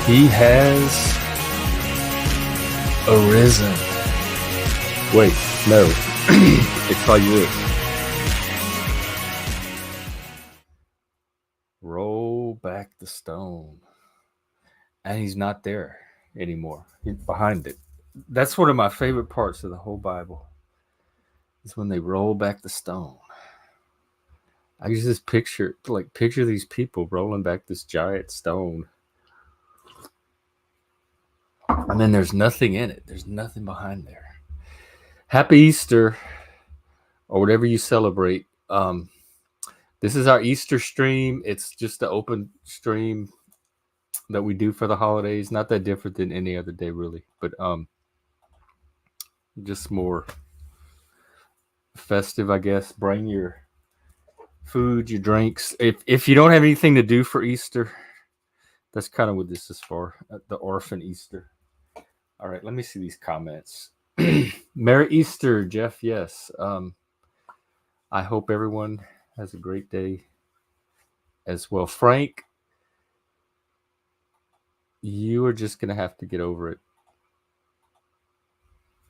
He has arisen. Wait, no. It's like this. Roll back the stone. And he's not there anymore. He's behind it. That's one of my favorite parts of the whole Bible. Is when they roll back the stone. I just picture these people rolling back this giant stone. And then there's nothing in it. There's nothing behind there. Happy Easter, or whatever you celebrate. This is our Easter stream. It's just an open stream that we do for the holidays. Not that different than any other day, really, but just more festive, I guess. Bring your food, your drinks. If you don't have anything to do for Easter, that's kind of what this is for. The orphan Easter. All right, let me see these comments. Merry Easter, Jeff. Yes. I hope everyone has a great day as well. Frank, you are just going to have to get over it.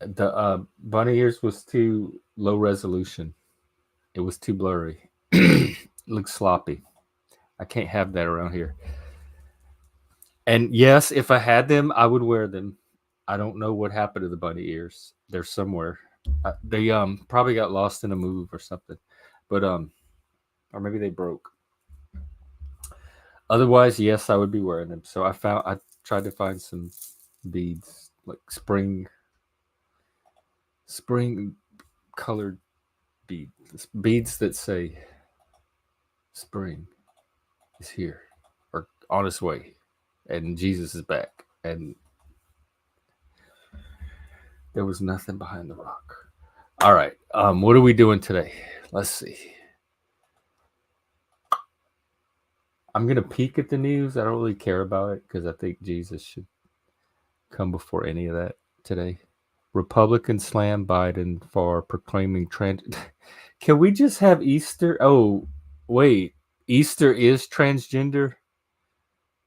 The bunny ears was too low resolution. It was too blurry. It looks sloppy. I can't have that around here. And yes, if I had them, I would wear them. I don't know what happened to the bunny ears. They're somewhere. They probably got lost in a move or something. But or maybe they broke. Otherwise, yes, I would be wearing them. So I tried to find some beads, like spring colored beads that say spring is here or on its way and Jesus is back. And there was nothing behind the rock. All right. What are we doing today? Let's see. I'm going to peek at the news. I don't really care about it because I think Jesus should come before any of that today. Republicans slam Biden for proclaiming Can we just have Easter? Oh, wait. Easter is Transgender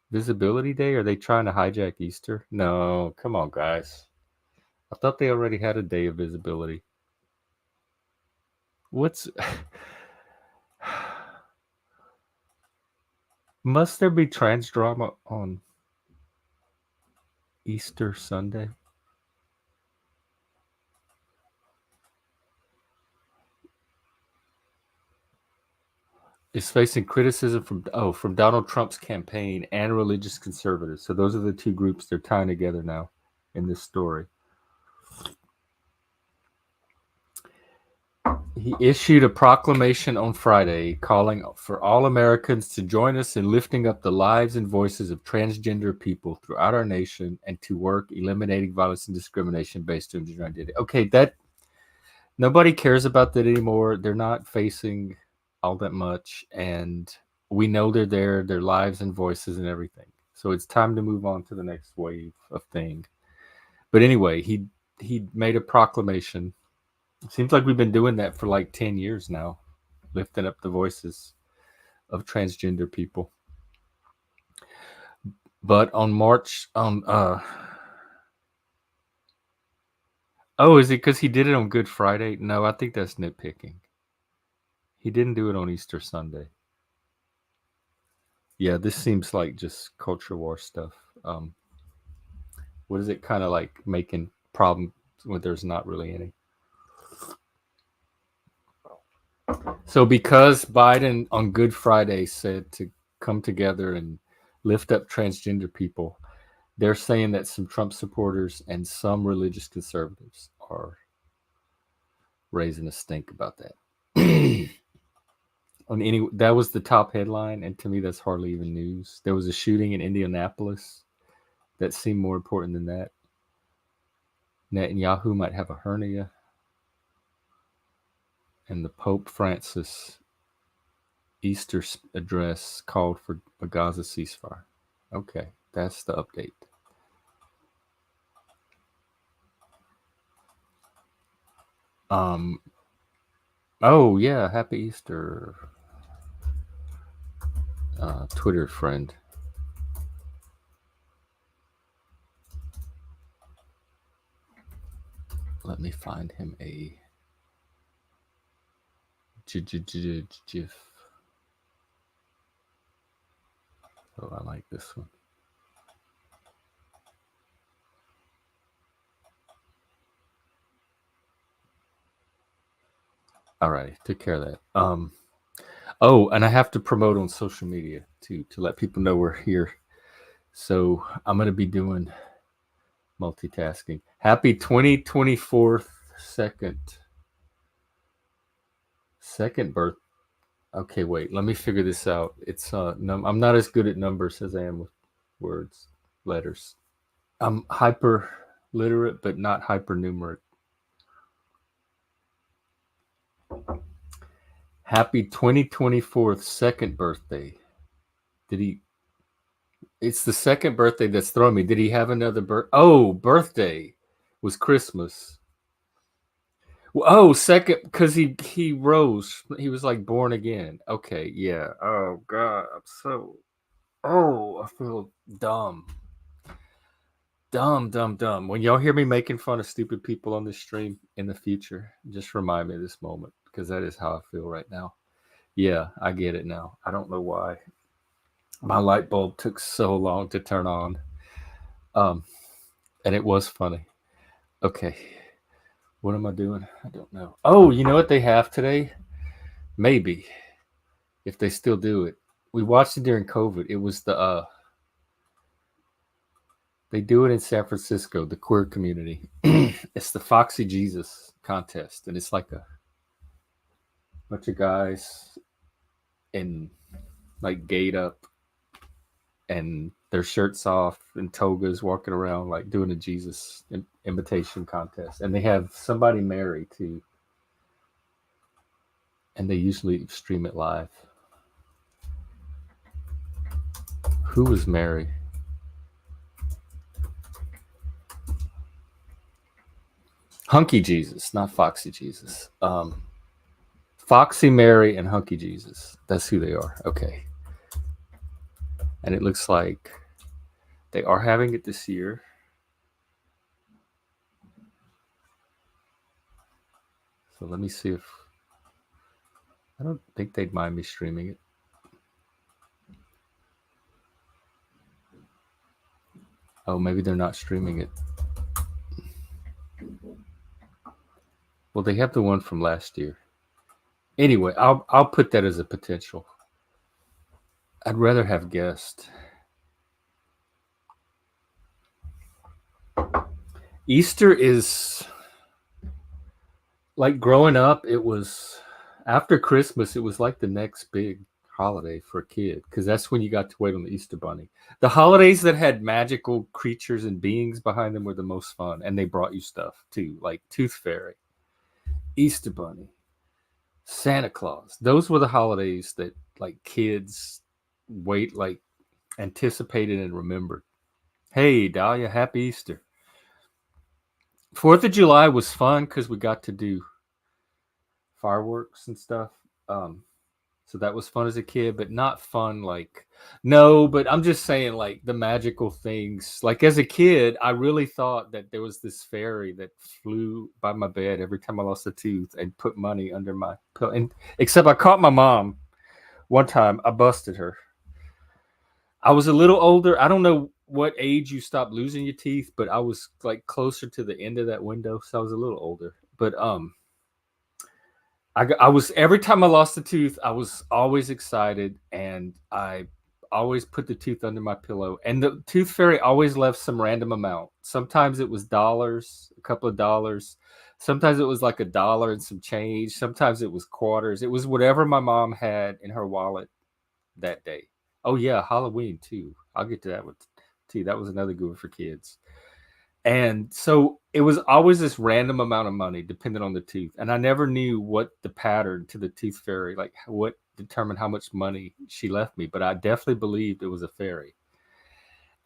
Visibility Day? Are they trying to hijack Easter? No, come on, guys. I thought they already had a day of visibility. What's... Must there be trans drama on Easter Sunday? Is facing criticism from Donald Trump's campaign and religious conservatives. So those are the two groups they're tying together now in this story. He issued a proclamation on Friday calling for all Americans to join us in lifting up the lives and voices of transgender people throughout our nation and to work eliminating violence and discrimination based on gender identity. Okay, that nobody cares about that anymore. They're not facing all that much, and we know they're there, their lives and voices and everything. So it's time to move on to the next wave of thing. But anyway, he made a proclamation. It seems like we've been doing that for like 10 years now, lifting up the voices of transgender people. But on March is it because he did it on Good Friday? No, I think that's nitpicking. He didn't do it on Easter Sunday. Yeah, this seems like just culture war stuff. What is it kind of like making problems when there's not really any? So because Biden on Good Friday said to come together and lift up transgender people, they're saying that some Trump supporters and some religious conservatives are raising a stink about that. That was the top headline, and to me that's hardly even news. There was a shooting in Indianapolis that seemed more important than that. Netanyahu might have a hernia. And the Pope Francis Easter address called for a Gaza ceasefire. Okay, that's the update. Oh yeah, happy Easter, Twitter friend. Let me find him a GIF. Oh, I like this one. All right, took care of that. Oh, and I have to promote on social media to let people know we're here. So I'm gonna be doing multitasking. Happy 2024 second birth. Okay, wait. Let me figure this out. It's I'm not as good at numbers as I am with words, letters. I'm hyper literate, but not hyper numeric. Happy 2024 second birthday. Did he? It's the second birthday that's throwing me. Did he have another birthday was Christmas. Oh, second because he rose. He was like born again. Okay, yeah. Oh God, I'm so. Oh, I feel dumb. Dumb. When y'all hear me making fun of stupid people on this stream in the future, just remind me of this moment because that is how I feel right now. Yeah, I get it now. I don't know why my light bulb took so long to turn on. And it was funny. Okay, what am I doing? I don't know. Oh, you know what they have today? Maybe if they still do it. We watched it during COVID. It was the they do it in San Francisco, the queer community. It's the Foxy Jesus contest, and it's like a bunch of guys in like gate up and their shirts off and togas walking around like doing a Jesus imitation contest. And they have somebody marry too. And they usually stream it live. Who was Mary? Hunky Jesus, not Foxy Jesus. Foxy Mary and Hunky Jesus. That's who they are. Okay. And it looks like they are having it this year. So let me see if I don't think they'd mind me streaming it. Oh, maybe they're not streaming it. Well, they have the one from last year. Anyway, I'll put that as a potential. I'd rather have guests. Easter is like growing up, it was after Christmas, it was like the next big holiday for a kid because that's when you got to wait on the Easter Bunny. The holidays that had magical creatures and beings behind them were the most fun, and they brought you stuff too, like Tooth Fairy, Easter Bunny, Santa Claus. Those were the holidays that like kids wait like anticipated and remembered. Hey, Dahlia, happy Easter. 4th of July was fun because we got to do fireworks and stuff. So that was fun as a kid, but not fun like no, but I'm just saying like the magical things. Like as a kid, I really thought that there was this fairy that flew by my bed every time I lost a tooth and put money under my pillow. And except I caught my mom one time, I busted her. I was a little older. I don't know what age you stop losing your teeth, but I was like closer to the end of that window, so I was a little older. But I was every time I lost a tooth, I was always excited, and I always put the tooth under my pillow. And the tooth fairy always left some random amount. Sometimes it was dollars, a couple of dollars. Sometimes it was like $1 and some change. Sometimes it was quarters. It was whatever my mom had in her wallet that day. Oh yeah, Halloween too. I'll get to that one too. That was another good one for kids. And so it was always this random amount of money depending on the tooth. And I never knew what the pattern to the tooth fairy, like what determined how much money she left me. But I definitely believed it was a fairy.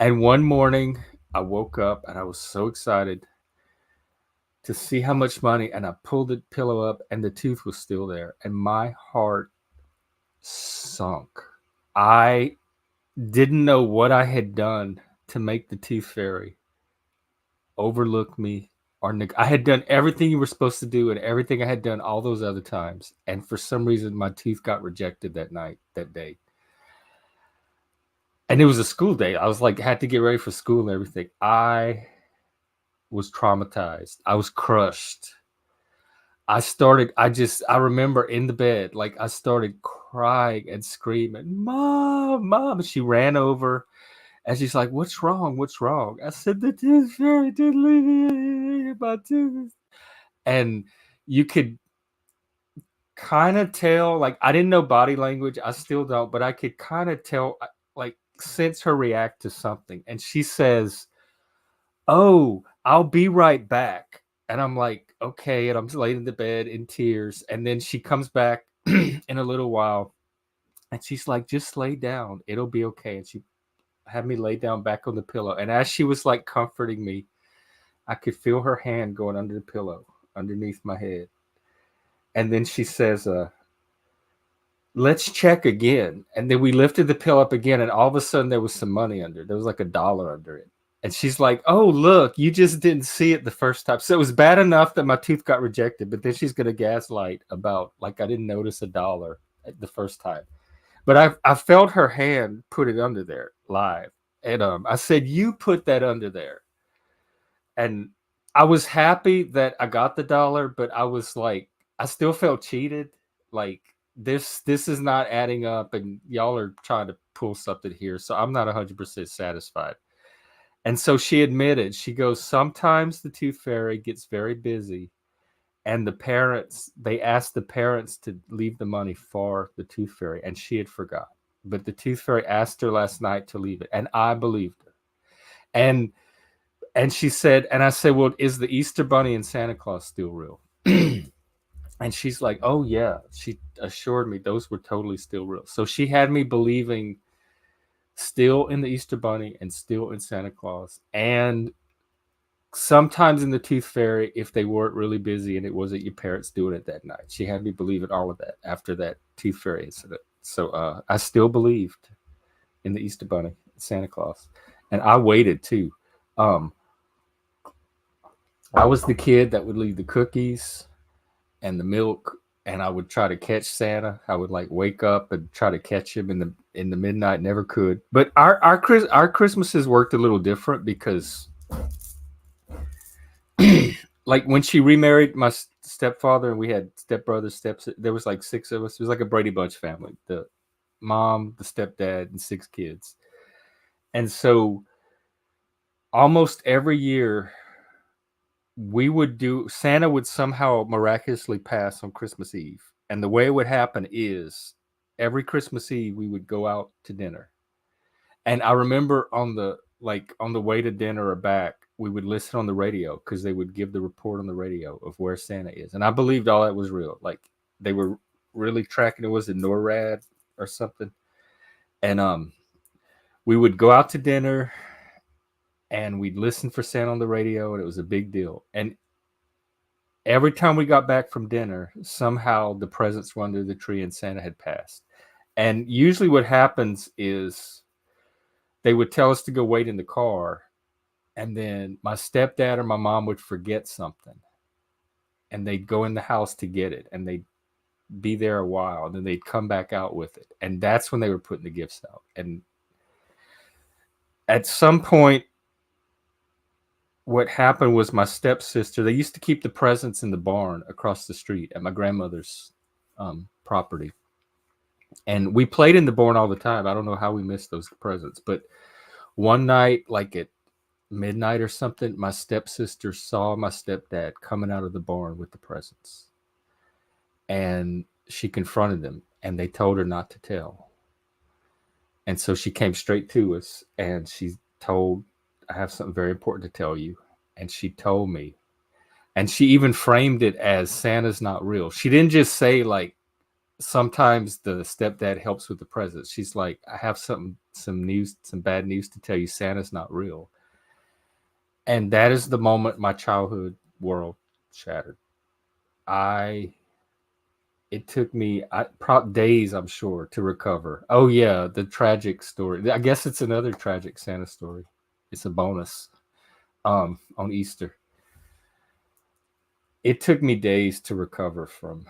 And one morning I woke up and I was so excited to see how much money. And I pulled the pillow up and the tooth was still there. And my heart sunk. I didn't know what I had done to make the tooth fairy overlook me I had done everything you were supposed to do and everything I had done all those other times. And for some reason, my teeth got rejected that day. And it was a school day. I was like, had to get ready for school and everything. I was traumatized. I was crushed. I remember in the bed, like I started crying and screaming, Mom, Mom. And she ran over and she's like, What's wrong? What's wrong? I said, The tooth fairy didn't leave me my tooth. And you could kind of tell, like, I didn't know body language. I still don't, but I could kind of tell, like, sense her react to something. And she says, Oh, I'll be right back. And I'm like, okay. And I'm laying in the bed in tears. And then she comes back in a little while and she's like, just lay down. It'll be okay. And she had me lay down back on the pillow. And as she was like comforting me, I could feel her hand going under the pillow, underneath my head. And then she says, let's check again. And then we lifted the pillow up again. And all of a sudden there was some money under it. There was like $1 under it. And she's like, oh, look, you just didn't see it the first time. So it was bad enough that my tooth got rejected, but then she's going to gaslight about, like, I didn't notice $1 the first time. But I felt her hand put it under there live. And I said, you put that under there. And I was happy that I got the $1, but I was like, I still felt cheated. Like, this is not adding up, and y'all are trying to pull something here. So I'm not 100% satisfied. And so she admitted, she goes, sometimes the tooth fairy gets very busy and they asked the parents to leave the money for the tooth fairy and she had forgot. But the tooth fairy asked her last night to leave it and I believed her. And she said, and I said, well, is the Easter Bunny and Santa Claus still real? And she's like, oh yeah. She assured me those were totally still real. So she had me believing still in the Easter Bunny and still in Santa Claus, and sometimes in the Tooth Fairy if they weren't really busy and it wasn't your parents doing it that night. She had me believe in all of that after that Tooth Fairy incident. So I still believed in the Easter Bunny, Santa Claus, and I waited too. I was the kid that would leave the cookies and the milk, and I would try to catch Santa. I would like wake up and try to catch him in the midnight. Never could. But our Christmases worked a little different because, like when she remarried my stepfather and we had stepbrothers, there was like 6 of us. It was like a Brady Bunch family: the mom, the stepdad, and 6 kids. And so, almost every year, Santa would somehow miraculously pass on Christmas Eve. And the way it would happen is every Christmas Eve we would go out to dinner. And I remember on the way to dinner or back, we would listen on the radio because they would give the report on the radio of where Santa is. And I believed all that was real. Like they were really tracking it. Was it NORAD or something? And we would go out to dinner and we'd listen for Santa on the radio, and it was a big deal. And every time we got back from dinner, somehow the presents were under the tree and Santa had passed. And usually what happens is they would tell us to go wait in the car, and then my stepdad or my mom would forget something, and they'd go in the house to get it, and they'd be there a while, and then they'd come back out with it. And that's when they were putting the gifts out. And at some point, what happened was my stepsister, they used to keep the presents in the barn across the street at my grandmother's property. And we played in the barn all the time. I don't know how we missed those presents. But one night, like at midnight or something, my stepsister saw my stepdad coming out of the barn with the presents. And she confronted them, and they told her not to tell. And so she came straight to us, and she told, I have something very important to tell you. And she told me, and she even framed it as Santa's not real. She didn't just say like, sometimes the stepdad helps with the presents. She's like, I have some bad news to tell you. Santa's not real. And that is the moment my childhood world shattered. It took me days, I'm sure, to recover. Oh yeah, the tragic story. I guess it's another tragic Santa story. It's a bonus on Easter. it took me days to recover from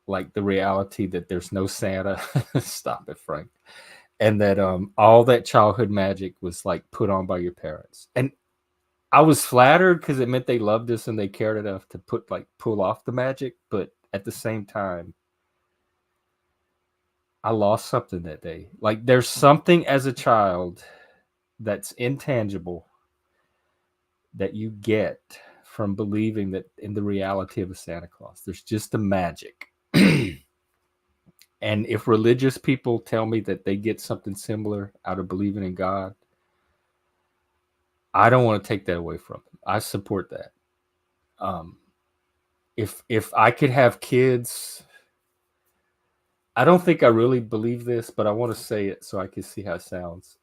like the reality that there's no Santa. Stop it, Frank. And that all that childhood magic was like put on by your parents. And I was flattered because it meant they loved us and they cared enough to pull off the magic, but at the same time, I lost something that day. Like there's something as a child that's intangible that you get from believing that in the reality of a Santa Claus. There's just a magic. And if religious people tell me that they get something similar out of believing in God, I don't want to take that away from them. I support that. Um, if I could have kids, I don't think I really believe this, but I want to say it so I can see how it sounds.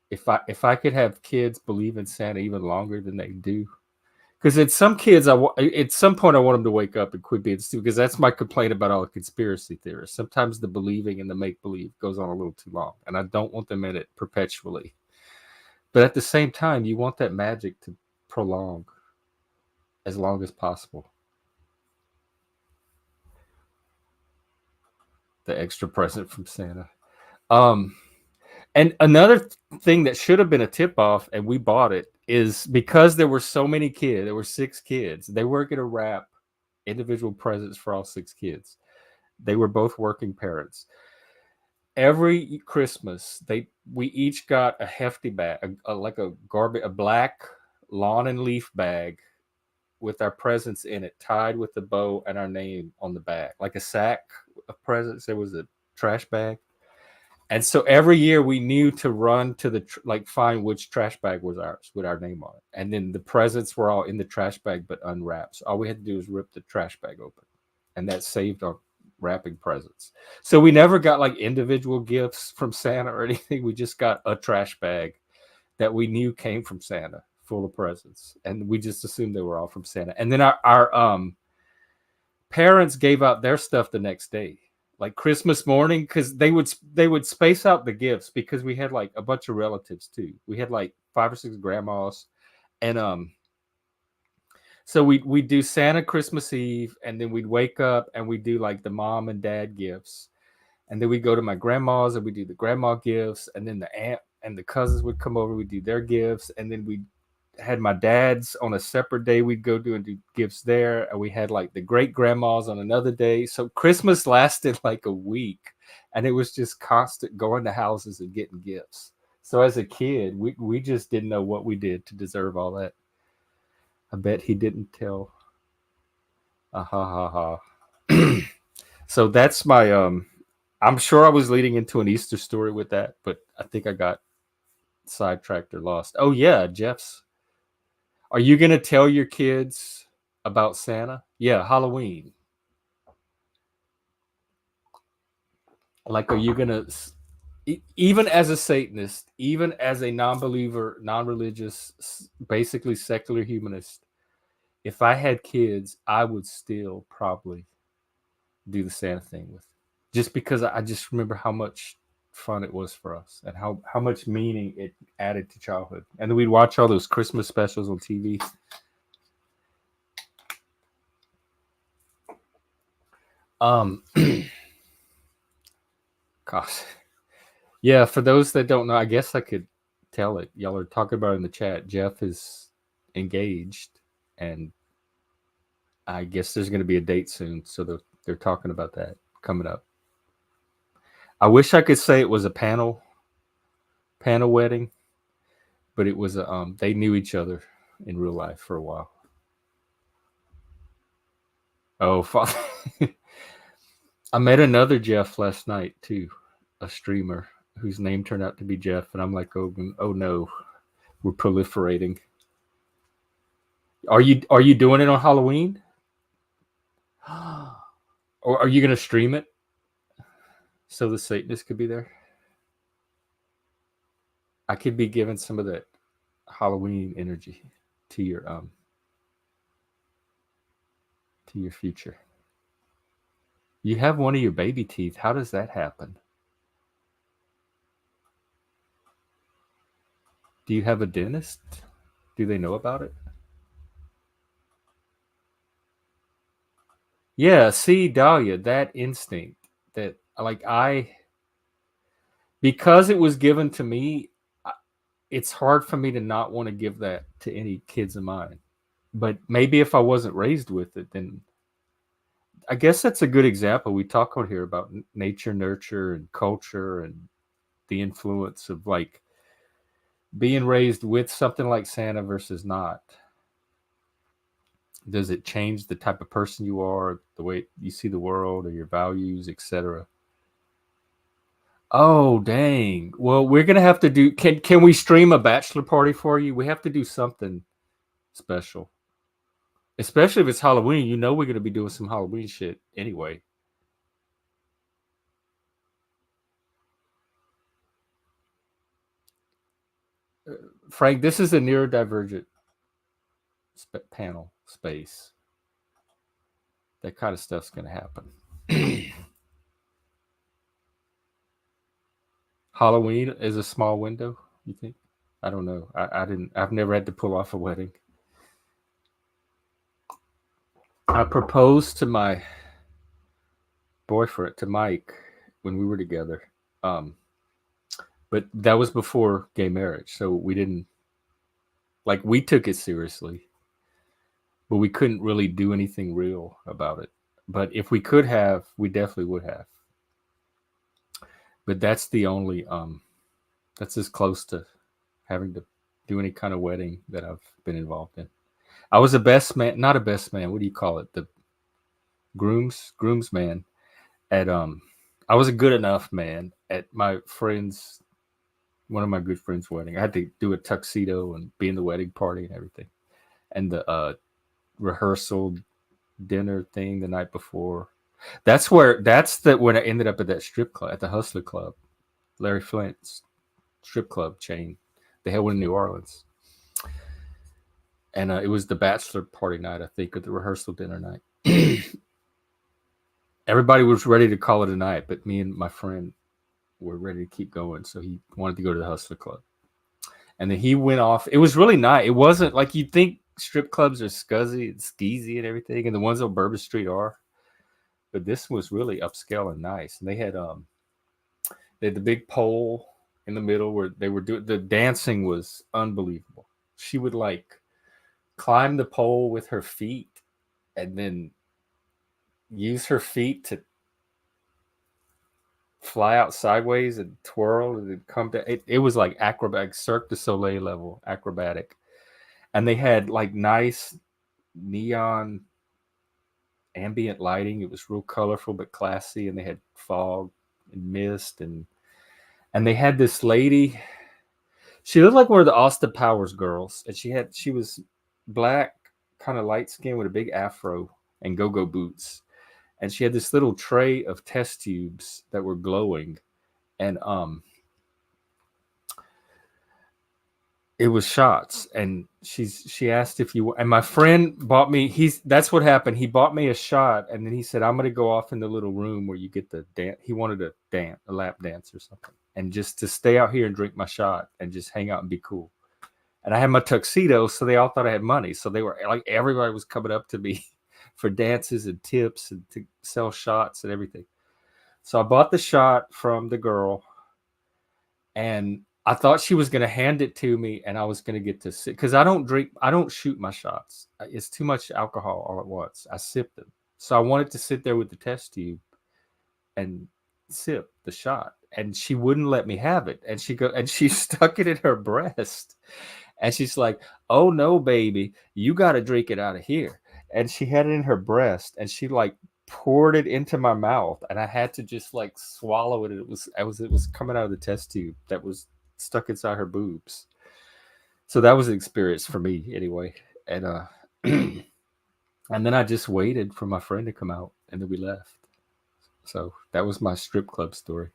If I could have kids believe in Santa even longer than they do, because at some kids, at some point I want them to wake up and quit being stupid. Because that's my complaint about all the conspiracy theorists. Sometimes the believing and the make believe goes on a little too long, and I don't want them in it perpetually. But at the same time, you want that magic to prolong as long as possible. The extra present from Santa. Um, and another thing that should have been a tip off, and we bought it, is because there were so many kids. There were 6 kids. They weren't going to wrap individual presents for all 6 kids. They were both working parents. Every Christmas, we each got a hefty bag, like a black lawn and leaf bag with our presents in it, tied with the bow and our name on the back, like a sack of presents. There was a trash bag, and so every year we knew to run to like find which trash bag was ours with our name on it, and then the presents were all in the trash bag but unwrapped. So all we had to do was rip the trash bag open, and that saved our wrapping presents. So we never got like individual gifts from Santa or anything. We just got a trash bag that we knew came from Santa, full of presents, and we just assumed they were all from Santa. And then our parents gave out their stuff the next day, like Christmas morning, because they would space out the gifts because we had like a bunch of relatives too. We had like 5 or 6 grandmas, and so we do Santa Christmas Eve, and then we'd wake up and we do like the mom and dad gifts, and then we go to my grandma's and we do the grandma gifts, and then the aunt and the cousins would come over, we do their gifts, and then we had my dad's on a separate day. We'd go do and do gifts there, and we had like the great grandmas on another day. So Christmas lasted like a week, and it was just constant going to houses and getting gifts. So as a kid, we just didn't know what we did to deserve all that. I bet he didn't tell. Ah, ha ha ha. So that's my I'm sure I was leading into an Easter story with that, but I think I got sidetracked or lost. Oh yeah, Jeff's. Are you gonna tell your kids about Santa? Yeah, Halloween. Like, are you gonna, even as a Satanist, even as a non-believer, non-religious, basically secular humanist? If I had kids, I would still probably do the Santa thing with, just because I just remember how much fun it was for us and how much meaning it added to childhood. And then we'd watch all those Christmas specials on TV. Um, gosh, yeah. For those that don't know, I guess I could tell it. Y'all are talking about it in the chat. Jeff is engaged, and I guess there's going to be a date soon. So they're talking about that coming up. I wish I could say it was a panel wedding, but it was a they knew each other in real life for a while. Oh, I met another Jeff last night too, a streamer whose name turned out to be Jeff, and I'm like, oh no, we're proliferating. Are you doing it on Halloween, or are you gonna stream it so the Satanists could be there? I could be giving some of that Halloween energy to your future. You have one of your baby teeth. How does that happen? Do you have a dentist? Do they know about it? Yeah, see, Dahlia, that instinct that like because it was given to me, it's hard for me to not want to give that to any kids of mine. But maybe if I wasn't raised with it, then I guess that's a good example. We talk on here about nature, nurture, and culture, and the influence of like being raised with something like Santa versus not. Does it change the type of person you are, the way you see the world, or your values, etc.? Oh dang! Well, we're gonna have to do. Can we stream a bachelor party for you? We have to do something special, especially if it's Halloween. You know we're gonna be doing some Halloween shit anyway. Frank, this is a neurodivergent panel space. That kind of stuff's gonna happen. Halloween is a small window. You think? I don't know. I didn't. I've never had to pull off a wedding. I proposed to my boyfriend, to Mike, when we were together. Um, but that was before gay marriage, so we didn't like we took it seriously, but we couldn't really do anything real about it. But if we could have, we definitely would have. But that's the only that's as close to having to do any kind of wedding that I've been involved in. I was a best man, not a best man. What do you call it? The groomsman at I was a good enough man at my friend's one of my good friends' wedding. I had to do a tuxedo and be in the wedding party and everything, and the rehearsal dinner thing the night before. That's the when I ended up at that strip club at the Hustler Club, Larry Flint's strip club chain. They had one in New Orleans, and it was the bachelor party night, I think, or the rehearsal dinner night. Everybody was ready to call it a night, but me and my friend were ready to keep going. So he wanted to go to the Hustler Club, and then he went off. It was really nice. It wasn't like you'd think strip clubs are scuzzy and skeezy and everything, and the ones on Bourbon Street are. But this was really upscale and nice. And they had the big pole in the middle where they were doing the dancing was unbelievable. She would like climb the pole with her feet and then use her feet to fly out sideways and twirl and then come down. It was like acrobatic, Cirque du Soleil level acrobatic. And they had like nice neon ambient lighting. It was real colorful but classy, and they had fog and mist and they had this lady. She looked like one of the Austin Powers girls, and she was black, kind of light skin with a big afro and go-go boots, and she had this little tray of test tubes that were glowing, and it was shots, and she asked if you, and my friend bought me, that's what happened. He bought me a shot, and then he said, I'm going to go off in the little room where you get the dance. He wanted a lap dance or something, and just to stay out here and drink my shot and just hang out and be cool. And I had my tuxedo, so they all thought I had money. So they were like, everybody was coming up to me for dances and tips and to sell shots and everything. So I bought the shot from the girl, and I thought she was going to hand it to me, and I was going to get to sit because I don't drink, I don't shoot my shots. It's too much alcohol all at once. I sip them. So I wanted to sit there with the test tube and sip the shot, and she wouldn't let me have it. And she stuck it in her breast, and she's like, "Oh no, baby, you got to drink it out of here." And she had it in her breast, and she like poured it into my mouth, and I had to just like swallow it. It was coming out of the test tube that was stuck inside her boobs. So that was an experience for me anyway. And and then I just waited for my friend to come out, and then we left. So that was my strip club story.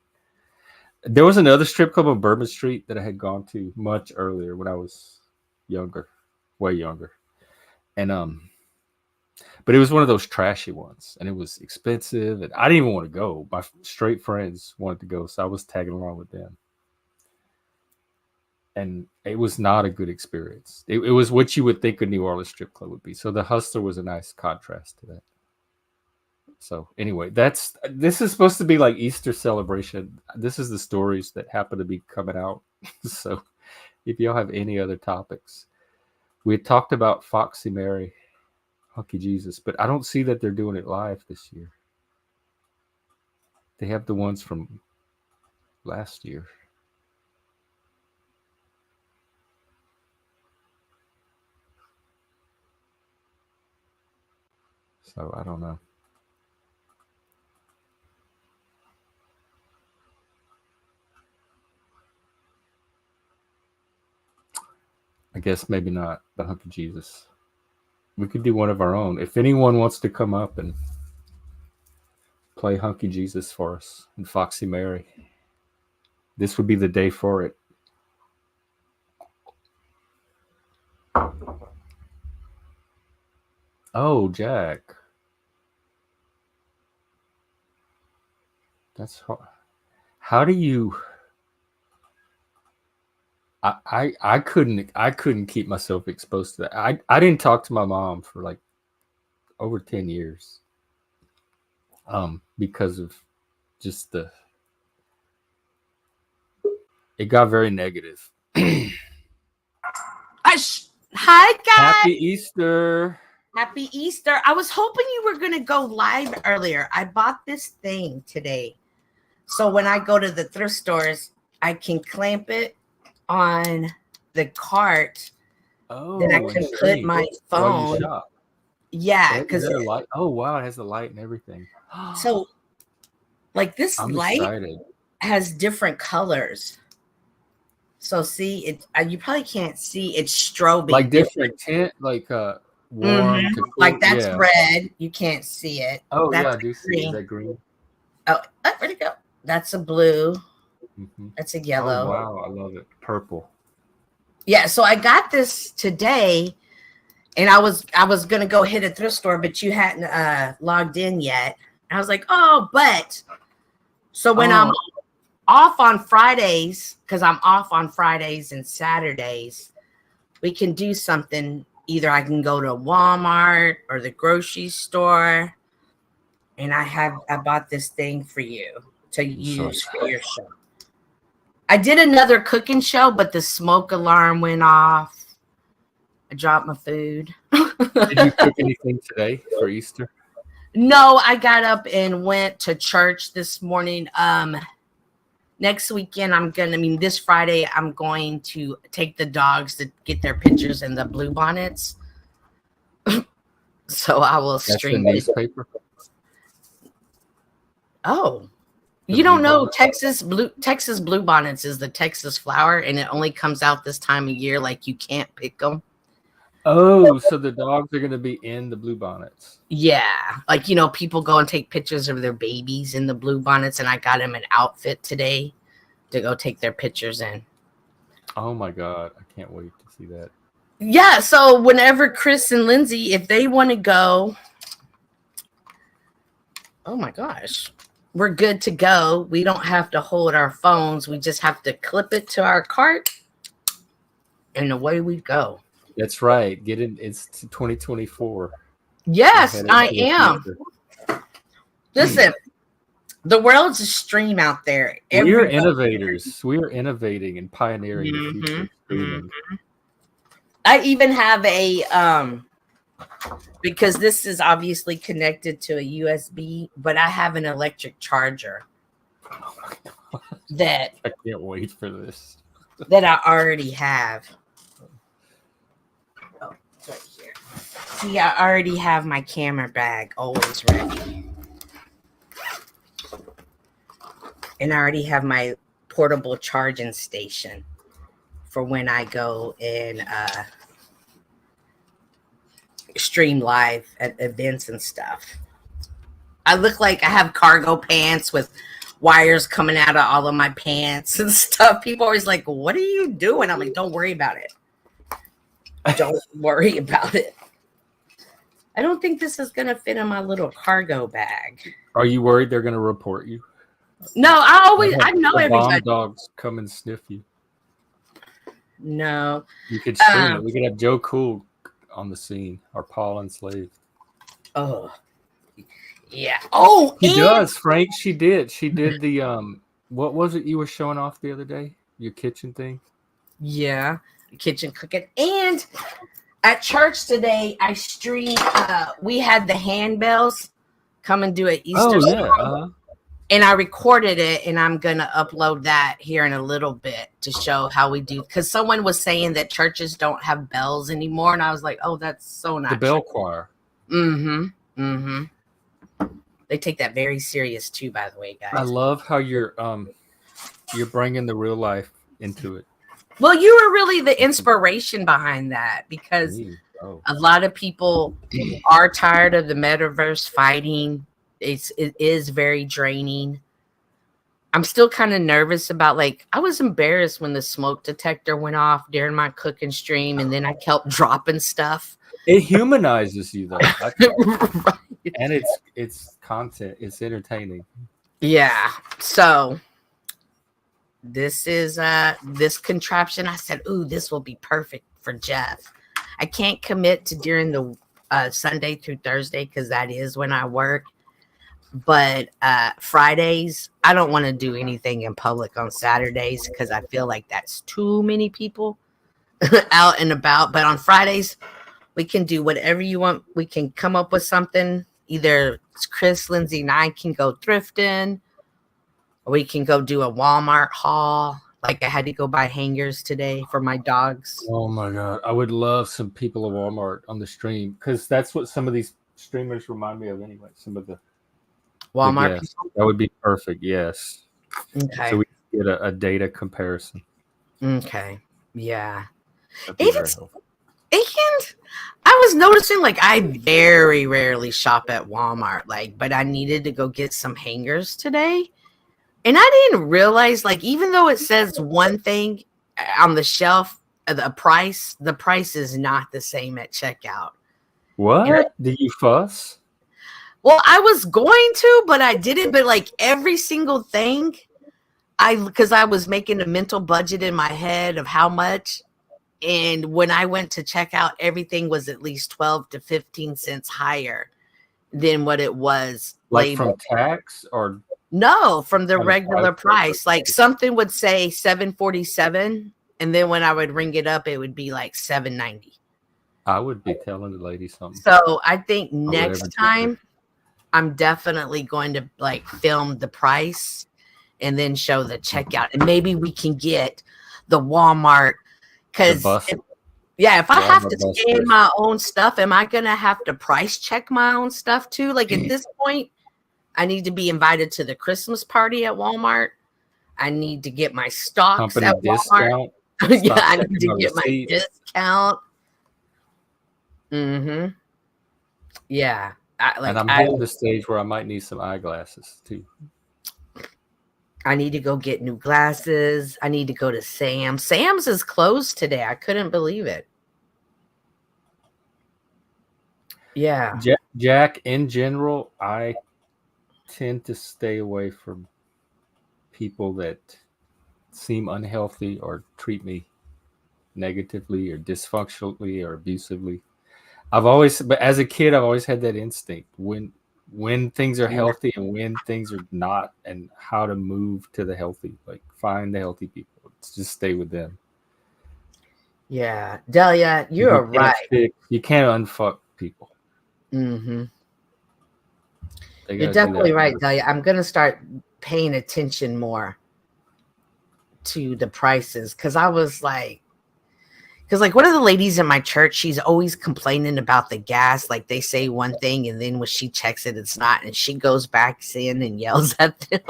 There was another strip club on Bourbon Street that I had gone to much earlier when I was younger, way younger. And but it was one of those trashy ones, and it was expensive, and I didn't even want to go. My straight friends wanted to go, so I was tagging along with them. And it was not a good experience. It was what you would think a New Orleans strip club would be. So the Hustler was a nice contrast to that. So anyway, this is supposed to be like Easter celebration. This is the stories that happen to be coming out. So if y'all have any other topics, we had talked about Foxy Mary, Hunky Jesus, but I don't see that they're doing it live this year. They have the ones from last year. So I don't know. I guess maybe not the Hunky Jesus. We could do one of our own. If anyone wants to come up and play Hunky Jesus for us and Foxy Mary, this would be the day for it. Oh, Jack. That's hard. How do you? I couldn't keep myself exposed to that. I didn't talk to my mom for like over 10 years. Because of just it got very negative. Hi guys. Happy Easter. Happy Easter. I was hoping you were going to go live earlier. I bought this thing today. So when I go to the thrift stores, I can clamp it on the cart. Then I can put my phone. Yeah, because it light. Oh wow, it has the light and everything. So like this light has different colors. So see it, you probably can't see it's strobing. Like different tint, like warm to cool. Like that's red. You can't see it. Oh that's yeah, I do see. Is that green? Oh, where'd it go? That's a blue. Mm-hmm. That's a yellow. Oh wow, I love it. Purple. Yeah, so I got this today, and I was gonna go hit a thrift store, but you hadn't logged in yet. And I was like, but so when I'm off on Fridays, because I'm off on Fridays and Saturdays, we can do something. Either I can go to Walmart or the grocery store, and I bought this thing for you to use for your show. I did another cooking show, but the smoke alarm went off. I dropped my food. Did you cook anything today for Easter? No, I got up and went to church this morning. Next weekend, this Friday, I'm going to take the dogs to get their pictures in the bluebonnets. So I will stream the newspaper. Oh, you don't know Texas bluebonnets is the Texas flower, and it only comes out this time of year. Like you can't pick them. Oh, so the dogs are going to be in the bluebonnets. Yeah, like people go and take pictures of their babies in the bluebonnets, and I got them an outfit today to go take their pictures in. Oh my God, I can't wait to see that. Yeah, so whenever Chris and Lindsay, if they want to go, oh my gosh, we're good to go. We don't have to hold our phones. We just have to clip it to our cart, and away we go. That's right. Get it. It's 2024. Yes, I am. Listen, the world's a stream out there. We are innovators. We are innovating and pioneering the future of streaming. I even have a because this is obviously connected to a USB, but I have an electric charger that I can't wait for this. That I already have. Oh, it's right here. See, I already have my camera bag always ready. And I already have my portable charging station for when I go and stream live at events and stuff. I look like I have cargo pants with wires coming out of all of my pants and stuff. People always like, what are you doing? I'm like, don't worry about it. Don't worry about it. I don't think this is going to fit in my little cargo bag. Are you worried they're going to report you? No, I know everybody. Dogs come and sniff you. No. You could stream it. We could have Joe Cool on the scene, our Paul enslaved. Oh, Yeah. Oh, She and does, Frank. She did. She did the what was it you were showing off the other day? Your kitchen thing? yeah, kitchen cooking. And at church today, I streamed. We had the handbells come and do an Easter Oh yeah. song, and I recorded it, and I'm gonna upload that here in a little bit to show how we do. Because someone was saying that churches don't have bells anymore, and I was like, "Oh, that's so not The bell true." choir. Mm-hmm. Mm-hmm. They take that very serious too, by the way, I guys. love how you're bringing the real life into it. Well, you were really the inspiration behind that because Oh. a lot of people are tired of the metaverse fighting. It is very draining. I'm still kind of nervous about, like, I was embarrassed when the smoke detector went off during my cooking stream, and then I kept dropping stuff. It humanizes you though. Right. And it's content. It's entertaining. Yeah. So this is this contraption. I said, ooh, this will be perfect for Jeff. I can't commit to during the Sunday through Thursday because that is when I work. But Fridays, I don't want to do anything in public on Saturdays because I feel like that's too many people out and about. But on Fridays, we can do whatever you want. We can come up with something. Either Chris, Lindsay, and I can go thrifting, or we can go do a Walmart haul. Like I had to go buy hangers today for my dogs. Oh my god, I would love some people at Walmart on the stream because that's what some of these streamers remind me of anyway. Some of the Walmart people. That would be perfect. Yes. Okay. So we can get a data comparison. Okay. Yeah. And I was noticing, like, I very rarely shop at Walmart, like, but I needed to go get some hangers today. And I didn't realize, like, even though it says one thing on the shelf, the price is not the same at checkout. What? Did you fuss? Well, I was going to, but I didn't. But like every single thing, because I was making a mental budget in my head of how much. And when I went to check out, everything was at least 12 to 15 cents higher than what it was. Like from tax or? No, from the regular price. Like something would say $7.47. And then when I would ring it up, it would be like $7.90. I would be telling the lady something. So I think next time I'm definitely going to like film the price and then show the checkout. And maybe we can get the Walmart. Because if I have to scan my own stuff, am I going to have to price check my own stuff too? Like at this point, I need to be invited to the Christmas party at Walmart. I need to get my stocks at Walmart. Yeah, I need to get my discount. Mm-hmm. Yeah. I'm hitting the stage where I might need some eyeglasses too. I need to go get new glasses. I need to go to Sam's. Sam's is closed today. I couldn't believe it. Yeah. Jack, in general, I tend to stay away from people that seem unhealthy or treat me negatively or dysfunctionally or abusively. But as a kid, I've always had that instinct when things are healthy and when things are not, and how to move to the healthy, like find the healthy people. Just stay with them. Yeah. Delia, you're right. You can't unfuck people. Mm-hmm. You're definitely right, Delia. I'm going to start paying attention more to the prices because I was like, one of the ladies in my church, she's always complaining about the gas. Like they say one thing and then when she checks it, it's not. And she goes back in and yells at them.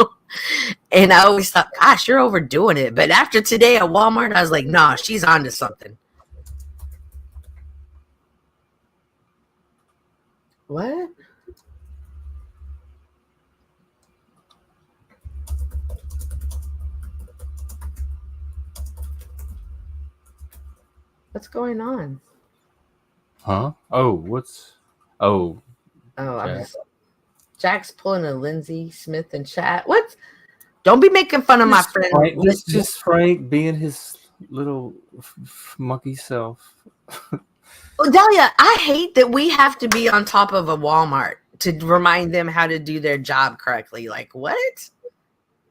And I always thought, gosh, you're overdoing it. But after today at Walmart, I was like, no, she's onto something. What? What's going on? Huh? Oh, Jack's pulling a Lindsay Smith in chat. What? Don't be making fun of my friend. This is just Frank being his little monkey self. Well, Delia, I hate that we have to be on top of a Walmart to remind them how to do their job correctly. Like, what?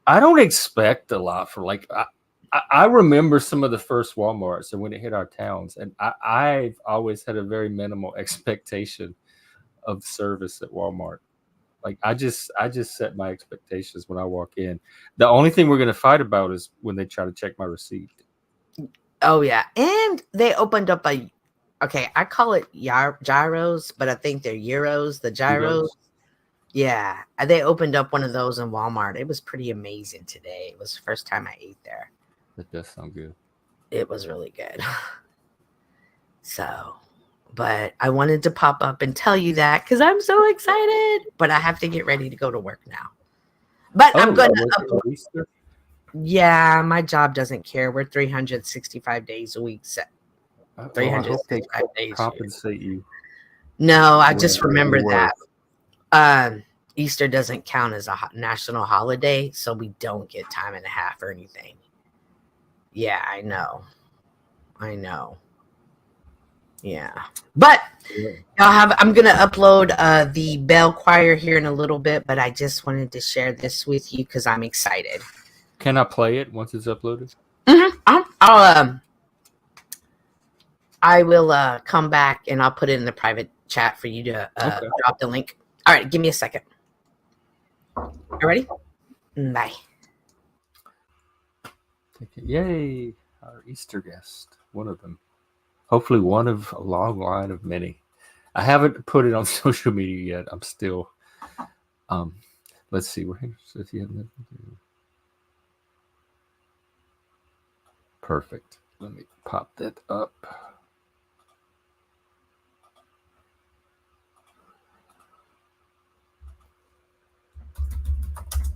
I don't expect a lot for like I remember some of the first Walmarts and when it hit our towns, and I've always had a very minimal expectation of service at Walmart. Like I just set my expectations when I walk in. The only thing we're gonna fight about is when they try to check my receipt. Oh yeah, and they opened up a. Okay, I call it gyros, but I think they're euros. The gyros. Yeah, they opened up one of those in Walmart. It was pretty amazing today. It was the first time I ate there. That does sound good. It was really good. So, but I wanted to pop up and tell you that because I'm so excited. But I have to get ready to go to work now. But I'm going to Easter. Yeah, my job doesn't care. We're 365 days a week. 365 days. Compensate you. No, I just remember that Easter doesn't count as a national holiday, so we don't get time and a half or anything. Yeah, I know. Yeah, but I'm gonna upload the bell choir here in a little bit, but I just wanted to share this with you because I'm excited. Can I play it once it's uploaded? Mm-hmm. I will come back and I'll put it in the private chat for you to drop the link. All right, give me a second. All ready? Bye. Yay! Our Easter guest, one of them. Hopefully one of a long line of many. I haven't put it on social media yet. I'm still let's see. Perfect. Let me pop that up.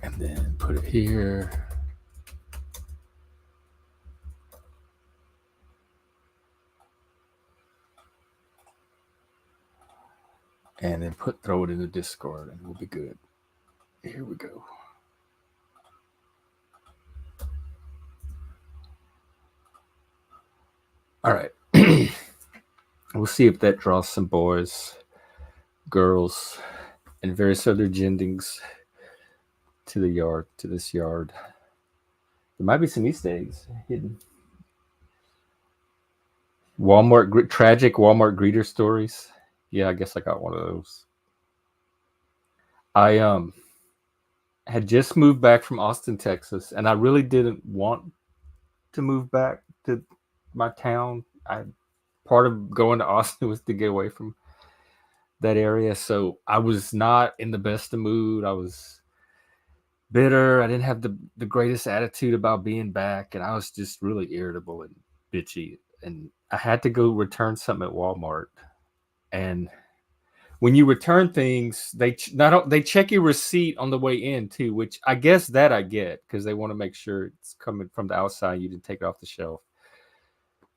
And then put it here. And then throw it in the Discord and we'll be good. Here we go. All right. We'll see if that draws some boys, girls, and various other gendings to this yard. There might be some Easter eggs hidden. Tragic Walmart greeter stories. Yeah, I guess I got one of those. I had just moved back from Austin, Texas, and I really didn't want to move back to my town. Part of going to Austin was to get away from that area, so I was not in the best of mood. I was bitter. I didn't have the greatest attitude about being back, and I was just really irritable and bitchy. And I had to go return something at Walmart. And when you return things, they check your receipt on the way in too, which I guess that I get because they want to make sure it's coming from the outside. You didn't take it off the shelf.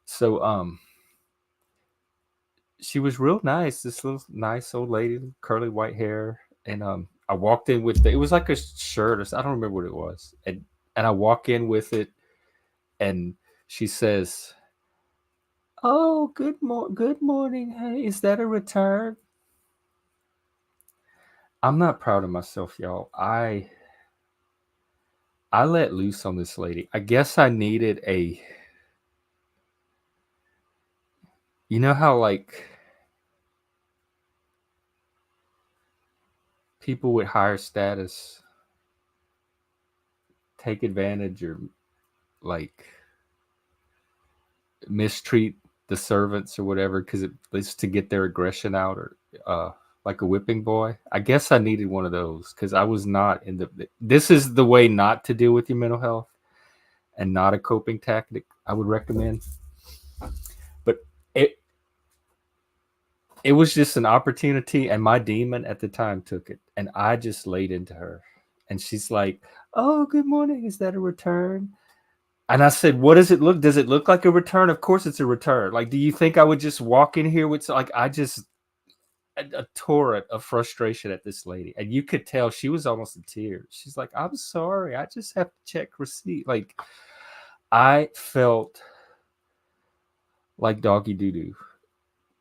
So she was real nice. This little nice old lady, curly white hair, and I walked in with it was like a shirt or I don't remember what it was, and I walk in with it, and she says, "Oh, good morning. Hey, is that a return?" I'm not proud of myself, y'all. I let loose on this lady. I guess I needed you know how like people with higher status take advantage or like mistreat the servants or whatever because it's to get their aggression out or like a whipping boy. I guess I needed one of those because I was not in this is the way not to deal with your mental health and not a coping tactic I would recommend. But it was just an opportunity, and my demon at the time took it, and I just laid into her. And she's like, "Oh, good morning. Is that a return?" And I said, "What does it look? Does it look like a return? Of course it's a return. Like, do you think I would just walk in here with like I just a torrent of frustration at this lady, and you could tell she was almost in tears. She's like, "I'm sorry. I just have to check receipt." Like, I felt like doggy doo doo,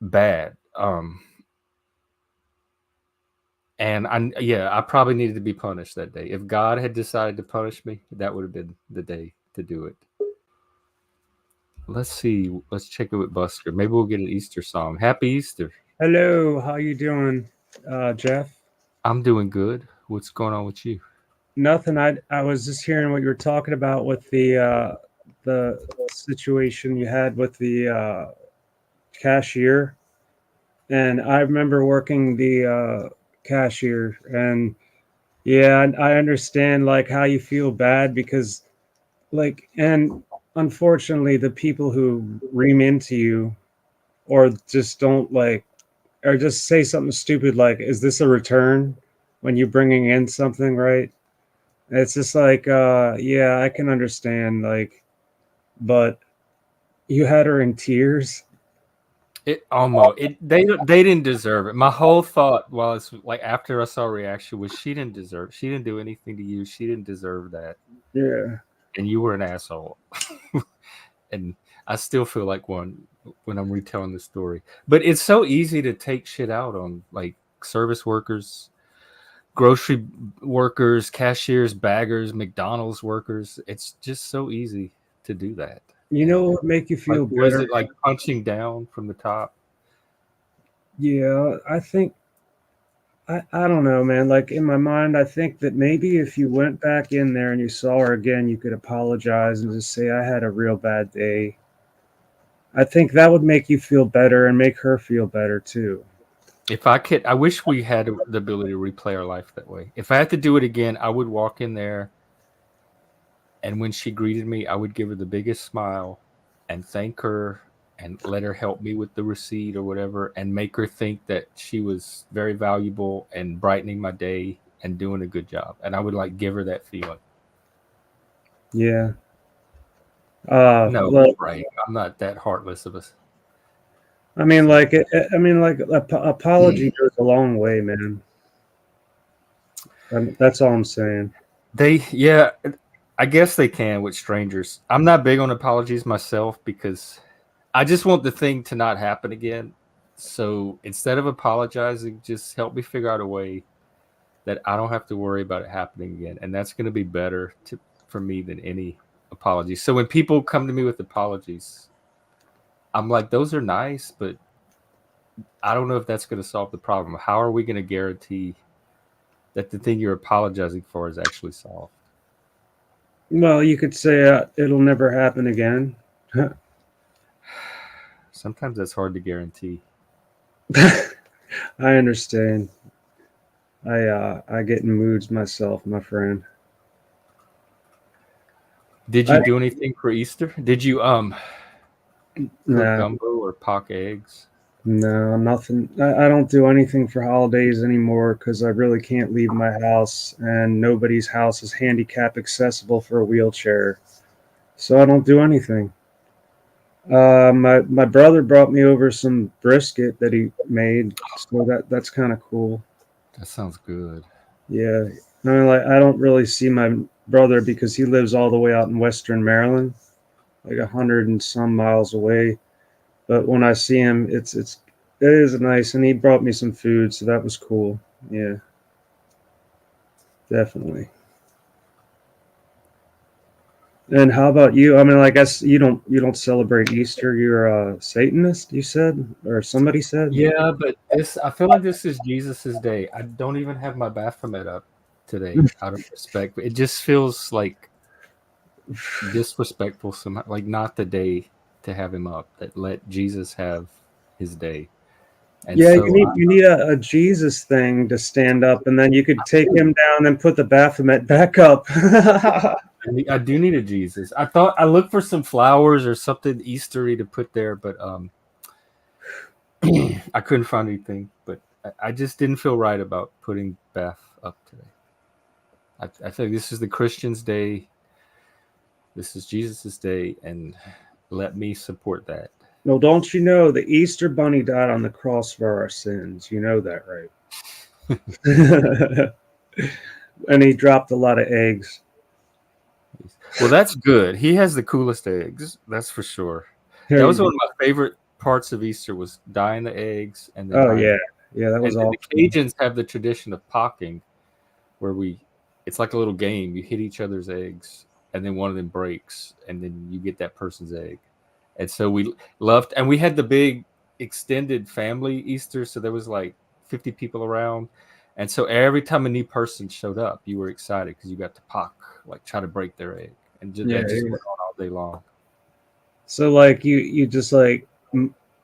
bad. And I probably needed to be punished that day. If God had decided to punish me, that would have been the day to do it. Let's see. Let's check it with Busker. Maybe we'll get an Easter song. Happy Easter. Hello, how you doing, Jeff? I'm doing good. What's going on with you? Nothing. I was just hearing what you were talking about with the situation you had with the cashier, and I remember working the cashier, and yeah, I understand like how you feel bad because like, and unfortunately, the people who ream into you or just don't like or just say something stupid like, "Is this a return?" when you're bringing in something, right? It's just like, yeah, I can understand, like, but you had her in tears. It almost they didn't deserve it. My whole thought was like after I saw reaction was she didn't deserve. She didn't do anything to you. She didn't deserve that, Yeah, and you were an asshole. And I still feel like one when I'm retelling the story. But it's so easy to take shit out on like service workers, grocery workers, cashiers, baggers, McDonald's workers. It's just so easy to do that. you know And what would make you like, feel was better? it like punching down from the top? Yeah, I think I don't know, man. Like in my mind, I think that maybe if you went back in there and you saw her again, you could apologize and just say, "I had a real bad day." I think that would make you feel better and make her feel better too. If I could, I wish we had the ability to replay our life that way. If I had to do it again, I would walk in there, and when she greeted me, I would give her the biggest smile and thank her and let her help me with the receipt or whatever and make her think that she was very valuable and brightening my day and doing a good job. And I would like give her that feeling. Yeah. No, Well, right. I'm not that heartless of a I mean, son. like, I mean, like, apology goes a long way, man. That's all I'm saying. Yeah, I guess they can with strangers. I'm not big on apologies myself because I just want the thing to not happen again. So instead of apologizing, just help me figure out a way that I don't have to worry about it happening again. And that's going to be better for me than any apology. So when people come to me with apologies, I'm like, those are nice, but I don't know if that's going to solve the problem. How are we going to guarantee that the thing you're apologizing for is actually solved? Well, you could say it'll never happen again. Sometimes that's hard to guarantee. I understand. I get in moods myself, my friend. Did you I do anything for Easter? Did you cook Nah, gumbo or pock eggs? no, nothing. I don't do anything for holidays anymore because I really can't leave my house, and nobody's house is handicap accessible for a wheelchair, so I don't do anything. My brother brought me over some brisket that he made, so that's kind of cool. That sounds good. Yeah, I mean, like I don't really see my brother because he lives all the way out in Western Maryland, like 100 and some miles away. But when I see him, it is nice, and he brought me some food, so that was cool. Yeah, definitely. And how about you? I mean, I guess you don't celebrate Easter. You're a Satanist, you said, or somebody said. Yeah, but this I feel like this is Jesus's day. I don't even have my Baphomet up today out of respect. It just feels like disrespectful somehow, like not the day to have him up. That let Jesus have his day. And Yeah, so you need a Jesus thing to stand up, and then you could take him down and put the Baphomet back up. I do need a Jesus. I thought I looked for some flowers or something Eastery to put there, but I couldn't find anything. But I just didn't feel right about putting Beth up today. I feel like this is the Christian's day. This is Jesus's day, and let me support that. Well, don't you know the Easter Bunny died on the cross for our sins? You know that, right? And he dropped a lot of eggs. Well, that's good. He has the coolest eggs, that's for sure. That There was you one go. of my favorite parts of Easter was dyeing the eggs and then Oh hiding. yeah, Yeah, that was And awesome. the Cajuns have the tradition of pocking, where it's like a little game. You hit each other's eggs, and then one of them breaks, and then you get that person's egg. And so we loved, and we had the big extended family Easter, so there was like 50 people around. And so every time a new person showed up, you were excited because you got to try to break their egg. And Yeah, that just yeah. went on all day long. So like you just like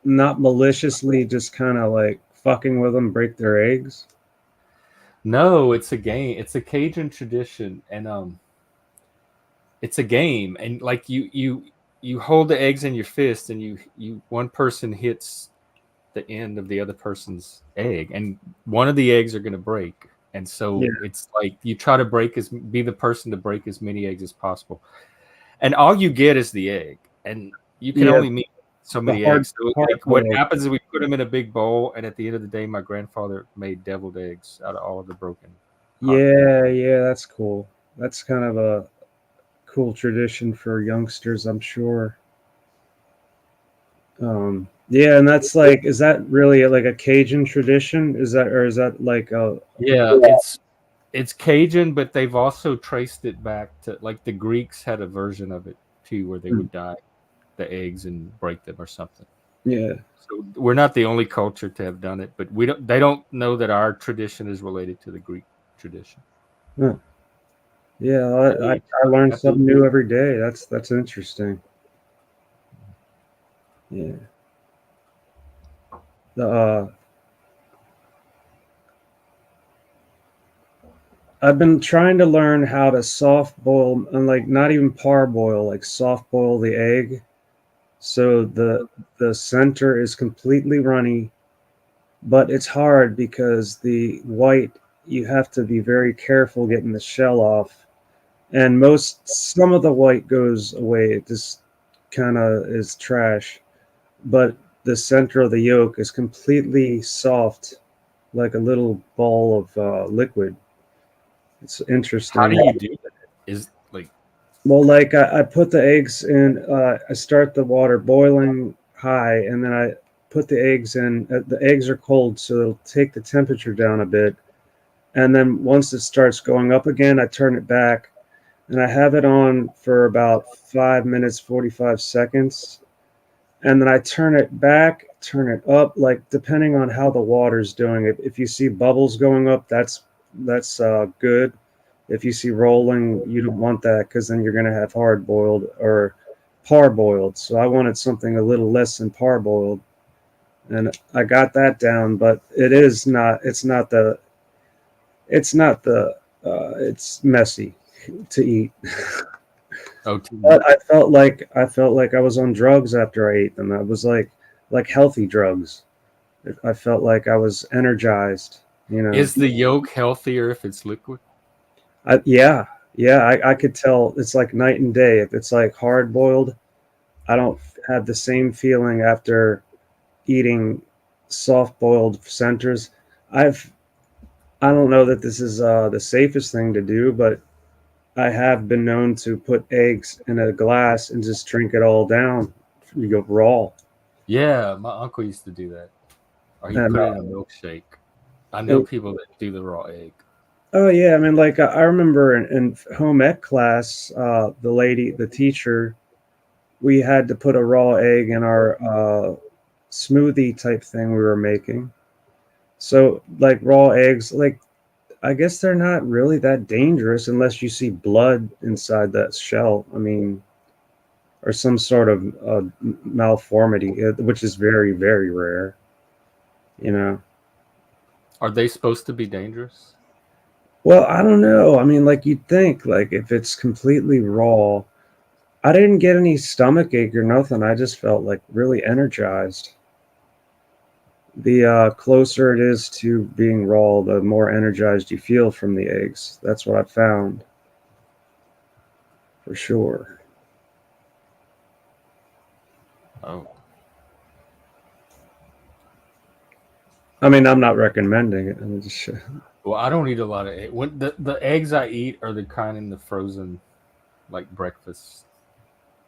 not maliciously just kind of like fucking with them, break their eggs. No, it's a game. It's a Cajun tradition, and it's a game. And like you hold the eggs in your fist, and you one person hits the end of the other person's egg, and one of the eggs are going to break. And Yeah, so it's like you try to be the person to break as many eggs as possible, and all you get is the egg, and you can yeah. only meet so The many hard eggs. So hard like what boiled. happens is we put them in a big bowl, and at the end of the day, my grandfather made deviled eggs out of all of the broken hard boiled. Yeah, yeah, that's cool. That's kind of a cool tradition for youngsters, I'm sure. Yeah, and that's like, is that really like a Cajun tradition? Is that, or is that like a, Yeah, it's Cajun, but they've also traced it back to like the Greeks had a version of it too, where they would dye the eggs and break them or something. yeah, So we're not the only culture to have done it, but we don't. They don't know that our tradition is related to the Greek tradition. huh. Yeah, I learn something new every day. That's interesting. Yeah. The I've been trying to learn how to soft boil and like not even parboil, like soft boil the egg. So the center is completely runny, but it's hard because the white you have to be very careful getting the shell off. And some of the white goes away. It just kind of is trash. But the center of the yolk is completely soft, like a little ball of liquid. It's How do interesting. you do that? Is like Well, like I put the eggs in, I start the water boiling high, and then I put the eggs in. The eggs are cold, so it'll take the temperature down a bit. And then once it starts going up again, I turn it back, and I have it on for about 5 minutes, 45 seconds. And then I turn it back, turn it up, like depending on how the water's doing. If you see bubbles going up, that's good. If you see rolling, you don't want that because then you're gonna have hard boiled or parboiled. So I wanted something a little less than parboiled, and I got that down. But it is not. It's not the. It's not the. It's messy to eat. But I felt like I was on drugs after I ate them. I was like healthy drugs. I felt like I was energized. You know. is the yolk healthier if it's liquid? Yeah, yeah. I could tell it's like night and day. If it's like hard boiled, I don't have the same feeling after eating soft boiled centers. I've I don't know that this is the safest thing to do, but I have been known to put eggs in a glass and just drink it all down. You go raw. Yeah, my uncle used to do that, or he'd And put it in a milkshake. I know it, people that do the raw egg. oh yeah, I mean, like I remember in home ec class, the teacher, we had to put a raw egg in our smoothie type thing we were making. So like raw eggs, like I guess they're not really that dangerous unless you see blood inside that shell. I mean, or some sort of malformity, which is very, very rare. You know. Are they supposed to be dangerous? Well, I don't know. I mean, like you'd think, like if it's completely raw, I didn't get any stomach ache or nothing. I just felt like really energized. The closer it is to being raw, the more energized you feel from the eggs. That's what I found for sure. Oh, I mean, I'm not recommending it. I'm just, well, I don't eat a lot of egg. When the eggs I eat are the kind in the frozen, like breakfast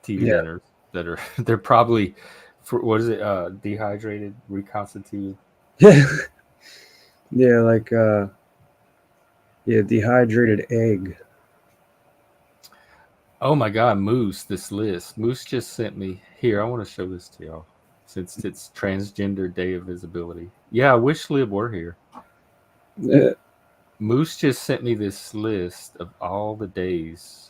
tea yeah, dinners that are they're probably for what is it dehydrated, reconstituted. yeah, Yeah, like dehydrated egg. Oh my God, Moose, this list. Moose just sent me here. I want to show this to y'all since it's Transgender Day of Visibility. Yeah, I wish Lib were here. Uh, Moose just sent me this list of all the days.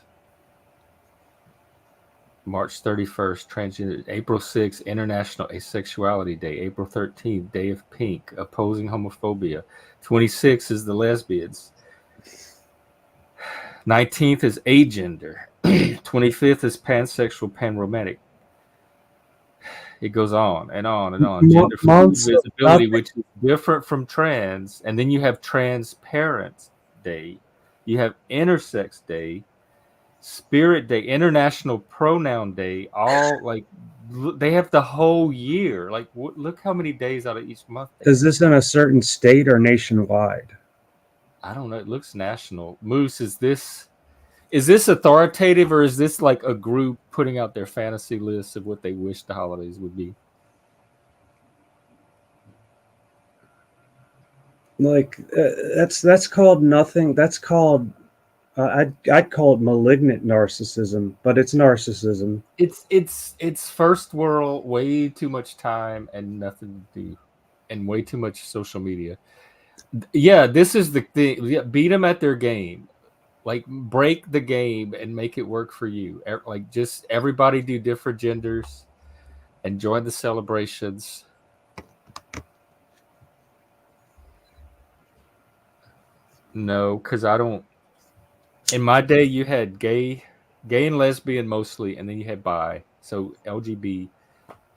March 31st, Transgender. April 6th, International Asexuality Day. April 13th, Day of Pink, Opposing Homophobia. 26th is the lesbians. 19th is agender. 25th is pansexual, panromantic. It goes on and on and on. Gender fluid months of visibility, nothing. which is different from trans. And then you have Transparent Day. You have Intersex Day, Spirit Day, International Pronoun Day. All like they have the whole year. Like look how many days out of each month they Is have. this in a certain state or nationwide? I don't know. It looks national. Moose, is this authoritative, or is this like a group putting out their fantasy lists of what they wish the holidays would be? Like that's called nothing. That's called I'd call it malignant narcissism, but it's narcissism. It's first world, way too much time and nothing to do, and way too much social media. Yeah, this is the thing. Yeah, beat them at their game. Like break the game and make it work for you. Like just everybody do different genders and join the celebrations. No, because I don't. In my day, you had gay and lesbian mostly, and then you had bi. So LGB,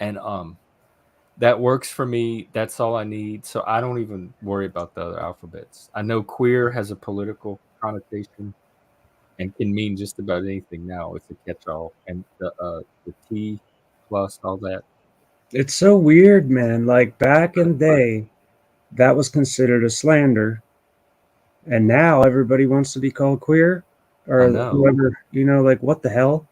and that works for me. That's all I need. So I don't even worry about the other alphabets. I know queer has a political connotation and can mean just about anything now. It's a catch-all, and the T plus all that. It's so weird, man. Like back in the day, that was considered a slander, and now everybody wants to be called queer I or know. whoever. Like what the hell?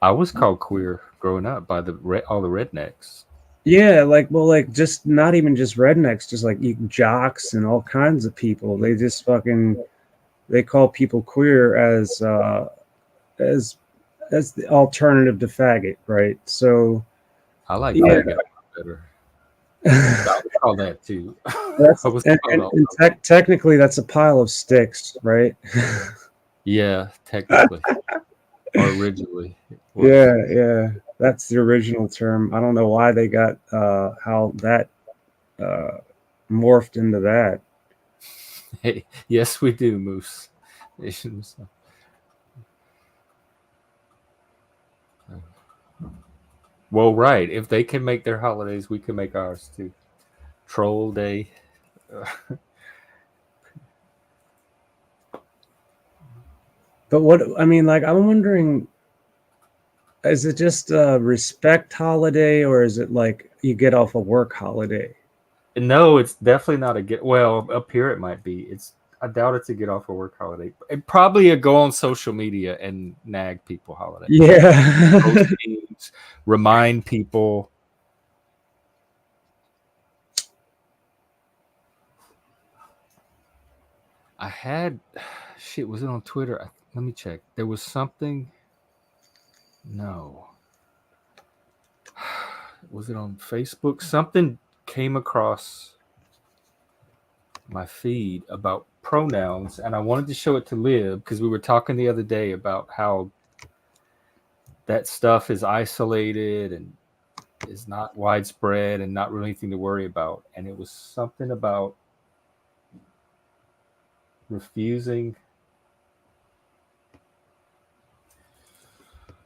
I was called queer growing up by all the rednecks. Yeah, like well, like just not even just rednecks, just like jocks and all kinds of people. They just fucking they call people queer as as the alternative to faggot, right? So I like yeah, faggot better. I was called that too. I that's was and, called and, all. and technically that's a pile of sticks, right? Yeah, technically or originally it was. Yeah, that's the original term. I don't know why they got how that uh, morphed into that. Hey, yes, we do, Moose. Well, right. If they can make their holidays, we can make ours too. Troll Day. But what I mean, like, I'm wondering, is it just a respect holiday or is it like you get off a work holiday? No, it's definitely not a get. Well, up here it might be. I doubt it's a get off a work holiday. It probably a go on social media and nag people holiday. Yeah. Post memes, remind people. I had shit. Was it on Twitter? Let me check. There was something. No. Was it on Facebook? Something came across my feed about pronouns, and I wanted to show it to Lib because we were talking the other day about how that stuff is isolated and is not widespread and not really anything to worry about. And it was something about refusing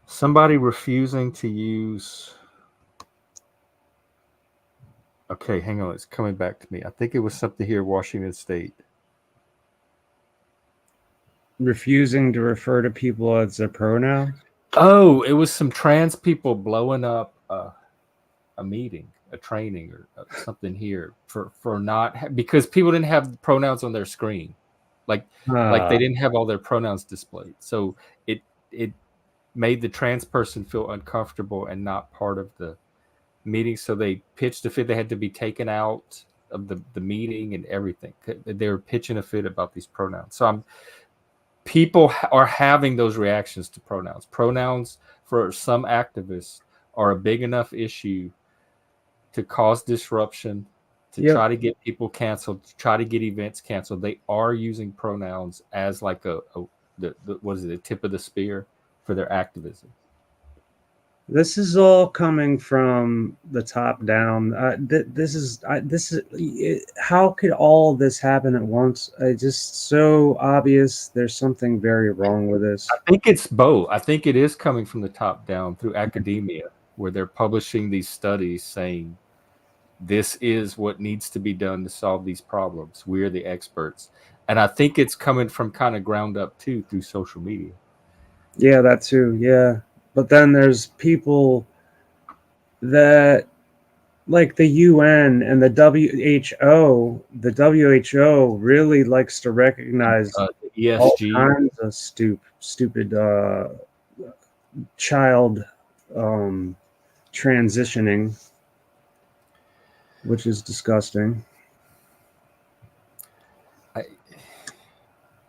somebody refusing to use. Okay, hang on, it's coming back to me. I think it was something here, Washington State. Refusing to refer to people as their pronouns. Oh, it was some trans people blowing up a meeting, a training, or something here for not because people didn't have pronouns on their screen, like they Ah, didn't have all their pronouns displayed. So it made the trans person feel uncomfortable and not part of the meeting. So they pitched a fit they had to be taken out of the meeting and everything. They were pitching a fit about these pronouns. So people are having those reactions to pronouns. Pronouns for some activists are a big enough issue to cause disruption, to Yep. try to get people canceled, to try to get events canceled. They are using pronouns as like the what is it, the tip of the spear for their activism. This is all coming from the top down. How could all this happen at once? It's just so obvious. There's something very wrong with this. I think it's both. I think it is coming from the top down through academia, where they're publishing these studies saying this is what needs to be done to solve these problems. We're the experts. And I think it's coming from kind of ground up too through social media. Yeah, that too. Yeah. But then there's people that, like the UN and the WHO, really likes to recognize The all ESG. kinds of stupid child transitioning, which is disgusting.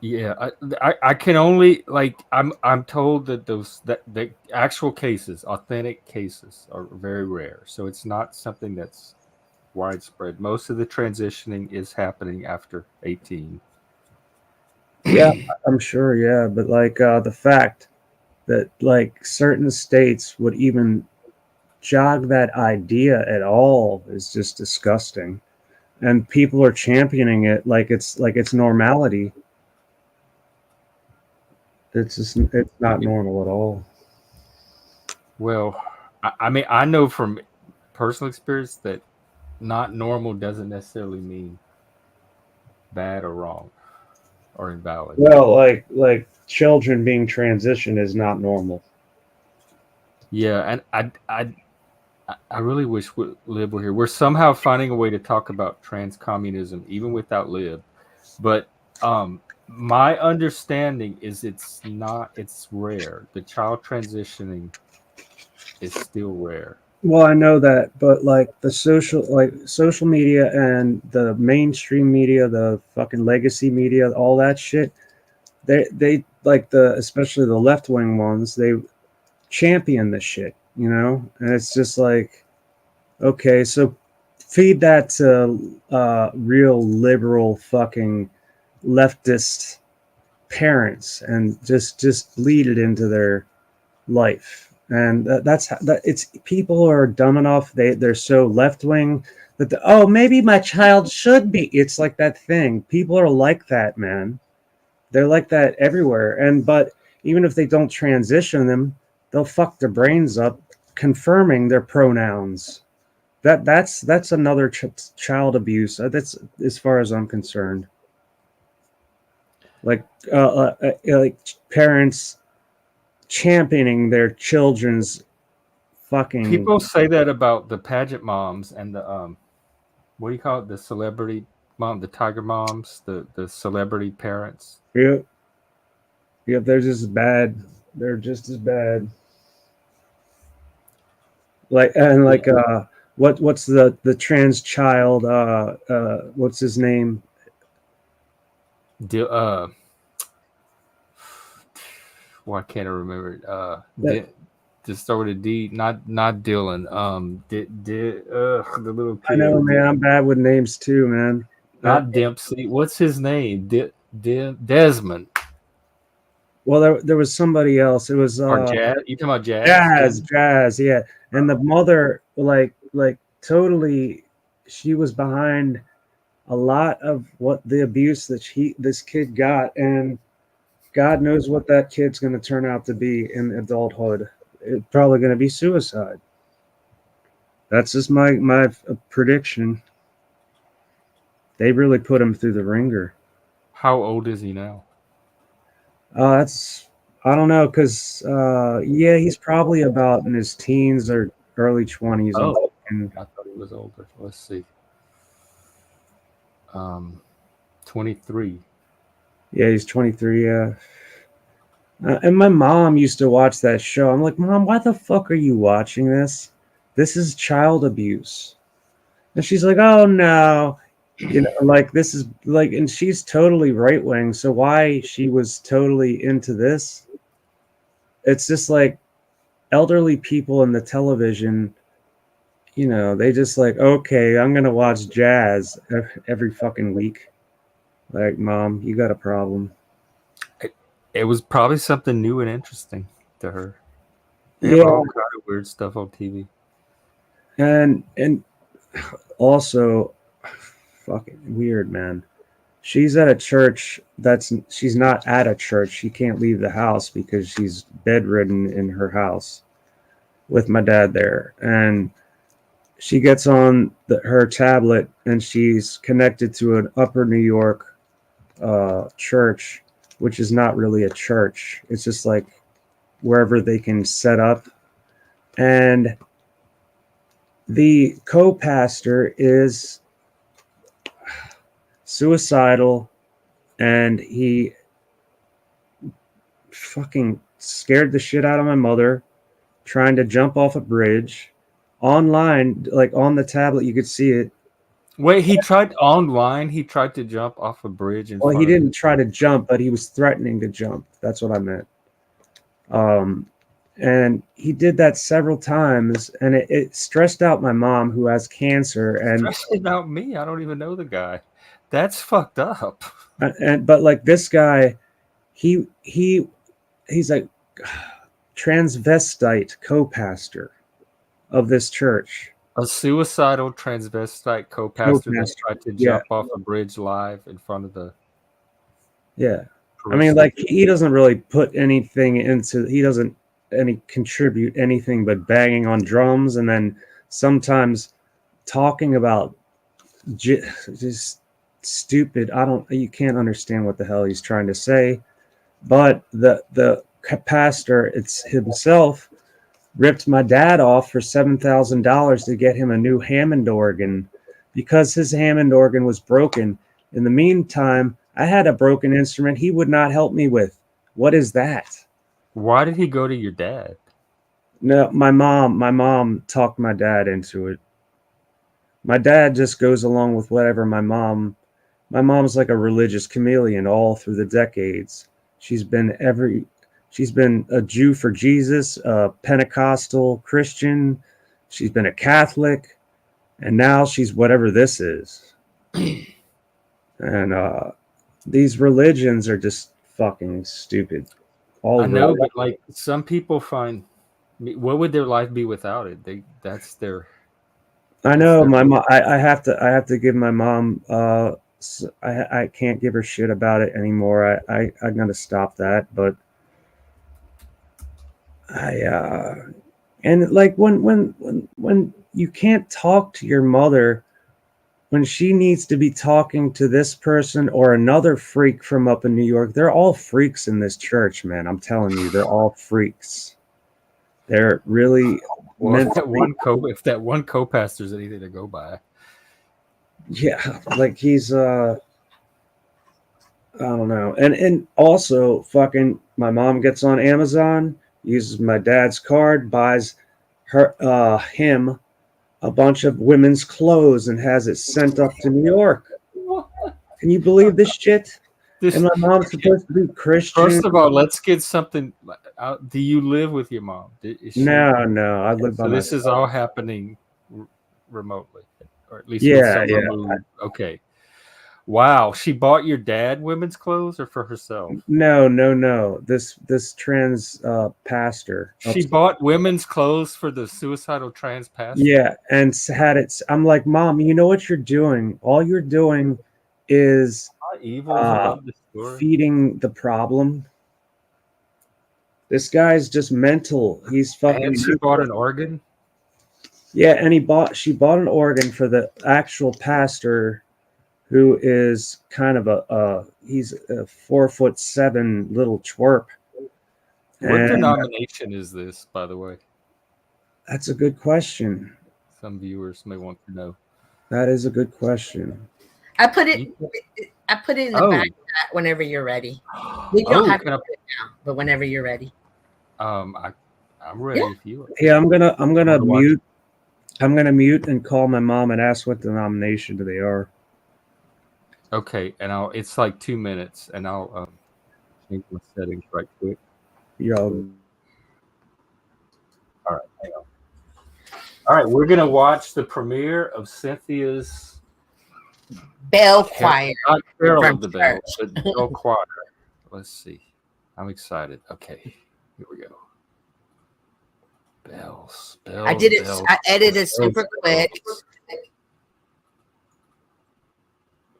I can only, like, I'm told that the actual cases, authentic cases, are very rare. So it's not something that's widespread. Most of the transitioning is happening after 18. Yeah, I'm sure. Yeah, but like the fact that like certain states would even jog that idea at all is just disgusting, and people are championing it like it's normality. It's not normal at all. Well, I mean, I know from personal experience that not normal doesn't necessarily mean bad or wrong or invalid. Well, like children being transitioned is not normal. Yeah, and I really wish Lib were here. We're somehow finding a way to talk about trans communism even without Lib, but my understanding is it's rare. The child transitioning is still rare. Well, I know that, but like the social media and the mainstream media, the fucking legacy media, all that shit, they like especially the left wing ones, they champion the shit, and it's just like, okay, so feed that to real liberal fucking leftist parents and just lead it into their life. And it's people are dumb enough, they're so left wing that oh, maybe my child should be. It's like that thing. People are like that, man. They're like that everywhere. But even if they don't transition them, they'll fuck their brains up confirming their pronouns. That's another child abuse. That's as far as I'm concerned. Like parents championing their children's fucking. People say that about the pageant moms and the what do you call it? The celebrity mom, the tiger moms, the celebrity parents. Yep. They're just as bad. They're just as bad. What's the trans child? What's his name? Why can't I remember it? Just start with a D. Not Dylan. The little kid. I know, man. I'm bad with names too, man. Not Dempsey. What's his name? Desmond. Well, there was somebody else. It was or Jazz. You talking about Jazz? Jazz, yeah. And the mother, like totally, she was behind a lot of what the abuse that this kid got, and God knows what that kid's going to turn out to be in adulthood. It's probably going to be suicide. That's just my prediction. They really put him through the ringer. How old is he now? I don't know, because he's probably about in his teens or early 20s. Oh, I thought he was older. Let's see. 23. Yeah, he's 23. Yeah. And my mom used to watch that show. I'm like, Mom, why the fuck are you watching this? This is child abuse. And she's like, oh no, like this is like, and she's totally right wing. So why she was totally into this? It's just like elderly people in the television. They just like, okay, I'm gonna watch jazz every fucking week. Like, mom, you got a problem. It was probably something new and interesting to her. They have Yeah, all kind of weird stuff on TV. and also, fucking weird, man. She's at a church she's not at a church. She can't leave the house because she's bedridden in her house with my dad there. And she gets on her tablet and she's connected to an upper New York church, which is not really a church. It's just like wherever they can set up. And the co-pastor is suicidal, and he fucking scared the shit out of my mother trying to jump off a bridge online. Like, on the tablet you could see it. Wait, he tried online. He tried to jump off a bridge in Well, he front of didn't try to jump, but he was threatening to jump. That's what I meant. And he did that several times, and it stressed out my mom, who has cancer. And Stressing about me. I don't even know the guy. That's fucked up. but like, this guy, he's like transvestite co-pastor of this church. A suicidal transvestite co-pastor that tried to jump off a bridge live in front of the. Yeah. I mean, like, he doesn't really put anything into, he doesn't contribute anything but banging on drums, and then sometimes talking about just stupid. You can't understand what the hell he's trying to say. But the pastor, it's himself, ripped my dad off for $7,000 to get him a new Hammond organ because his Hammond organ was broken. In the meantime, I had a broken instrument he would not help me with. What is that? Why did he go to your dad? No, my mom talked my dad into it. My dad just goes along with whatever my mom's like a religious chameleon all through the decades. She's been a Jew for Jesus, a Pentecostal Christian. She's been a Catholic, and now she's whatever this is. And these religions are just fucking stupid. I know, but like, some people find, what would their life be without it? That's their. I know my mom. I have to give my mom. I can't give her shit about it anymore. I'm gonna stop that. But and like, when you can't talk to your mother when she needs to be talking to this person or another freak from up in New York. They're all freaks in this church, man. I'm telling you, they're all freaks. They're really. Well, if that one co-pastor's anything to go by. Yeah, like, he's I don't know. And also, fucking, my mom gets on Amazon, uses my dad's card, buys him a bunch of women's clothes, and has it sent up to New York. Can you believe this shit? And my mom's supposed to be Christian. First of all, let's get something. Do you live with your mom? No, I live by myself. This is all happening remotely, or at least Okay. Wow, she bought your dad women's clothes, or for herself? No. This trans pastor. She bought women's clothes for the suicidal trans pastor. Yeah, and had it. I'm like, Mom, you know what you're doing? All you're doing is feeding the problem. This guy's just mental. He's fucking. And she bought an organ. Yeah, and she bought an organ for the actual pastor, who is kind of he's a 4'7" little twerp. What denomination is this, by the way? That's a good question. Some viewers may want to know. That is a good question. I put it in the back whenever you're ready. We don't have to put it now, but whenever you're ready. I'm ready if you are. Yeah, I'm gonna mute. I'm gonna mute and call my mom and ask what denomination they are. Okay, and it's like 2 minutes, and I'll change my settings right quick. You're all All right, hang on. All right, we're gonna watch the premiere of Cynthia's Bell choir. not Carol from of the Bell, church. but Bell Choir. Let's see. I'm excited. Okay, here we go. Bells, bells. I did it. Bells, I edited bells, super quick.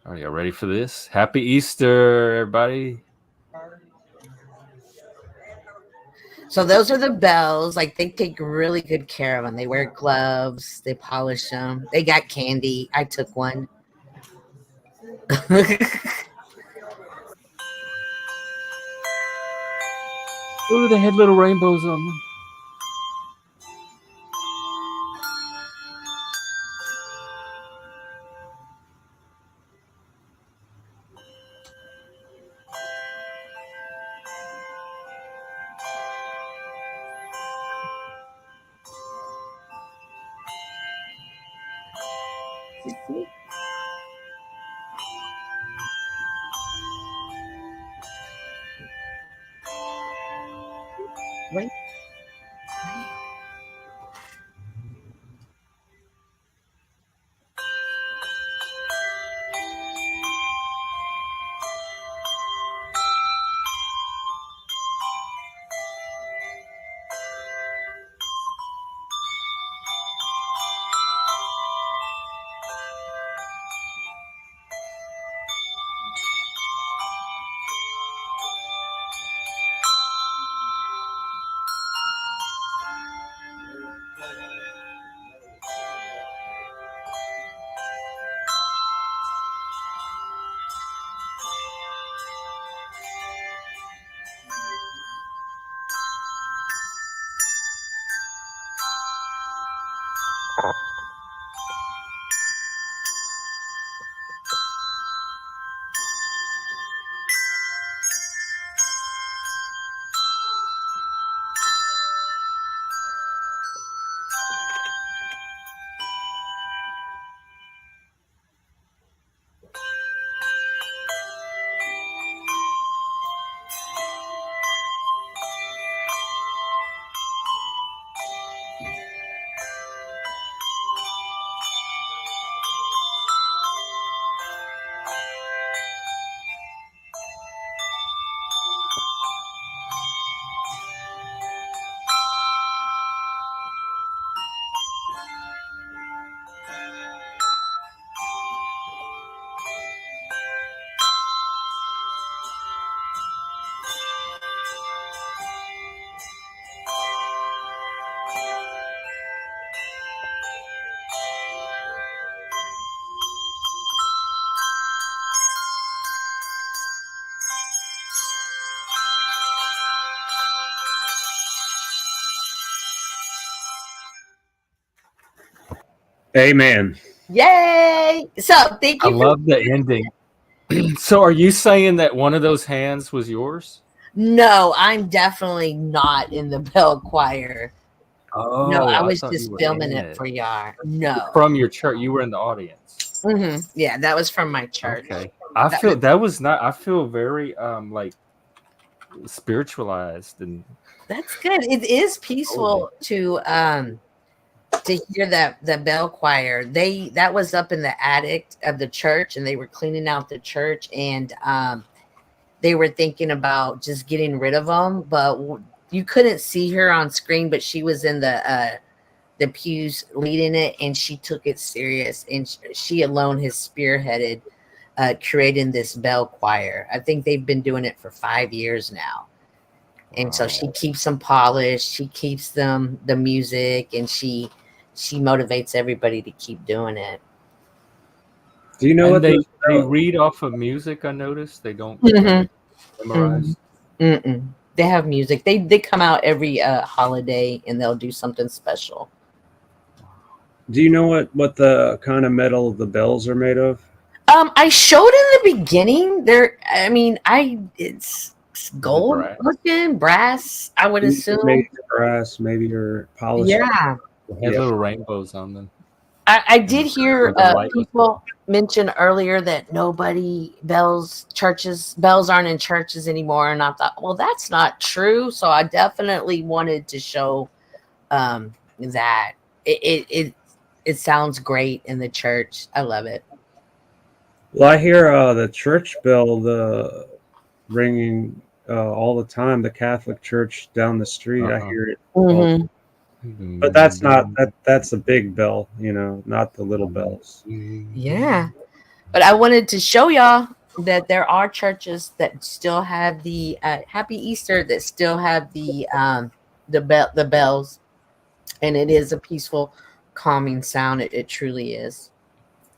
Are you ready for this? Happy Easter, everybody. So those are the bells. Like they take really good care of them. They wear gloves. They polish them. They got candy. I took one. Ooh, they had little rainbows on them. Right. Amen. Yay! So thank I you. love the ending. So, are you saying that one of those hands was yours? No, I'm definitely not in the bell choir. Oh, No, I I was thought you just were filming in it it. for y'all. No. From your church, you were in the audience. Yeah, that was from my church. Okay, I feel that was not. I feel very like spiritualized and That's good. It is peaceful to hear that the bell choir. That was up in the attic of the church, and they were cleaning out the church, and they were thinking about just getting rid of them, but you couldn't see her on screen, but she was in the pews leading it, and she took it serious, and she alone has spearheaded creating this bell choir. I think they've been doing it for 5 years now. And so she keeps them polished, she keeps them the music, and she motivates everybody to keep doing it. Do you know and what they read off of music. I noticed they don't memorize. They have music. They come out every holiday, and they'll do something special. Do you know what the kind of metal the bells are made of? I showed in the beginning. It's gold looking brass, I would assume. Maybe brass, maybe or polished. Yeah. They had little rainbows on them. I did hear the light was- people mention earlier that bells aren't in churches anymore, and I thought, well, that's not true. So I definitely wanted to show that it sounds great in the church. I love it. Well, I hear the church bell ringing all the time. The Catholic church down the street, I hear it. Mhm. But that's not that's a big bell, not the little bells. Yeah. But I wanted to show y'all that there are churches that still have the Happy Easter, that still have the bells, and it is a peaceful, calming sound. It truly is.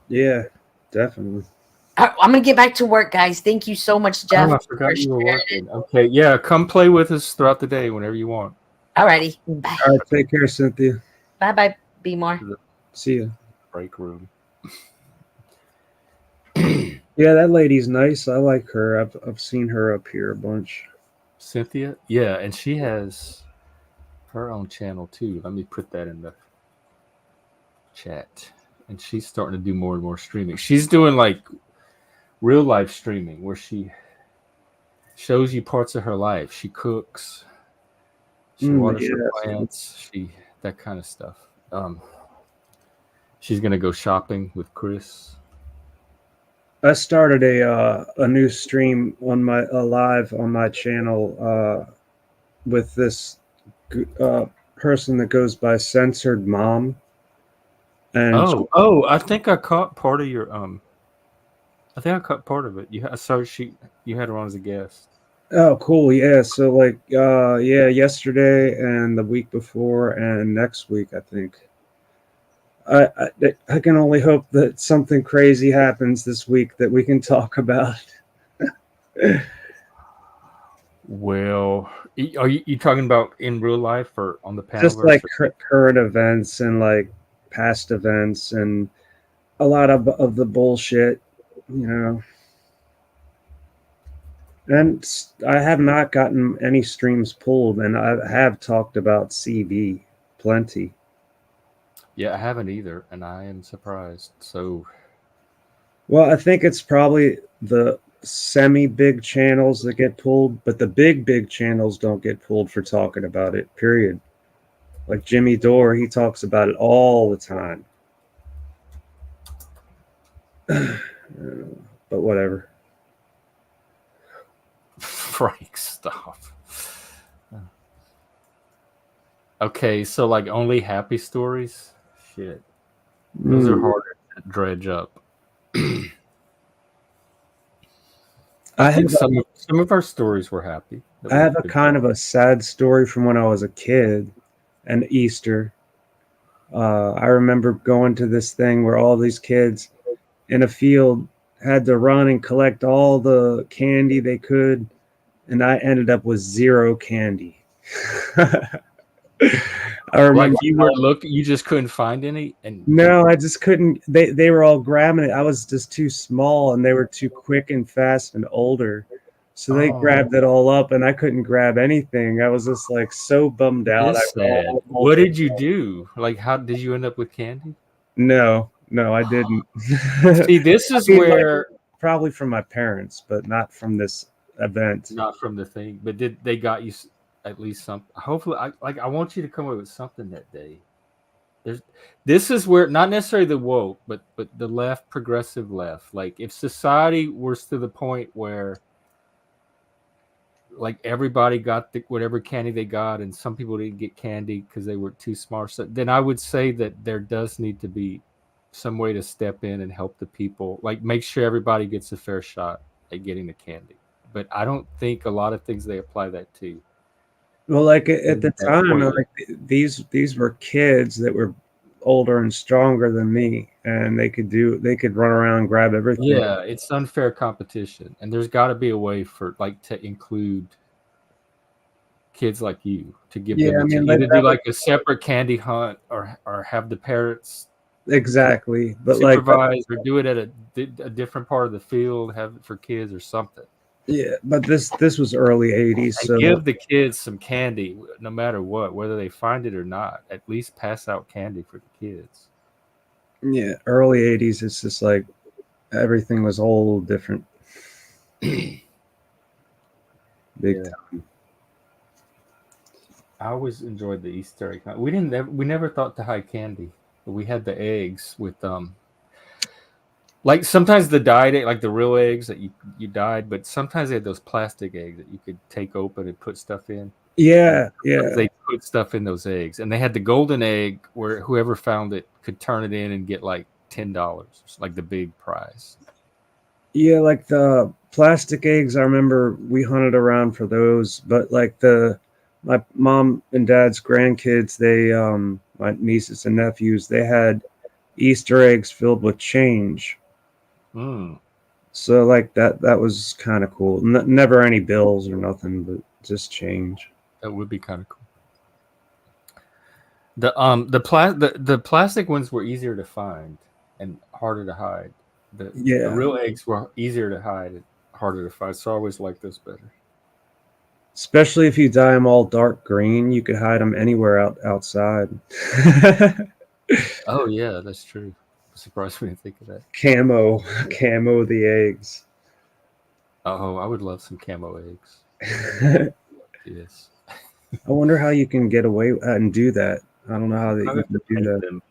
Yeah, definitely. I'm gonna get back to work, guys. Thank you so much, Jeff. I forgot you were working. Okay, yeah, come play with us throughout the day whenever you want. Alrighty, bye. All right, take care, Cynthia. Bye. Be more. See ya. Break room. Yeah, that lady's nice. I like her. I've seen her up here a bunch. Cynthia, yeah, and she has her own channel too. Let me put that in the chat. And she's starting to do more and more streaming. She's doing like real life streaming where she shows you parts of her life. She cooks, she waters her plants, that kind of stuff. She's gonna go shopping with Chris. I started a new stream on my live on my channel with this person that goes by Censored Mom. And I think I caught part of your I think I caught part of it. I saw you had her on as a guest. Oh, cool. Yeah. So like yesterday and the week before and next week, I think. I can only hope that something crazy happens this week that we can talk about. Well, are you talking about in real life or on the panel? Just like current events and like past events and a lot of the bullshit, And I have not gotten any streams pulled, and I have talked about CV plenty. Yeah, I haven't either, and I am surprised. So, well, I think it's probably the semi-big channels that get pulled, but the big channels don't get pulled for talking about it, period. Like Jimmy Dore, he talks about it all the time. But whatever. Frank, stop. Okay, so like only happy stories? Shit. Those are harder to dredge up. I think some of our stories were happy. I have a kind of a sad story from when I was a kid and Easter. I remember going to this thing where all these kids in a field had to run and collect all the candy they could, and I ended up with zero candy. I remember you just couldn't find any, and no, I just couldn't. They were all grabbing it. I was just too small, and they were too quick and fast and older, so they grabbed it all up, and I couldn't grab anything. I was just like so bummed out. What did you do? Like, how did you end up with candy? No, I didn't. See, this is where probably from my parents, but not from this event. Not from the thing, but did they got you at least something? Hopefully, I want you to come away with something that day. This is where not necessarily the woke, but the left, progressive left. Like if society was to the point where like everybody got whatever candy they got, and some people didn't get candy because they were too smart. So then I would say that there does need to be some way to step in and help the people, like make sure everybody gets a fair shot at getting the candy. But I don't think a lot of things they apply that to. Well, like at the time, like these were kids that were older and stronger than me, and they could run around and grab everything. Yeah, it's unfair competition, and there's got to be a way for like to include kids like you to give them either do like a separate candy hunt or have the parents exactly, but supervise or do it at a different part of the field, have it for kids or something. Yeah, but this was early 80s, so give the kids some candy no matter what, whether they find it or not. At least pass out candy for the kids. Yeah, early 80s, it's just like everything was all different. Big Yeah. time. I always enjoyed the Easter egg hunt. We never thought to hide candy. But we had the eggs with like sometimes the dyed egg, like the real eggs that you dyed, but sometimes they had those plastic eggs that you could take open and put stuff in. And Yeah, sometimes yeah. they put stuff in those eggs, and they had the golden egg where whoever found it could turn it in and get like $10, like the big prize. Yeah, like the plastic eggs, I remember we hunted around for those, but like my mom and dad's grandkids, they my nieces and nephews, they had Easter eggs filled with change. Mm, So like that was kind of cool. Never any bills or nothing, but just change. that would be kind of cool. The plastic ones were easier to find and harder to hide. The Yeah, real eggs were easier to hide and harder to find. So I always liked those better. especially if you dye them all dark green, you could hide them anywhere outside. Oh yeah, that's true. I'm surprised we didn't think of that. camo, camo the eggs. Oh, I would love some camo eggs. I Yes. wonder how you can get away and do that. I don't know how Probably you have to can do paint that. them,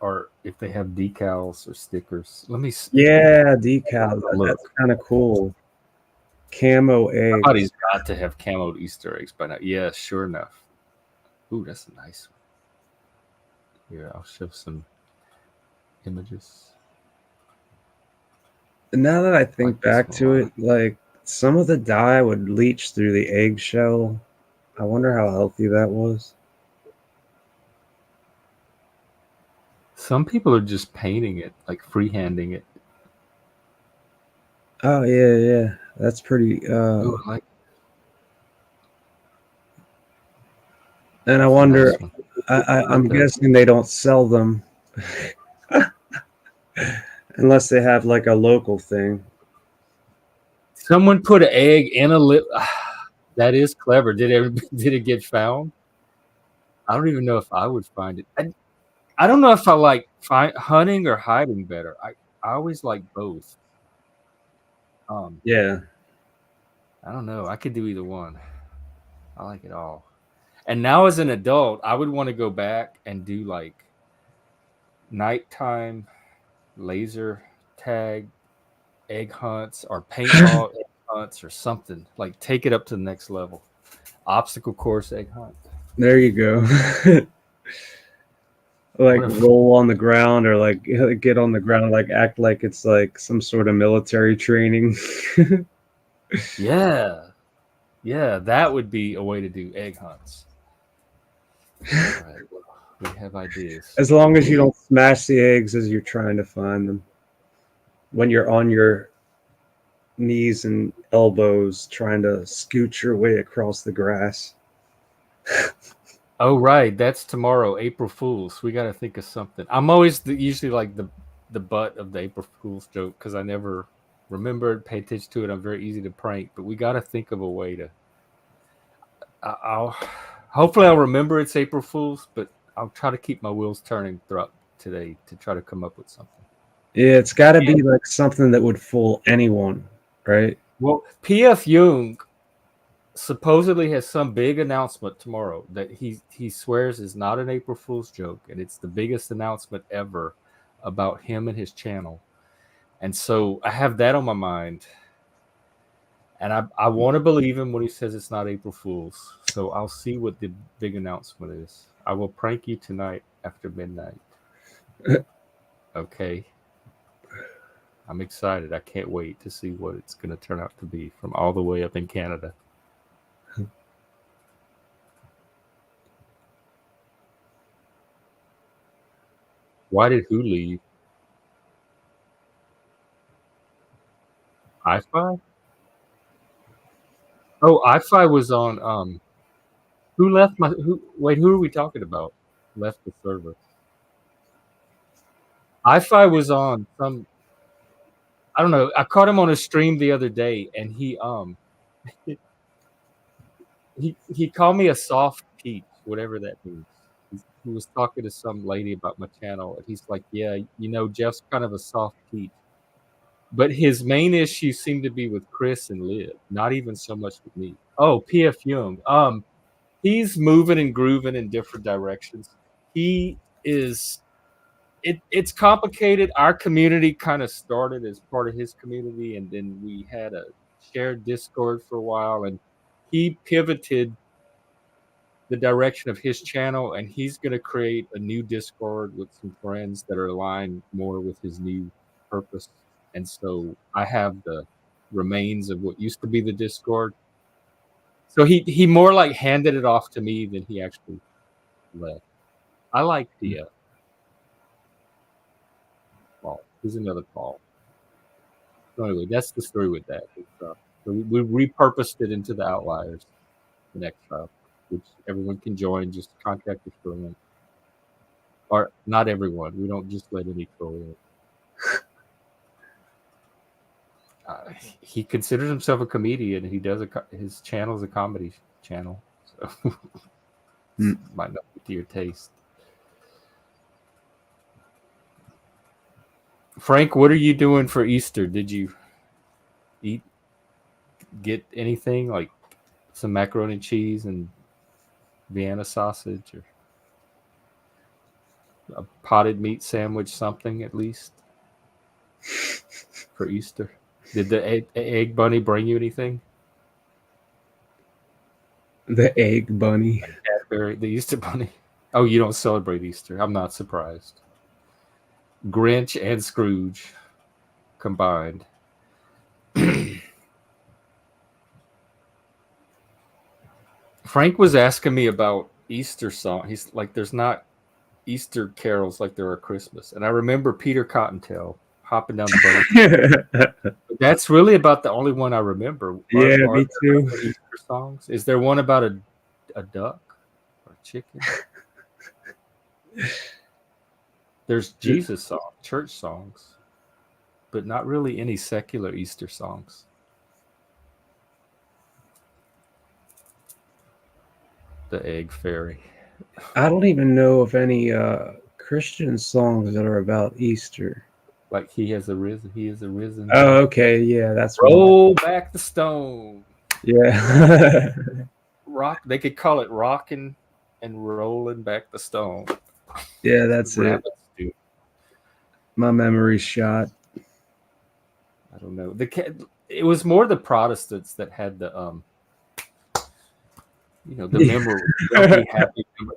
or if they have decals or stickers. Yeah, decal. Look. That's kind of cool. Camo Somebody's eggs. got to have camoed Easter eggs by now. Yeah, sure enough. Ooh, that's a nice one. Here, I'll show some images. Now that I I like think this back one a to lot. it, like some of the dye would leach through the eggshell. I wonder how healthy that was. Some people are just painting it, like freehanding it. Oh yeah, yeah. That's pretty Ooh, I like and I that's a wonder nice one. I'm Like the guessing they don't sell them unless they have like a local thing. someone put an egg in a lip. That is clever. Did it get found? I don't even know if I would find it. I don't know if I like hunting or hiding better. I always like both. Um, Yeah. I don't know. I could do either one. I like it all. And now as an adult, I would want to go back and do like nighttime laser tag egg hunts or paintball egg hunts or something. Like take it up to the next level. Obstacle course egg hunt. There you go. Like What if roll on the ground or like get on the ground, like act like it's like some sort of military training. yeah. Yeah, that would be a way to do egg hunts. All right. Well, we have ideas. As long as you don't smash the eggs as you're trying to find them. When you're on your knees and elbows trying to scoot your way across the grass. Oh, right. That's tomorrow, April Fools. We got to think of something. I'm always usually like the butt of the April Fools joke because I never remember it, pay attention to it. I'm very easy to prank, but we got to think of a way to. I'll hopefully I'll remember it's April Fools, but I'll try to keep my wheels turning throughout today to try to come up with something. Yeah, it's got to be like something that would fool anyone, right? Well, P.F. Jung supposedly has some big announcement tomorrow that he swears is not an April Fool's joke, and it's the biggest announcement ever about him and his channel. And so I have that on my mind, and I want to believe him when he says it's not April Fool's. So I'll see what the big announcement is. I will prank you tonight after midnight. Okay. I'm excited. I can't wait to see what it's going to turn out to be from all the way up in Canada. Why did who leave? iFi? Oh, iFi was on. Who left my? Who? Wait, who are we talking about? Left the server. iFi was on some. I don't know. I caught him on a stream the other day, and he called me a soft peach, whatever that means. He was talking to some lady about my channel, and he's like, "Yeah, Jeff's kind of a soft peach." But his main issue seemed to be with Chris and Liv, not even so much with me. Oh, P.F. Young. He's moving and grooving in different directions. He is. It's complicated. Our community kind of started as part of his community, and then we had a shared Discord for a while, and he pivoted the direction of his channel, and he's going to create a new Discord with some friends that are aligned more with his new purpose. And so I have the remains of what used to be the Discord. So he more like handed it off to me than he actually left. I like the Paul. Here's another Paul. So anyway, that's the story with that. So we repurposed it into the Outliers in Exile, which everyone can join. Just contact us for a link. Or not everyone. We don't just let any troll in. He considers himself a comedian. He does his channel is a comedy channel, so might not be to your taste. Frank, what are you doing for Easter? Did you get anything like some macaroni and cheese and Vienna sausage, or a potted meat sandwich, something at least for Easter? Did the egg bunny bring you anything? The egg bunny. The Easter bunny. Oh, you don't celebrate Easter. I'm not surprised. Grinch and Scrooge combined. Frank was asking me about Easter song. He's like, there's not Easter carols like there are Christmas. And I remember Peter Cottontail hopping down the boat. That's really about the only one I remember. Yeah, me too. Easter songs. Is there one about a duck or a chicken? There's Jesus songs, church songs, but not really any secular Easter songs. The Egg Fairy. I don't even know of any Christian songs that are about Easter. Like he has arisen. He is arisen. Oh, okay, yeah, that's roll back the stone. Yeah, rock. They could call it rocking and rolling back the stone. Yeah, that's it. Do. My memory's shot. I don't know. It was more the Protestants that had the the memory.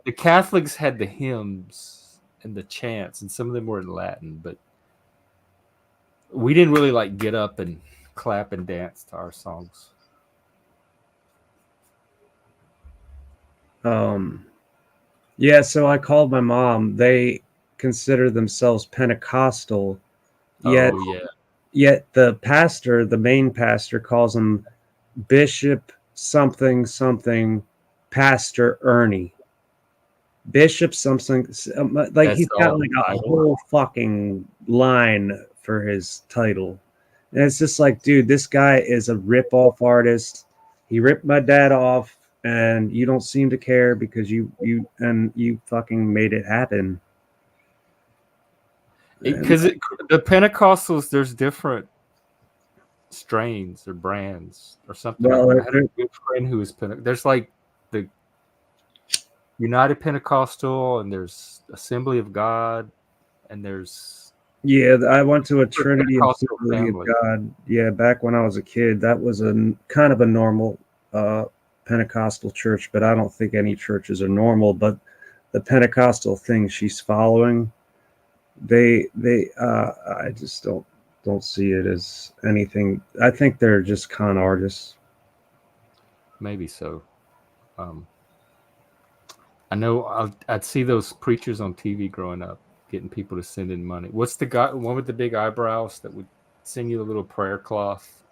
The Catholics had the hymns and the chants, and some of them were in Latin, but we didn't really like get up and clap and dance to our songs. Yeah, so I called my mom. They consider themselves Pentecostal. Yet, yet the pastor, the main pastor, calls him Bishop something something Pastor Ernie. Bishop something like that's he's got like a whole fucking line for his title. And it's just like, dude, this guy is a rip-off artist. He ripped my dad off, and you don't seem to care because you fucking made it happen. Because the Pentecostals, there's different strains or brands or something. Well, I had a good friend who is there's like the United Pentecostal, and there's Assembly of God, and there's I went to a Trinity Assembly of God. Yeah, back when I was a kid, that was a kind of a normal Pentecostal church, but I don't think any churches are normal. But the Pentecostal thing she's following, I just don't see it as anything. I think they're just con artists. Maybe so. I know I'd see those preachers on TV growing up, getting people to send in money. What's the guy, one with the big eyebrows that would send you a little prayer cloth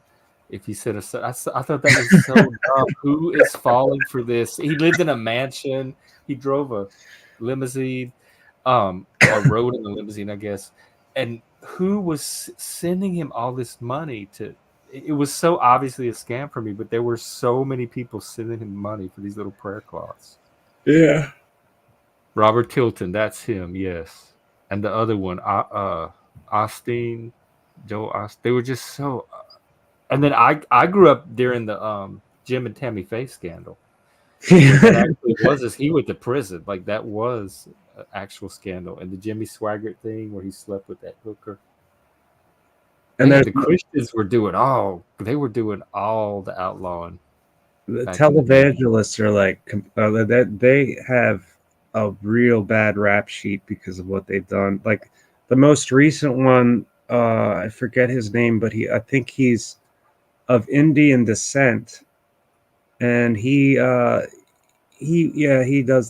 if you said I thought that was so dumb. Who is falling for this? He lived in a mansion. He drove a limousine, or rode in a limousine, I guess. And who was sending him all this money to? It was so obviously a scam for me, but there were so many people sending him money for these little prayer cloths. Yeah. Robert Tilton, that's him, yes. And the other one, Austin, Joe Austin. They were just so. And then I grew up during the Jim and Tammy Faye scandal, where that actually was as he went to prison. Like that was an actual scandal, and the Jimmy Swaggart thing where he slept with that hooker. And Man, there's the Christians were doing all. They were doing all the outlawing the back in the day. televangelists are like that. They have a real bad rap sheet because of what they've done. Like the most recent one, I forget his name, but I think he's of Indian descent, and he does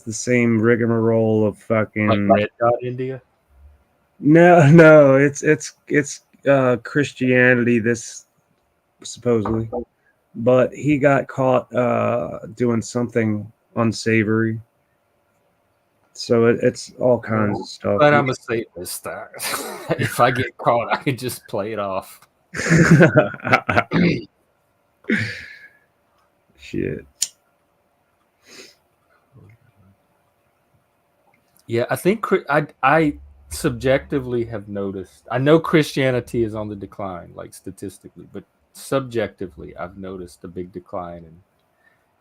the same rigmarole of Like fucking. Red Dot India. No, it's Christianity. This supposedly, but he got caught doing something unsavory. So it's all kinds of stuff. But I'm a Satanist. If I get caught, I can just play it off. Shit. Yeah, I think I subjectively have noticed. I know Christianity is on the decline, like statistically, but subjectively, I've noticed a big decline, and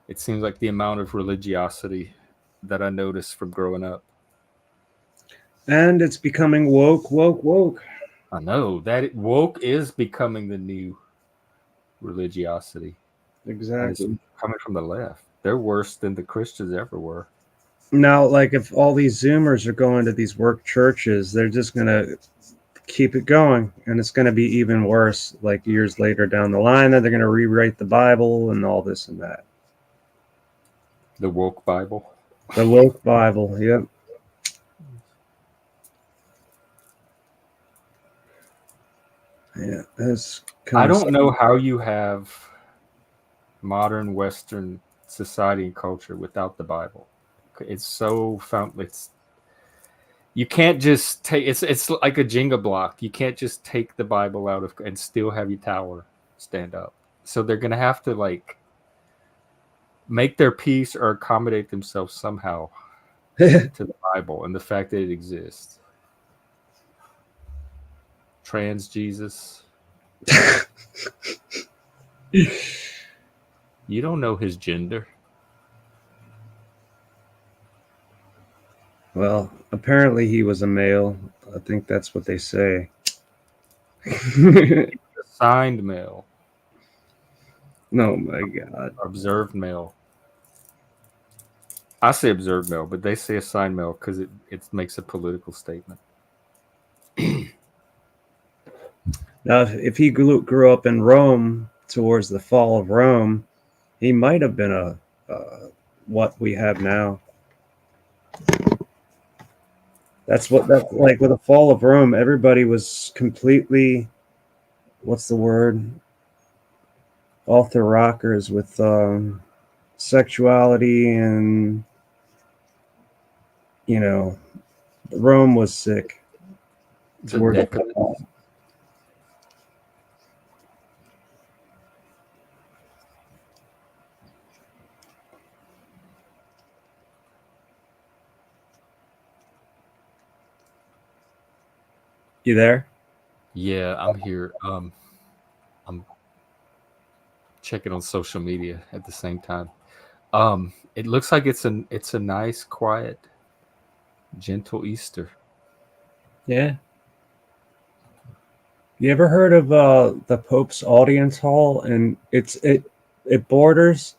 it seems like the amount of religiosity that I noticed from growing up. And it's becoming woke. I know that woke is becoming the new religiosity, and it's Exactly. coming from the left. They're worse than the Christians ever were. Now, like if all these Zoomers are going to these work churches, they're just gonna keep it going, and it's gonna be even worse. Like years later down the line, that they're gonna rewrite the Bible and all this and that. The woke Bible. The woke Bible. Yep. Yeah, that's. I don't know how you have modern Western society and culture without the Bible. It's so it's you can't just take it's like a Jenga block. You can't just take the Bible out of and still have your tower stand up. So they're gonna have to like make their peace or accommodate themselves somehow to the Bible and the fact that it exists. Trans Jesus. You don't know his gender. Well, apparently he was a male. I think that's what they say. Assigned male. Oh my God. Observed male. I say observed male, but they say assigned male because it makes a political statement. Now, if he grew up in Rome towards the fall of Rome, he might have been what we have now. That's like with the fall of Rome, everybody was completely, what's the word? Off their rockers with sexuality, and Rome was sick. You there? Yeah, I'm here. I'm checking on social media at the same time. It looks like it's a nice, quiet, gentle Easter. Yeah. You ever heard of the Pope's audience hall? And it borders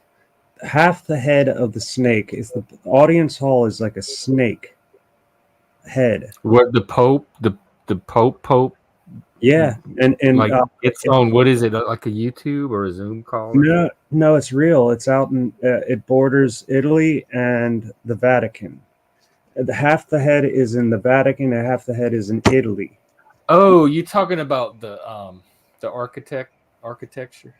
half the head of the snake. Is the audience hall is like a snake head. What the Pope, the Pope? Yeah, and like it's on. What is it? Like a YouTube or a Zoom call? No, it's real. It's out in. It borders Italy and the Vatican. Half the head is in the Vatican, and half the head is in Italy. Oh, you talking about the architecture?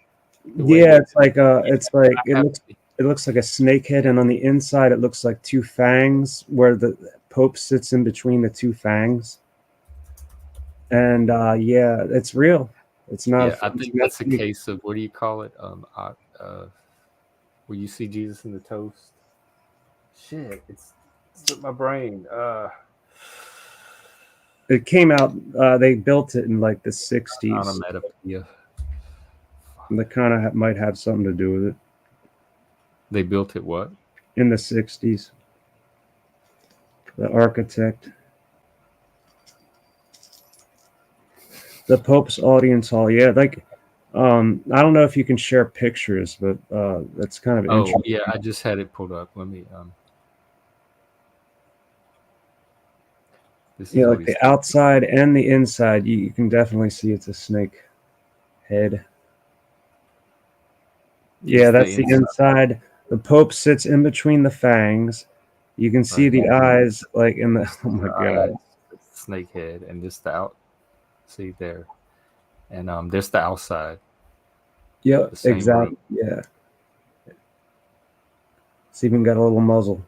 Yeah, it's like it looks like a snake head, and on the inside it looks like two fangs, where the Pope sits in between the two fangs. And yeah, it's real. It's not. Yeah, I think that's a case of, what do you call it? Where you see Jesus in the toast. Shit, it's Slipped my brain. It came out. They built it in like the 60s. Onomatopoeia. That kind of might have something to do with it. They built it what? In the 60s. The architect. The Pope's audience hall. Yeah, like I don't know if you can share pictures, but that's kind of interesting. Yeah, I just had it pulled up. Let me this Yeah, is like the outside and the inside, you can definitely see it's a snake head. Yeah, that's the inside. The Pope sits in between the fangs. You can see the eyes, like in the. Oh my god! Snake head, and just the out. See there, and there's the outside. Yep, exactly. Yeah, it's even got a little muzzle.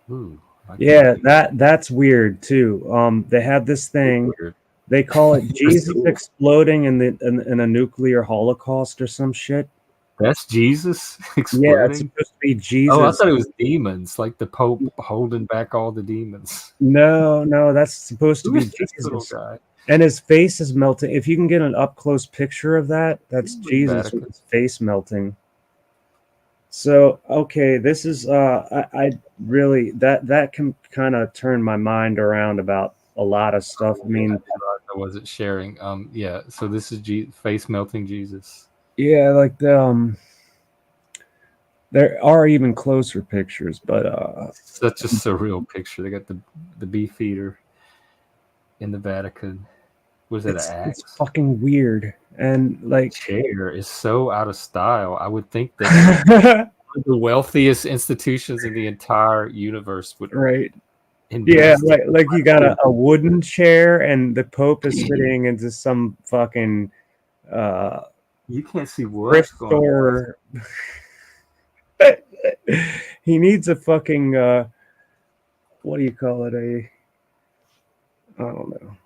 Ooh. Yeah, that's weird too. They have this thing. They call it Jesus exploding in a nuclear holocaust or some shit. That's Jesus exploding? Yeah, it's supposed to be Jesus. Oh, I thought it was demons, like the Pope holding back all the demons. No, that's supposed to be Jesus. Little guy? And his face is melting. If you can get an up-close picture of that, that's Jesus with his face melting. So, okay, this is I really that can kind of turn my mind around about a lot of stuff. I mean, I wasn't sharing. Yeah, so this is face melting Jesus. Yeah, like the there are even closer pictures, but such a surreal picture. They got the beefeater in the Vatican. Was it an axe? It's fucking weird, and like chair is so out of style. I would think that the wealthiest institutions in the entire universe would Yeah, like you got a wooden chair, and the Pope is sitting into some fucking you can't see thrift store. He needs a fucking what do you call it? I don't know.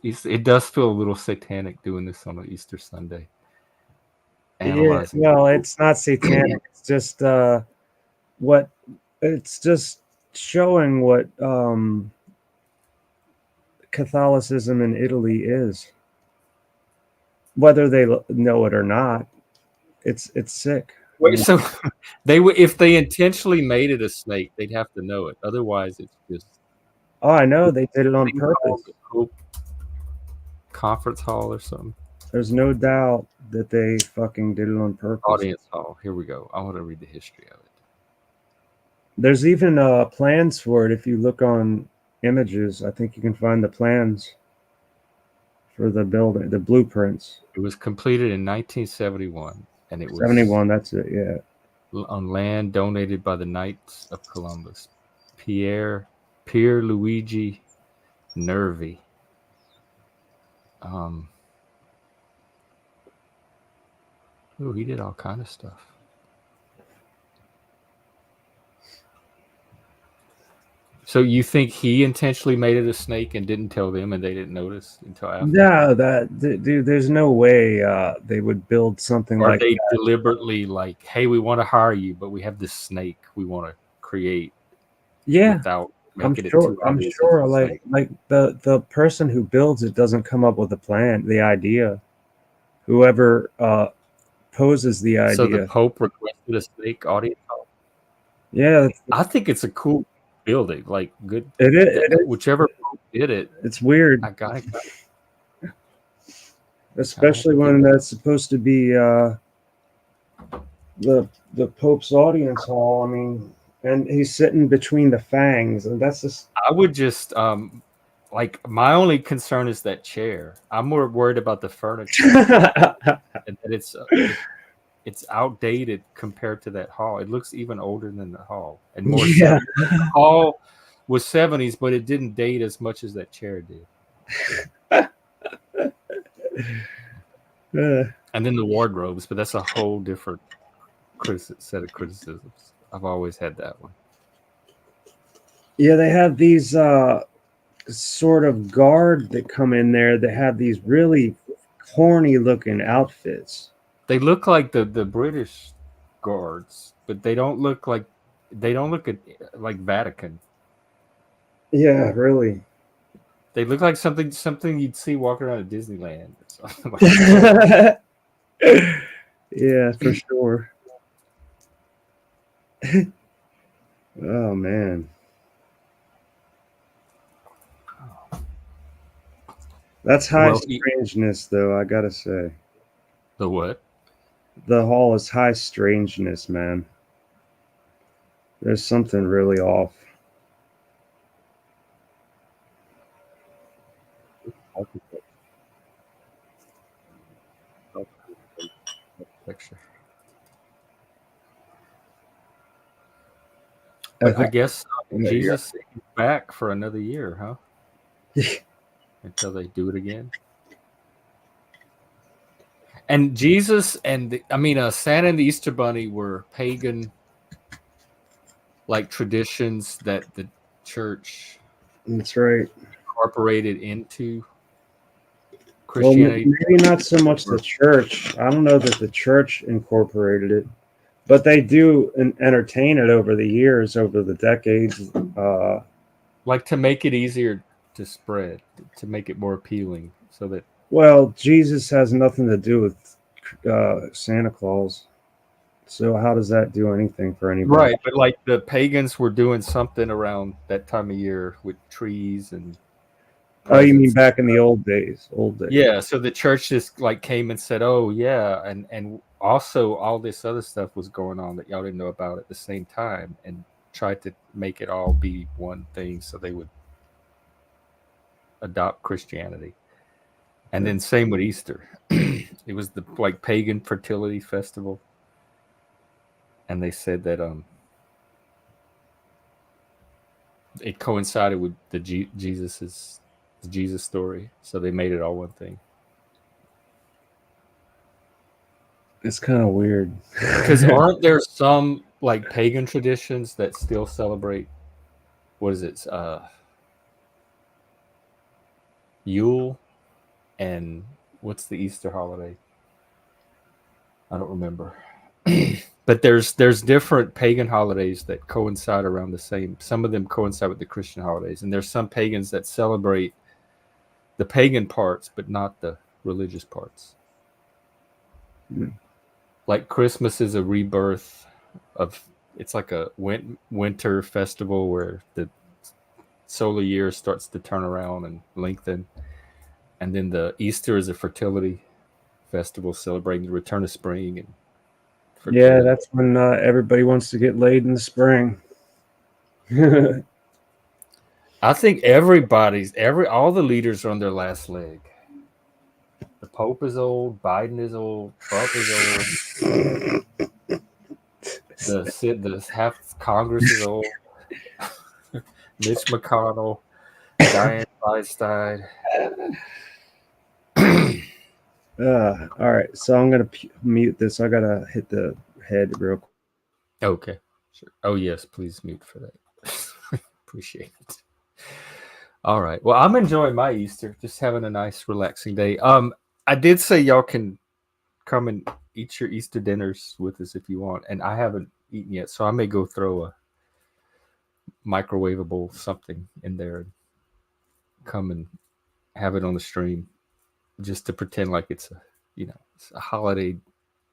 It does feel a little satanic doing this on an Easter Sunday. Yeah, well, it's not satanic. It's just it's just showing what Catholicism in Italy is. Whether they know it or not, it's sick. Wait, so if they intentionally made it a snake, they'd have to know it. Otherwise, it's just. Oh, I know they did it on purpose. Conference hall or something. There's no doubt that they fucking did it on purpose. Audience hall. Here we go. I want to read the history of it. There's even plans for it. If you look on images, I think you can find the plans for the building, the blueprints. It was completed in 1971, and it was 71. That's it. Yeah. On land donated by the Knights of Columbus, Pierluigi Nervi. Oh, he did all kind of stuff. So you think he intentionally made it a snake and didn't tell them, and they didn't notice until after? No, dude, there's no way they would build something like that. Or they deliberately like, hey, we want to hire you, but we have this snake we want to create. Yeah, without I'm sure. Like the person who builds it doesn't come up with the plan, the idea. Whoever poses the idea. So the Pope requested a snake audience hall. Yeah, I think it's a cool building. Like good. It is. Whichever Pope did it. It's weird. I got it. Especially when that's supposed to be the Pope's audience hall. I mean, and he's sitting between the fangs, and that's just. I would just like my only concern is that chair. I'm more worried about the furniture and that it's outdated compared to that hall. It looks even older than the hall and more. Yeah, the hall was 70s, but it didn't date as much as that chair did. And then the wardrobes, but that's a whole different set of criticisms. I've always had that one. Yeah, they have these sort of guard that come in there that have these really corny looking outfits. They look like the British guards, but they don't look like They don't look like Vatican. Yeah, really. They look like something you'd see walking around at Disneyland. Or something like Yeah, for sure. Oh man. That's high well, strangeness though, I gotta say. the what? The hall is high strangeness, man. There's something really off. Picture. I But I think guess yeah. Jesus is back for another year, huh? Until they do it again. And Jesus and Santa and the Easter Bunny were pagan, like traditions that the church That's right. incorporated into Well, Christianity. maybe not so much the church. I don't know that the church incorporated it, but they do entertain it over the years, over the decades. Like to make it easier to spread, to make it more appealing, so that. Well, Jesus has nothing to do with Santa Claus. So how does that do anything for anybody? Right, but like the pagans were doing something around that time of year with trees and Oh, you mean presents. back in the old days? Old days. Yeah, so the church just like came and said, "Oh yeah," and also all this other stuff was going on that y'all didn't know about at the same time, and tried to make it all be one thing, so they would adopt Christianity. And then same with Easter, it was the like pagan fertility festival, and they said that it coincided with the Jesus story, so they made it all one thing. It's kind of weird. Because aren't there some like pagan traditions that still celebrate? What is it? Yule, and what's the Easter holiday? I don't remember. But there's different pagan holidays that coincide around the same. Some of them coincide with the Christian holidays, and there's some pagans that celebrate the pagan parts, but not the religious parts. Mm. Like Christmas is a rebirth of. It's like a winter festival where the solar year starts to turn around and lengthen, and then the Easter is a fertility festival celebrating the return of spring and fertility. Yeah, that's when everybody wants to get laid in the spring. I think all the leaders are on their last leg. The Pope is old, Biden is old, Trump is old. The half Congress is old. Mitch McConnell, Dianne Feinstein. All right, so I'm gonna mute this. I gotta hit the head real quick. Okay, sure. Oh yes, please mute for that. Appreciate it. All right. Well, I'm enjoying my Easter, just having a nice, relaxing day. I did say y'all can come and eat your Easter dinners with us if you want, and I haven't eaten yet, so I may go throw a microwavable something in there and come and have it on the stream, just to pretend like it's a holiday,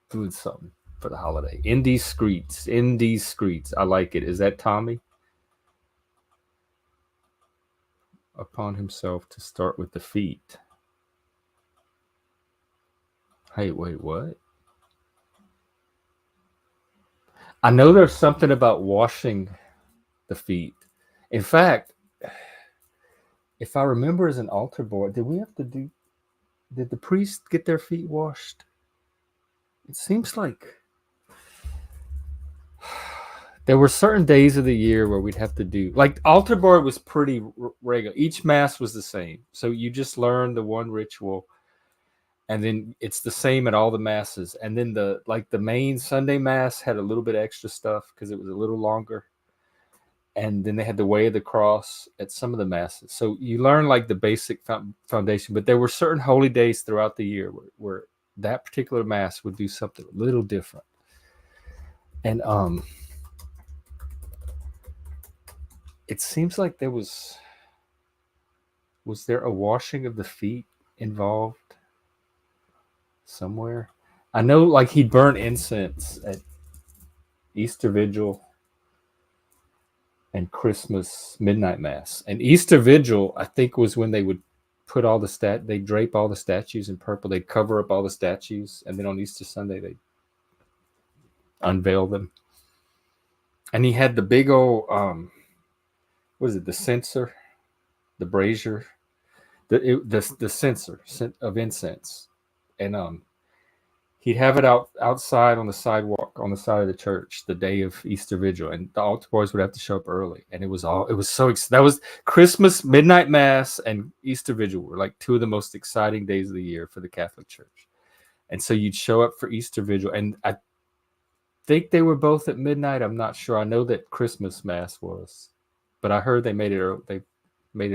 doing something for the holiday. In these streets. I like it. Is that Tommy? Upon himself to start with the feet. Hey, wait, what? I know there's something about washing the feet. In fact, if I remember as an altar boy, did the priest get their feet washed? It seems like there were certain days of the year where we'd have to do, like altar boy was pretty regular. Each mass was the same. So you just learn the one ritual, and then it's the same at all the masses. And then the main Sunday mass had a little bit extra stuff because it was a little longer. And then they had the way of the cross at some of the masses. So you learn like the basic foundation, but there were certain holy days throughout the year where that particular mass would do something a little different. And it seems like there was there a washing of the feet involved somewhere? I know, like, he'd burn incense at Easter Vigil and Christmas midnight mass. And Easter Vigil, I think, was when they would put all the they drape all the statues in purple. They'd cover up all the statues, and then on Easter Sunday they unveil them. And he had the big old what is it? The censer, the brazier, the censer of incense, and he'd have it outside on the sidewalk on the side of the church the day of Easter Vigil, and the altar boys would have to show up early. And it was so that was Christmas midnight mass and Easter Vigil were like two of the most exciting days of the year for the Catholic Church. And so you'd show up for Easter Vigil, and I think they were both at midnight. I'm not sure. I know that Christmas mass was, but I heard they made it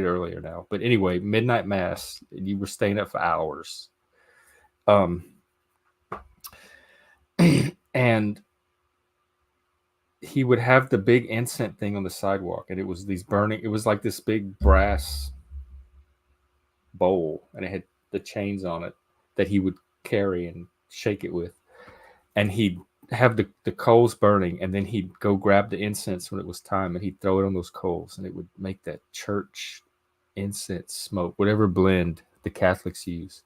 earlier now. But anyway, midnight mass, you were staying up for hours. And he would have the big incense thing on the sidewalk, and it was it was like this big brass bowl, and it had the chains on it that he would carry and shake it with. And he'd have the coals burning, and then he'd go grab the incense when it was time, and he'd throw it on those coals, and it would make that church incense smoke, whatever blend the Catholics use.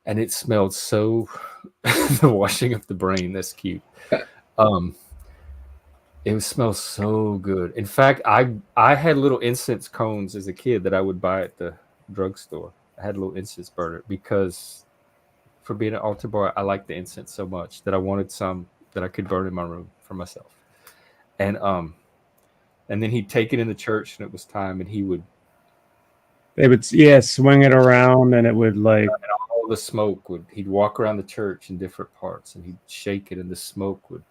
And it smelled so the washing of the brain. That's cute. It smells so good. In fact, I had little incense cones as a kid that I would buy at the drugstore. I had a little incense burner because, for being an altar boy, I liked the incense so much that I wanted some that I could burn in my room for myself. And then he'd take it in the church, and it was time, and they would swing it around, and it would like all the smoke he'd walk around the church in different parts, and he'd shake it, and the smoke would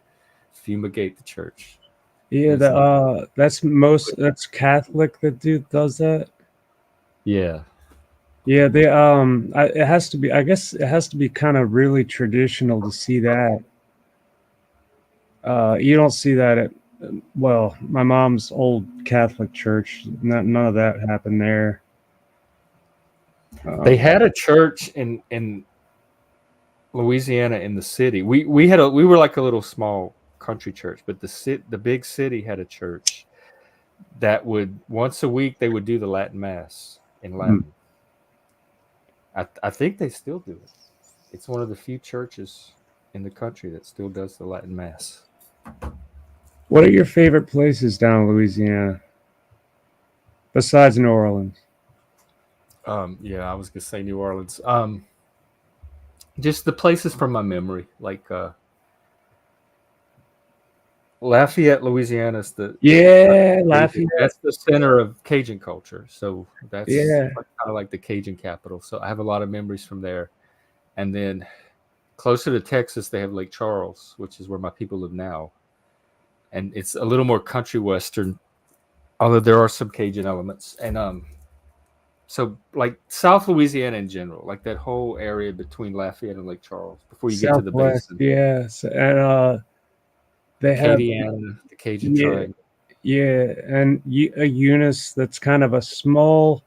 fumigate the church. Yeah, that's Catholic that does that. Yeah. Yeah, they it has to be, I guess it has to be kind of really traditional to see that. You don't see that at, well, my mom's old Catholic church. None of that happened there. They had a church in Louisiana in the city. We were like a little small country church, but the big city had a church that would once a week they would do the Latin Mass in Latin. I think they still do it. It's one of the few churches in the country that still does the Latin Mass. What are your favorite places down in Louisiana besides New Orleans? Yeah, I was gonna say New Orleans. Just the places from my memory, like Lafayette, Louisiana is Lafayette. That's the center of Cajun culture. So that's kind of like the Cajun capital. So I have a lot of memories from there. And then closer to Texas, they have Lake Charles, which is where my people live now. And it's a little more country western, although there are some Cajun elements. And so like South Louisiana in general, like that whole area between Lafayette and Lake Charles before you get to the basin. Yes, and they have the Cajun tribe. Yeah, and Eunice, that's kind of a small.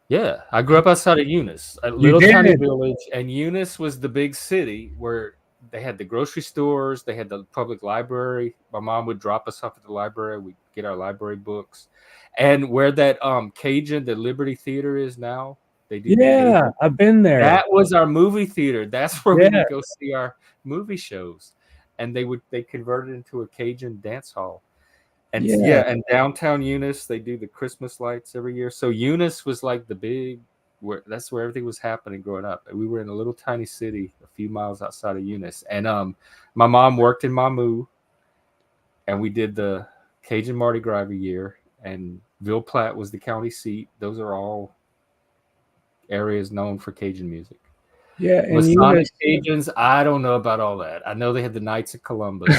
Yeah, I grew up outside of Eunice, a little tiny village, and Eunice was the big city where they had the grocery stores, they had the public library. My mom would drop us off at the library. We'd get our library books. And where that Cajun, the Liberty Theater is now, they do. Yeah, I've been there. That was our movie theater. That's where we would go see our movie shows. And they converted it into a Cajun dance hall. And and downtown Eunice, they do the Christmas lights every year. So Eunice was like that's where everything was happening growing up. And we were in a little tiny city a few miles outside of Eunice. And my mom worked in Mamou, and we did the Cajun Mardi Gras every year. And Ville Platte was the county seat. Those are all areas known for Cajun music. Yeah, and Masonic Cajuns, I don't know about all that. I know they had the Knights of Columbus,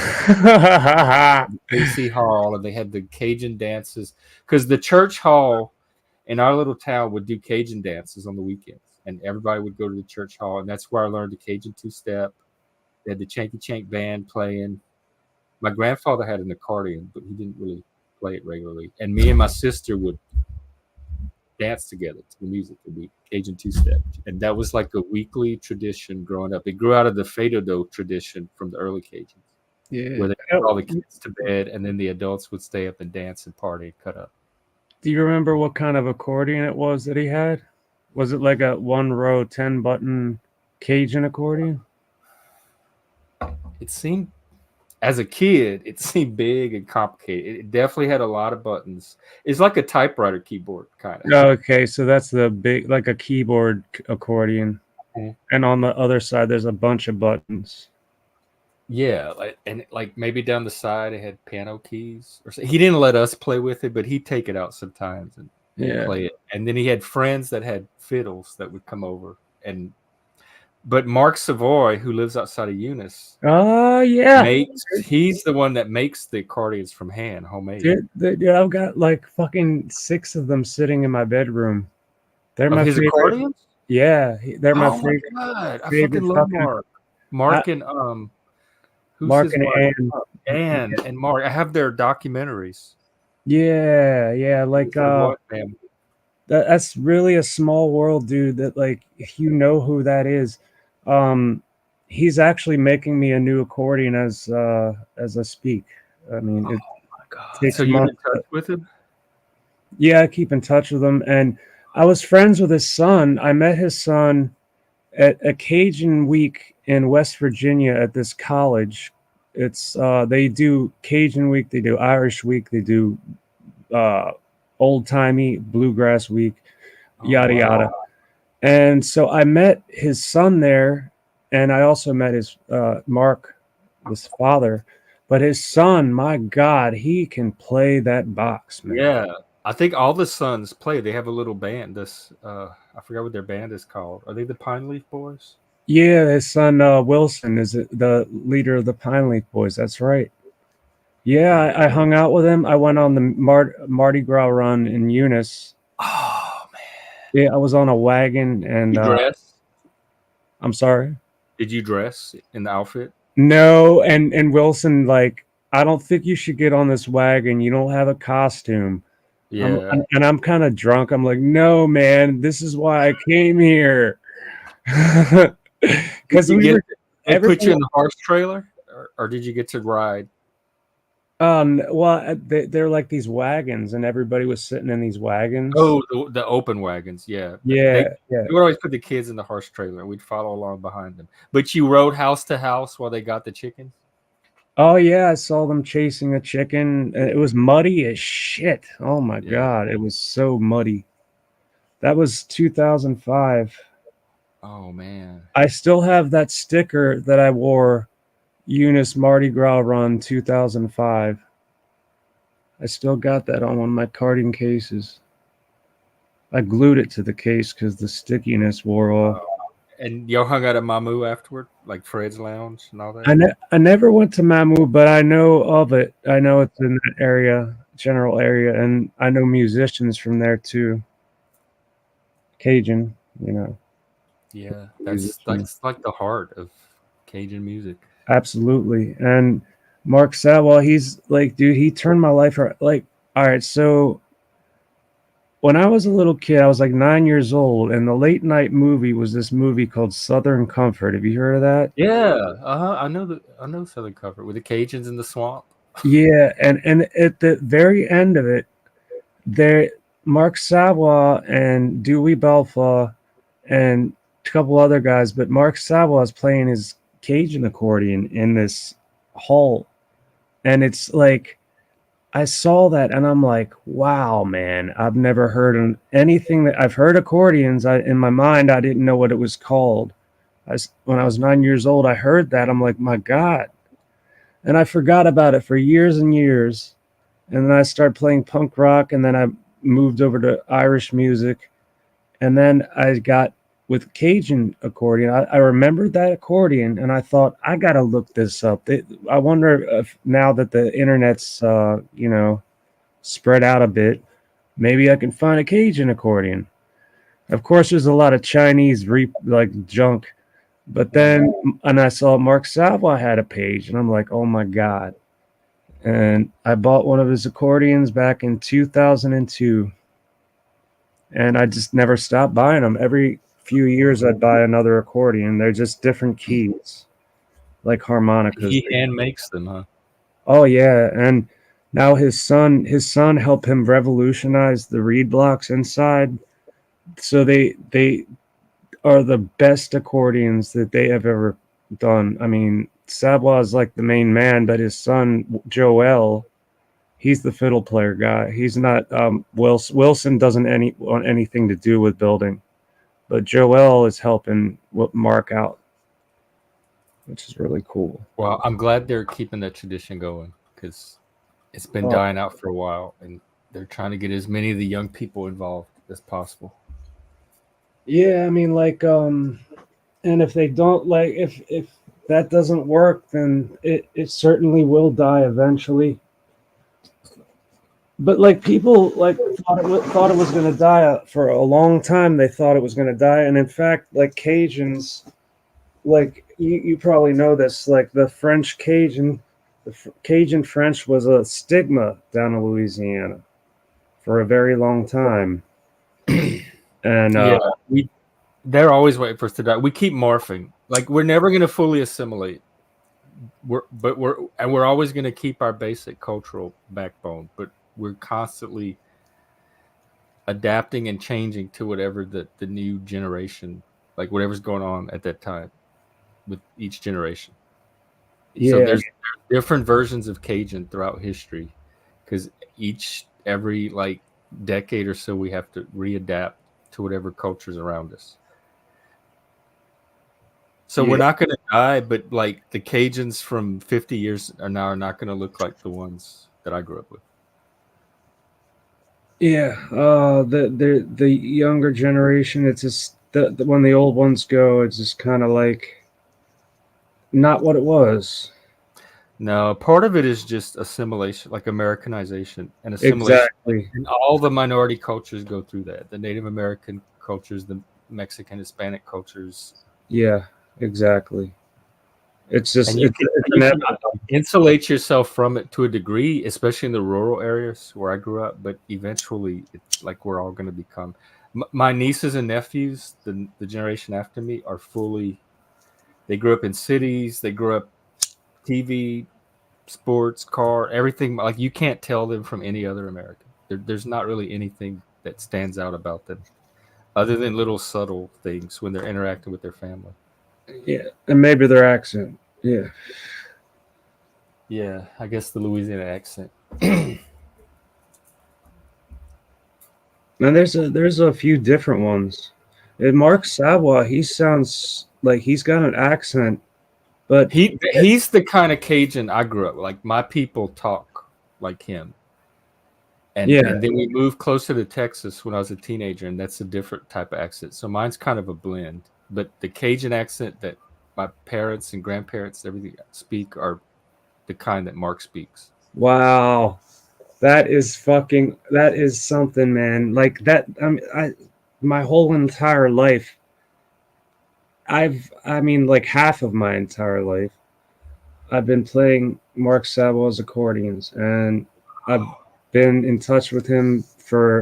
Casey Hall, and they had the Cajun dances. Because the church hall in our little town would do Cajun dances on the weekends, and everybody would go to the church hall, and that's where I learned the Cajun two-step. They had the Chanky Chank band playing. My grandfather had an accordion, but he didn't really play it regularly, and me and my sister would dance together to the music. It'd be Cajun two-step, and that was like a weekly tradition growing up. It grew out of the Fado tradition from the early Cajuns, Yeah. where they put all the kids to bed, and then the adults would stay up and dance and party and cut up. Do you remember what kind of accordion it was that he had? Was it like a 1-row 10-button Cajun accordion? It seemed, as a kid, it seemed big and complicated. It definitely had a lot of buttons. It's like a typewriter keyboard, kind of. Okay, so that's the big, like a keyboard accordion. Mhm. And on the other side, there's a bunch of buttons. Yeah, like maybe down the side it had piano keys. Or he didn't let us play with it, but he'd take it out sometimes and play it. And then he had friends that had fiddles that would come over. But Mark Savoy, who lives outside of Eunice, oh yeah, he's the one that makes the accordions from hand, homemade. Dude, I've got like fucking 6 of them sitting in my bedroom. They're my his favorite. Accordions? Yeah, they're my favorite. Oh my God, I favorite fucking love Mark. Mark and who's Mark his and wife? Ann and Mark. I have their documentaries. Yeah, like that's really a small world, dude. That like if you know who that is, he's actually making me a new accordion as I speak. I mean, it my God. takes So you're in months. touch with him? Yeah, I keep in touch with him, and I was friends with his son. I met his son at a Cajun week in West Virginia at this college. It's they do Cajun week, they do Irish week, they do old timey bluegrass week, yada yada. And so I met his son there, and I also met his Mark, his father. But his son, my God, he can play that box, man. Yeah, I think all the sons play. They have a little band. This I forgot what their band is called. Are they the Pine Leaf Boys? Yeah, his son Wilson is the leader of the Pine Leaf Boys. That's right. Yeah, I hung out with him. I went on the Mardi Gras run in Eunice. Oh man! Yeah, I was on a wagon and you dress? I'm sorry. Did you dress in the outfit? No, and Wilson, like, I don't think you should get on this wagon. You don't have a costume. Yeah. I'm kind of drunk. I'm like, no, man, this is why I came here. Because they put you in the horse trailer, or did you get to ride? Well, they're like these wagons, and everybody was sitting in these wagons. Oh, the open wagons, yeah. Yeah. They would always put the kids in the horse trailer, and we'd follow along behind them. But you rode house to house while they got the chickens? Oh, yeah, I saw them chasing a chicken. It was muddy as shit. Oh, my God, it was so muddy. That was 2005. Oh, man. I still have that sticker that I wore, Eunice Mardi Gras Run 2005. I still got that on one of my carding cases. I glued it to the case because the stickiness wore off. And y'all hung out at Mamu afterward, like Fred's Lounge and all that? I never went to Mamu, but I know of it. I know it's in that area, general area, and I know musicians from there too. Cajun, you know. Yeah, that's like the heart of Cajun music. Absolutely. And Mark Savoy, he's like, dude, he turned my life around. Like, all right, so when I was a little kid, I was like 9 years old, and the late night movie was this movie called Southern Comfort. Have you heard of that? Yeah, I know Southern Comfort with the Cajuns in the swamp. Yeah, and at the very end of it, there Mark Savoy and Dewey Belfort and a couple other guys, but Mark Savoy is playing his Cajun accordion in this hall, and it's like I saw that and I'm like, wow, man, I've never heard anything that I've heard accordions. In my mind, I didn't know what it was called. When I was 9 years old, I heard that. I'm like, my God. And I forgot about it for years and years. And then I started playing punk rock, and then I moved over to Irish music. And then I got with Cajun accordion. I remembered that accordion, and I thought, I got to look this up. I wonder if now that the internet's, spread out a bit, maybe I can find a Cajun accordion. Of course, there's a lot of Chinese junk. But then, and I saw Mark Savoy had a page, and I'm like, oh my God. And I bought one of his accordions back in 2002, and I just never stopped buying them. Every few years, I'd buy another accordion. They're just different keys, like harmonicas. He hand makes them, huh? Oh yeah, and now his son helped him revolutionize the reed blocks inside. So they are the best accordions that they have ever done. I mean, Savoy is like the main man, but his son Joel, he's the fiddle player guy. He's not Wilson doesn't want anything to do with building, but Joel is helping Mark out, which is really cool. Well, I'm glad they're keeping that tradition going because it's been Oh. dying out for a while, and they're trying to get as many of the young people involved as possible. Yeah, I mean, like, and if they don't, like, if that doesn't work, then it certainly will die eventually. But like people like thought it was going to die for a long time. They thought it was going to die, and in fact, like Cajuns, like you probably know this, like the French Cajun, Cajun French was a stigma down in Louisiana for a very long time. And they're always waiting for us to die. We keep morphing. Like we're never going to fully assimilate. We're always going to keep our basic cultural backbone, but we're constantly adapting and changing to whatever the new generation, like whatever's going on at that time with each generation. yeah, So there's different versions of Cajun throughout history because every like decade or so we have to readapt to whatever culture's around us. So we're not going to die, but like the Cajuns from 50 years are not going to look like the ones that I grew up with. yeah. The younger generation, it's just when the old ones go, it's just kind of like not what it was. No, part of it is just assimilation, like Americanization and assimilation. Exactly. And all the minority cultures go through that. The Native American cultures, the Mexican, Hispanic cultures. Yeah, exactly. It's just You can insulate yourself from it to a degree, especially in the rural areas where I grew up. But eventually, it's like we're all going to become. My nieces and nephews, the generation after me, are fully. They grew up in cities. They grew up TV, sports, car, everything. Like you can't tell them from any other American. There's not really anything that stands out about them, other than little subtle things when they're interacting with their family. Yeah, and maybe their accent. Yeah. Yeah, I guess the Louisiana accent. And there's a few different ones. And Mark Savoy, he sounds like he's got an accent, but he's the kind of Cajun I grew up with. Like my people talk like him. And then we moved closer to Texas when I was a teenager, and that's a different type of accent. So mine's kind of a blend. But the Cajun accent that my parents and grandparents, everything speak, are the kind that Mark speaks. Wow, that is something, man. Like that. My whole entire life, like half of my entire life, I've been playing Mark Savoy's accordions, and I've been in touch with him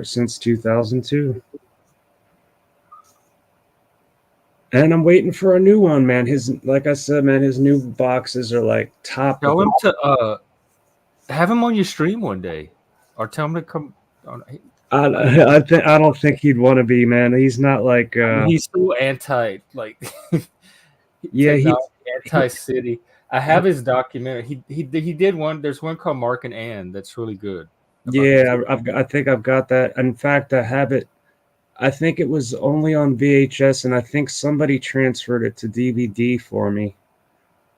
since 2002. And I'm waiting for a new one, man. Like I said, man, his new boxes are like top. Tell him to have him on your stream one day, or tell him to come on. I don't think he'd want to be, man. He's not like he's so anti, like yeah, he's anti-city. I have his documentary. He did one. There's one called Mark and Ann that's really good. Yeah, I think I've got that. In fact, I have it. I think it was only on VHS, and I think somebody transferred it to DVD for me.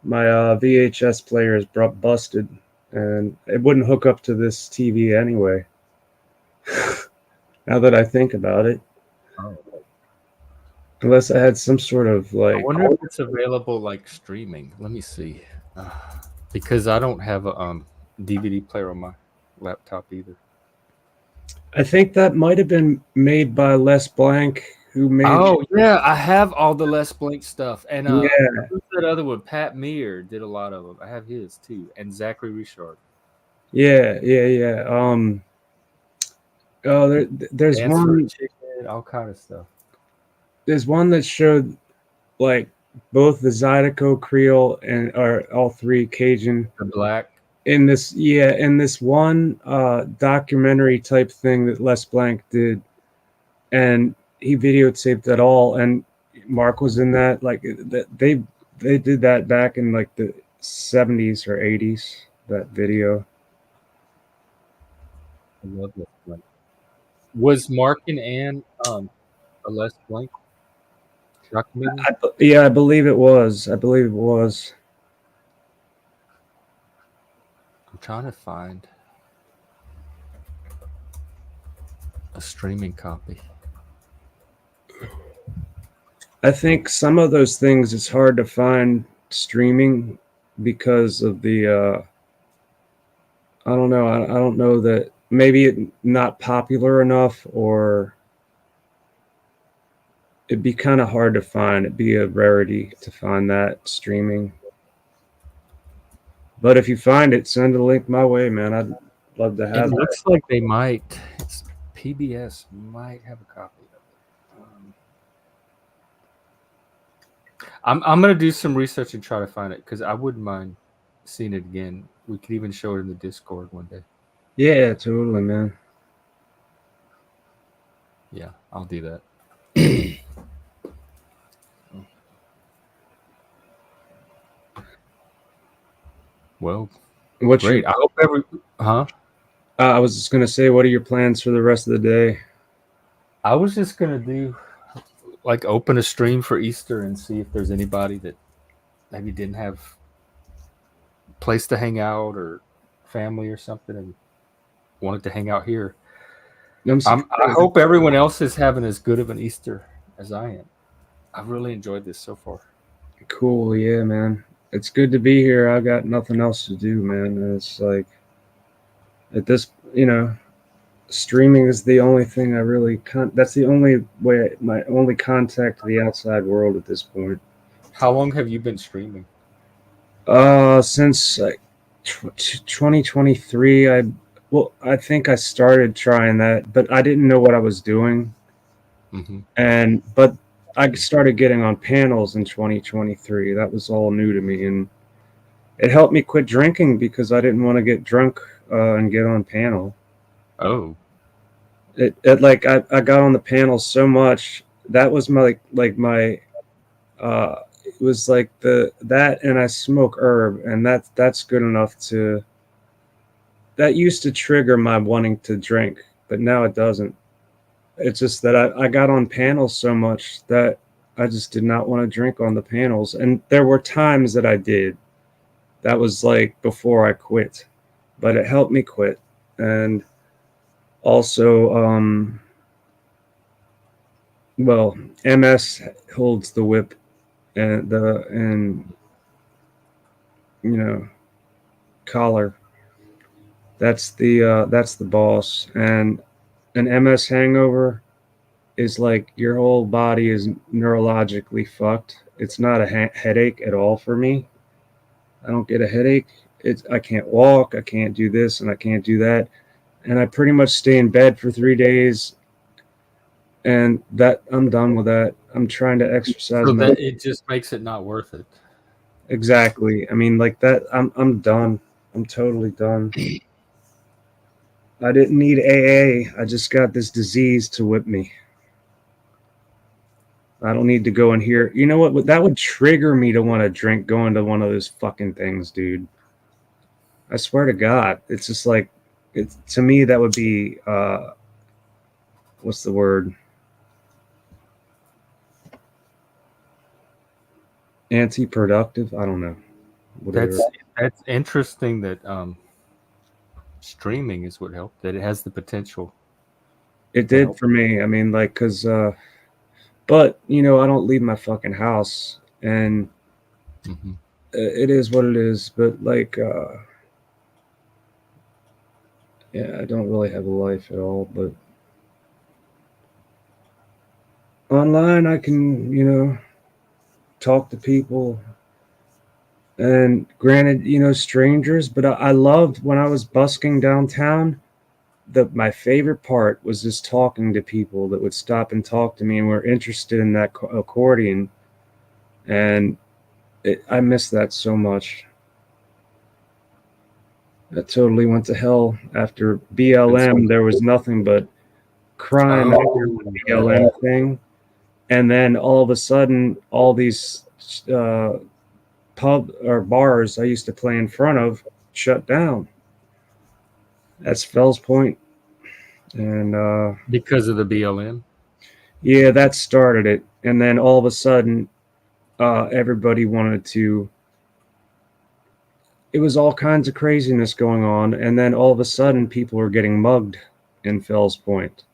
My VHS player is busted, and it wouldn't hook up to this TV anyway. Now that I think about it, unless I had some sort of like. I wonder if it's available like streaming. Let me see, because I don't have a DVD player on my laptop either. I think that might have been made by Les Blank, who made. Oh yeah, I have all the Les Blank stuff, and who's that other one? Pat Meir did a lot of them. I have his too, and Zachary Richard. Yeah. Oh, there's Dance for a one. chicken, all kind of stuff. There's one that showed like both the Zydeco Creole and or all three Cajun The black. in this one documentary type thing that Les Blanc did, and he videotaped it all, and Mark was in that. Like they did that back in like the 70s or 80s. That video. I love Les Blanc. Was Mark and Ann a Les Blanc documentary? Yeah, I believe it was. I believe it was. I'm trying to find a streaming copy. I think some of those things it's hard to find streaming because of the I don't know. I don't know that maybe it not popular enough, or it'd be kind of hard to find. It'd be a rarity to find that streaming. But if you find it, send a link my way, man. I'd love to It have that. looks like they might. PBS might have a copy of it. I'm gonna do some research and try to find it because I wouldn't mind seeing it again. We could even show it in the Discord one day. Yeah, totally, man. Yeah, I'll do that. Well, What's great. your? I hope huh? I was just gonna say, what are your plans for the rest of the day? I was just gonna do like open a stream for Easter and see if there's anybody that maybe didn't have place to hang out or family or something and wanted to hang out here. I hope everyone else is having as good of an Easter as I am. I've really enjoyed this so far. Cool, yeah, man. It's good to be here. I got nothing else to do, man. It's like at this, streaming is the only thing I really that's the only way my only contact to the outside world at this point. How long have you been streaming? Since like 2023, I think I started trying that, but I didn't know what I was doing. Mm-hmm. But I started getting on panels in 2023. That was all new to me, and it helped me quit drinking because I didn't want to get drunk and get on panel. Oh, It like I got on the panel so much that was my my it was like that, and I smoke herb, and that's good enough to that used to trigger my wanting to drink, but now it doesn't. It's just that I got on panels so much that I just did not want to drink on the panels, and there were times that I did. That was like before I quit, but it helped me quit. And also well, MS holds the whip, and you know collar. That's the boss. And an MS hangover is like your whole body is neurologically fucked. It's not a headache at all for me. I don't get a headache. I can't walk, I can't do this, and I can't do that, and I pretty much stay in bed for 3 days, and that I'm done with that. I'm trying to exercise so my that it just makes it not worth it. exactly. I mean, like that. I'm done. I'm totally done. I didn't need AA. I just got this disease to whip me. I don't need to go in here. You know what? That would trigger me to want to drink going to one of those fucking things, dude. I swear to God. It's just like, it's to me, that would be, what's the word? Anti-productive? I don't know. Whatever. That's interesting that streaming is what helped. That it has the potential. It did for me. I mean, like, cause, but I don't leave my fucking house, and Mm-hmm. it is what it is. But like, yeah, I don't really have a life at all. But online, I can, talk to people. And granted, strangers, but I loved when I was busking downtown. My favorite part was just talking to people that would stop and talk to me and were interested in that accordion, and I miss that so much. That totally went to hell after BLM. There was nothing but crime after the BLM thing, and then all of a sudden, all these pub or bars I used to play in front of shut down. That's Fells Point, and Because of the BLM. yeah, that started it. And then all of a sudden, everybody wanted to. It was all kinds of craziness going on, and then all of a sudden, people were getting mugged in Fells Point,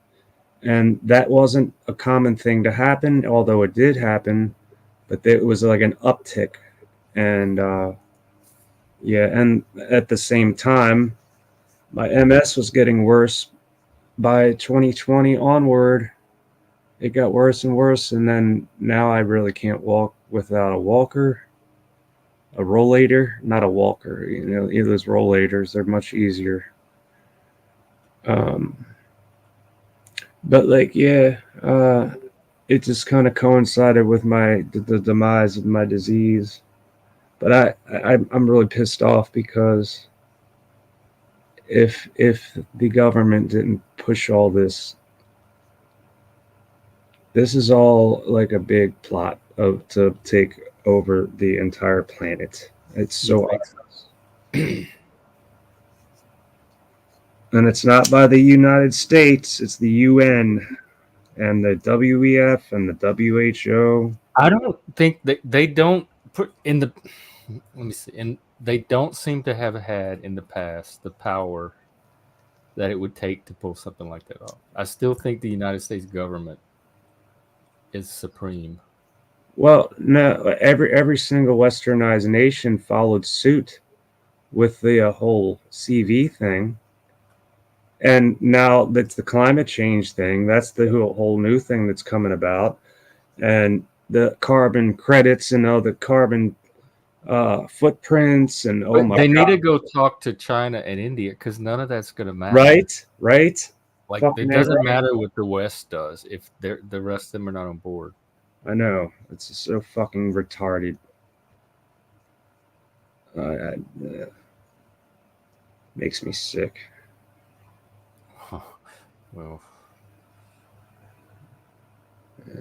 and that wasn't a common thing to happen, although it did happen. But it was like an uptick, and yeah, and at the same time, my MS was getting worse. By 2020 onward, it got worse and worse, and then now I really can't walk without a walker, a rollator, not a walker. Either those rollators, they're much easier. But like, yeah, it just kind of coincided with the demise of my disease. But I'm really pissed off because if the government didn't push all this, this is all like a big plot to take over the entire planet. It's so obvious. And it's not by the United States, it's the UN and the WEF and the WHO. I don't think they don't put in the. Let me see. And they don't seem to have had in the past the power that it would take to pull something like that off. I still think the United States government is supreme. Well, no, every single westernized nation followed suit with the whole CV thing. And now that's the climate change thing. That's the whole new thing that's coming about. And the carbon credits and all the carbon footprints and They need to go talk to China and India because none of that's going to matter. Right. Like Fucking it doesn't matter what the West does if the rest of them are not on board. I know, it's just so fucking retarded. Makes me sick. Well, yeah.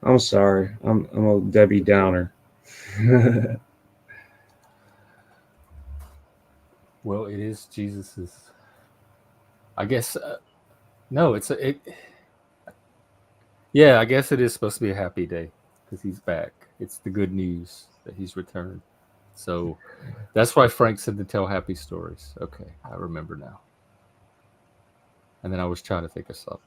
I'm sorry. I'm a Debbie Downer. Well, it is Jesus's. I guess no, it. Yeah, I guess it is supposed to be a happy day because he's back. It's the good news that he's returned. So that's why Frank said to tell happy stories. Okay, I remember now. And then I was trying to think of something.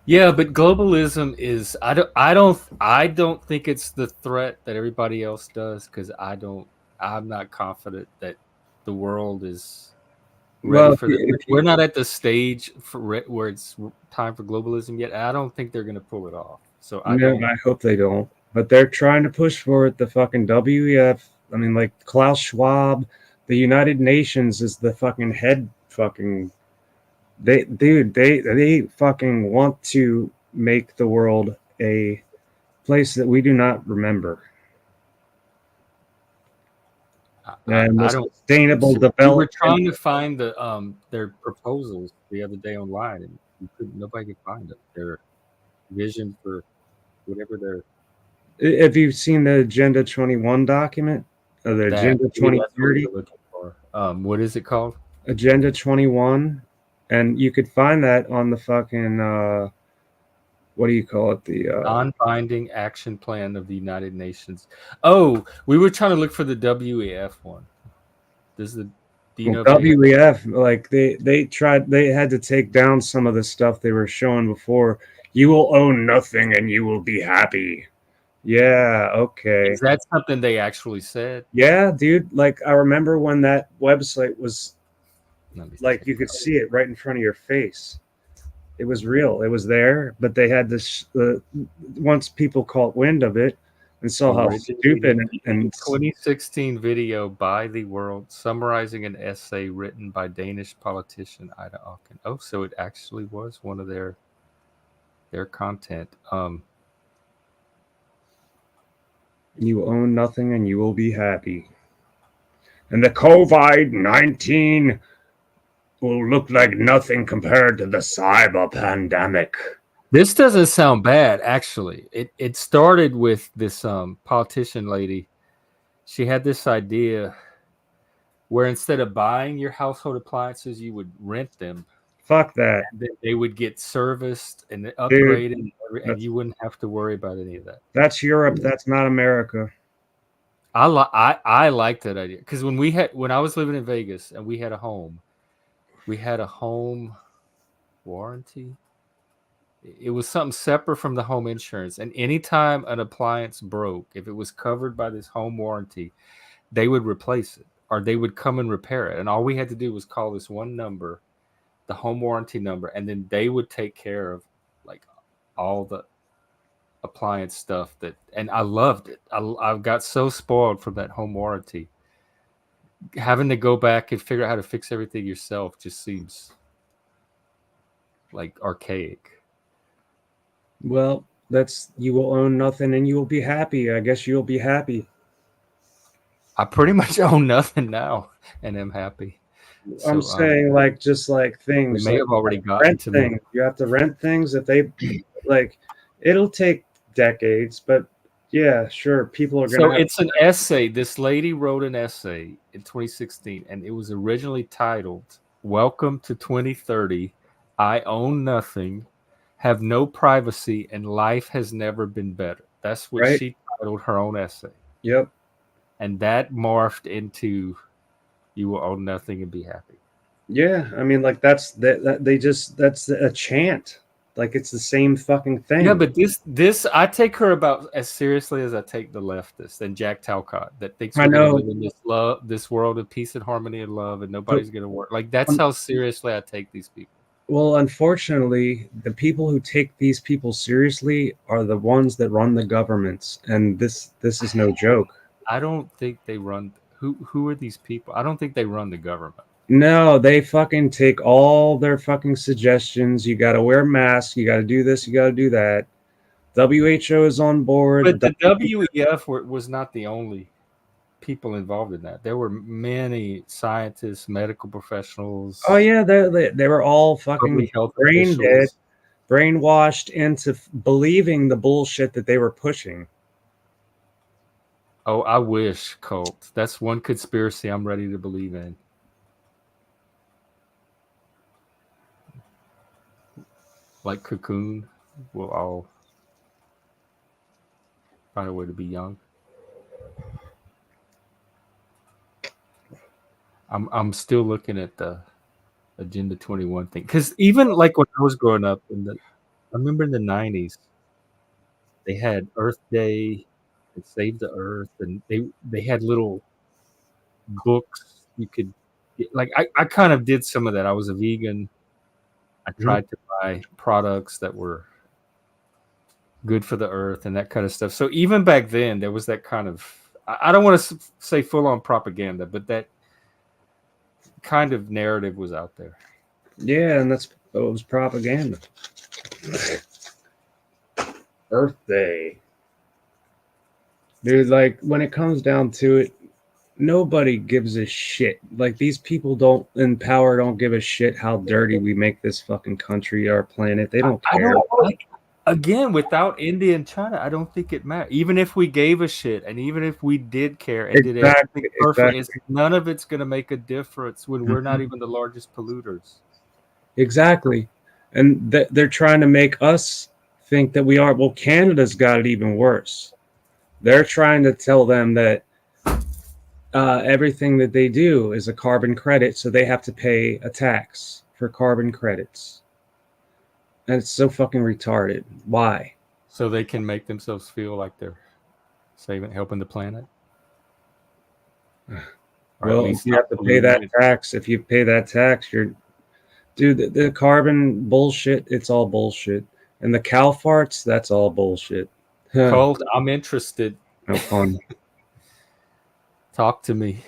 Yeah, but globalism is I don't think it's the threat that everybody else does because I'm not confident that the world is ready for that. We're not at the stage where it's time for globalism yet. I don't think they're going to pull it off. So I hope they don't. But they're trying to push for it. The fucking WEF. I mean, like Klaus Schwab, the United Nations is the fucking head. Fucking, they fucking want to make the world a place that we do not remember. And sustainable development. We were trying to find their proposals the other day online, and nobody could find it. Their vision for whatever their. Have you seen the Agenda 21 document? Or the Agenda 2030? What is it called? Agenda 21. And you could find that on the fucking, what do you call it? The non-binding action plan of the United Nations. Oh, we were trying to look for the WEF one. Do you know WEF? Like they had to take down some of the stuff they were showing before. You will own nothing and you will be happy. Yeah, okay. Is that something they actually said? Yeah, dude. Like I remember when that website was like you could see it right in front of your face. It was real. It was there, but they had this. Once people caught wind of it, and saw how stupid and 2016 video by the world summarizing an essay written by Danish politician Ida Auken. Oh, so it actually was one of their content. You own nothing and you will be happy. And the COVID-19 will look like nothing compared to the cyber pandemic. This doesn't sound bad, actually. It started with this politician lady. She had this idea where instead of buying your household appliances, you would rent them. Fuck that. And then they would get serviced and upgraded, and you wouldn't have to worry about any of that. That's Europe. That's not America. I like that idea, because when I was living in Vegas and we had a home warranty. It was something separate from the home insurance, and anytime an appliance broke, if it was covered by this home warranty, they would replace it, or they would come and repair it. And all we had to do was call this one number, the home warranty number, and then they would take care of like all the appliance stuff and I loved it. I got so spoiled from that home warranty. Having to go back and figure out how to fix everything yourself just seems like archaic. Well, you will own nothing and you will be happy. I guess you'll be happy. I pretty much own nothing now and am happy. I'm saying just like things. We may have already gotten to things. You have to rent things if they like. It'll take decades, but yeah, sure. People are going to. So it's an essay. This lady wrote an essay in 2016, and it was originally titled "Welcome to 2030. I own nothing, have no privacy, and life has never been better." That's what she titled her own essay. Yep. And that morphed into "You will own nothing and be happy." Yeah, I mean, like that's a chant. Like it's the same fucking thing. Yeah, but this I take her about as seriously as I take the leftist and Jack Talcott that thinks we're going to live in this world of peace and harmony and love, and nobody's going to work. Like that's how seriously I take these people. Well, unfortunately, the people who take these people seriously are the ones that run the governments, and this is no joke. I don't think they run. Who are these people? I don't think they run the government. No, they fucking take all their fucking suggestions. You got to wear masks. You got to do this. You got to do that. WHO is on board. But the WEF was not the only people involved in that. There were many scientists, medical professionals. Oh yeah, they were all fucking brainwashed into believing the bullshit that they were pushing. Oh, I wish, cult. That's one conspiracy I'm ready to believe in. Like Cocoon, we'll all find a way to be young. I'm still looking at the Agenda 21 thing, because even like when I was growing up I remember in the 90s, they had Earth Day and Save the Earth, and they had little books you could get. Like I kind of did some of that. I was a vegan. I tried to buy products that were good for the earth and that kind of stuff. So even back then, there was that kind of, I don't want to say full-on propaganda, but that kind of narrative was out there. Yeah, and it was propaganda. Earth Day. Dude, like, when it comes down to it, nobody gives a shit. Like, these people in power don't give a shit how dirty we make this fucking country, our planet. They don't care. Again, without India and China, I don't think it matters. Even if we gave a shit, and even if we did care and did everything perfect, none of it's going to make a difference when we're not even the largest polluters. Exactly. And they're trying to make us think that we are. Well, Canada's got it even worse. They're trying to tell them that everything that they do is a carbon credit, so they have to pay a tax for carbon credits. And it's so fucking retarded. Why? So they can make themselves feel like they're helping the planet? Well, you have to pay that tax. If you pay that tax, dude, the carbon bullshit, it's all bullshit. And the cow farts, that's all bullshit. Cold, I'm interested. No fun. Talk to me.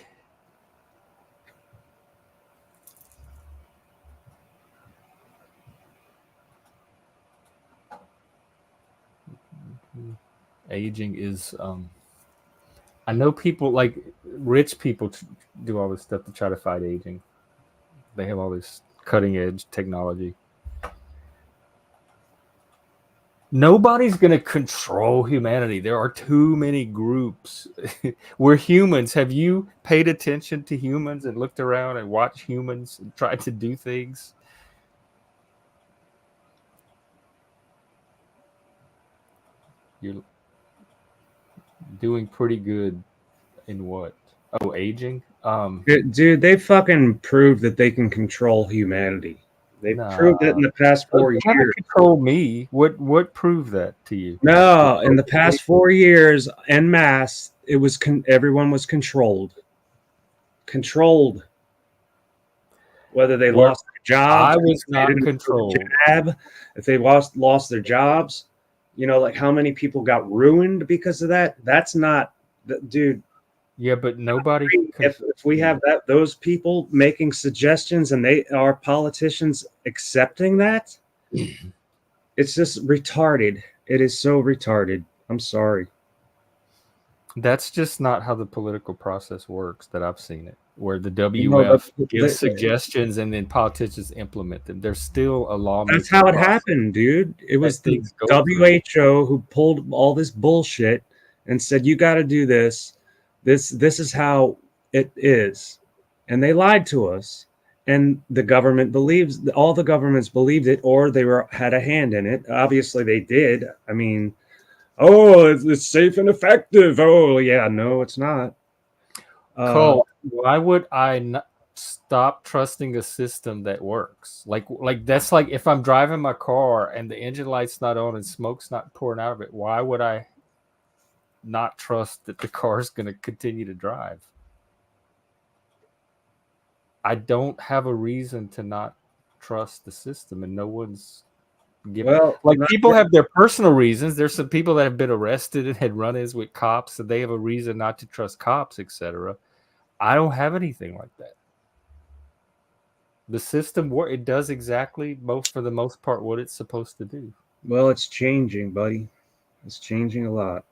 Aging is I know people like rich people do all this stuff to try to fight aging. They have all this cutting edge technology. Nobody's going to control humanity. There are too many groups. We're humans. Have you paid attention to humans and looked around and watched humans and tried to do things? You're doing pretty good in what? Oh, aging? Dude, they fucking proved that they can control humanity. They proved it in the past 4 years. Control me. What proved that to you? No, in the past 4 years, en masse, it was everyone was controlled. Controlled. Whether they lost their jobs, I was not controlled. If they lost their jobs, you know, like how many people got ruined because of that? That's not, dude. Yeah, but nobody. If we have those people making suggestions and they are politicians accepting that, it's just retarded. It is so retarded. I'm sorry. That's just not how the political process works that I've seen it, where the WF gives suggestions and then politicians implement them. There's still a law. That's how it happened, dude. It was the WHO who pulled all this bullshit and said, you got to do this. This is how it is. And they lied to us. And the government all the governments believed it, or they had a hand in it. Obviously they did. I mean, oh, it's safe and effective. Oh, yeah, no, it's not. Cole, why would I not stop trusting a system that works? Like that's like if I'm driving my car and the engine light's not on and smoke's not pouring out of it, why would I not trust that the car is going to continue to drive? I don't have a reason to not trust the system, and no one's people have their personal reasons. There's some people that have been arrested and had run-ins with cops, so they have a reason not to trust cops, etc. I don't have anything like that. The system, it does exactly, for the most part, what it's supposed to do. Well, it's changing, buddy. It's changing a lot.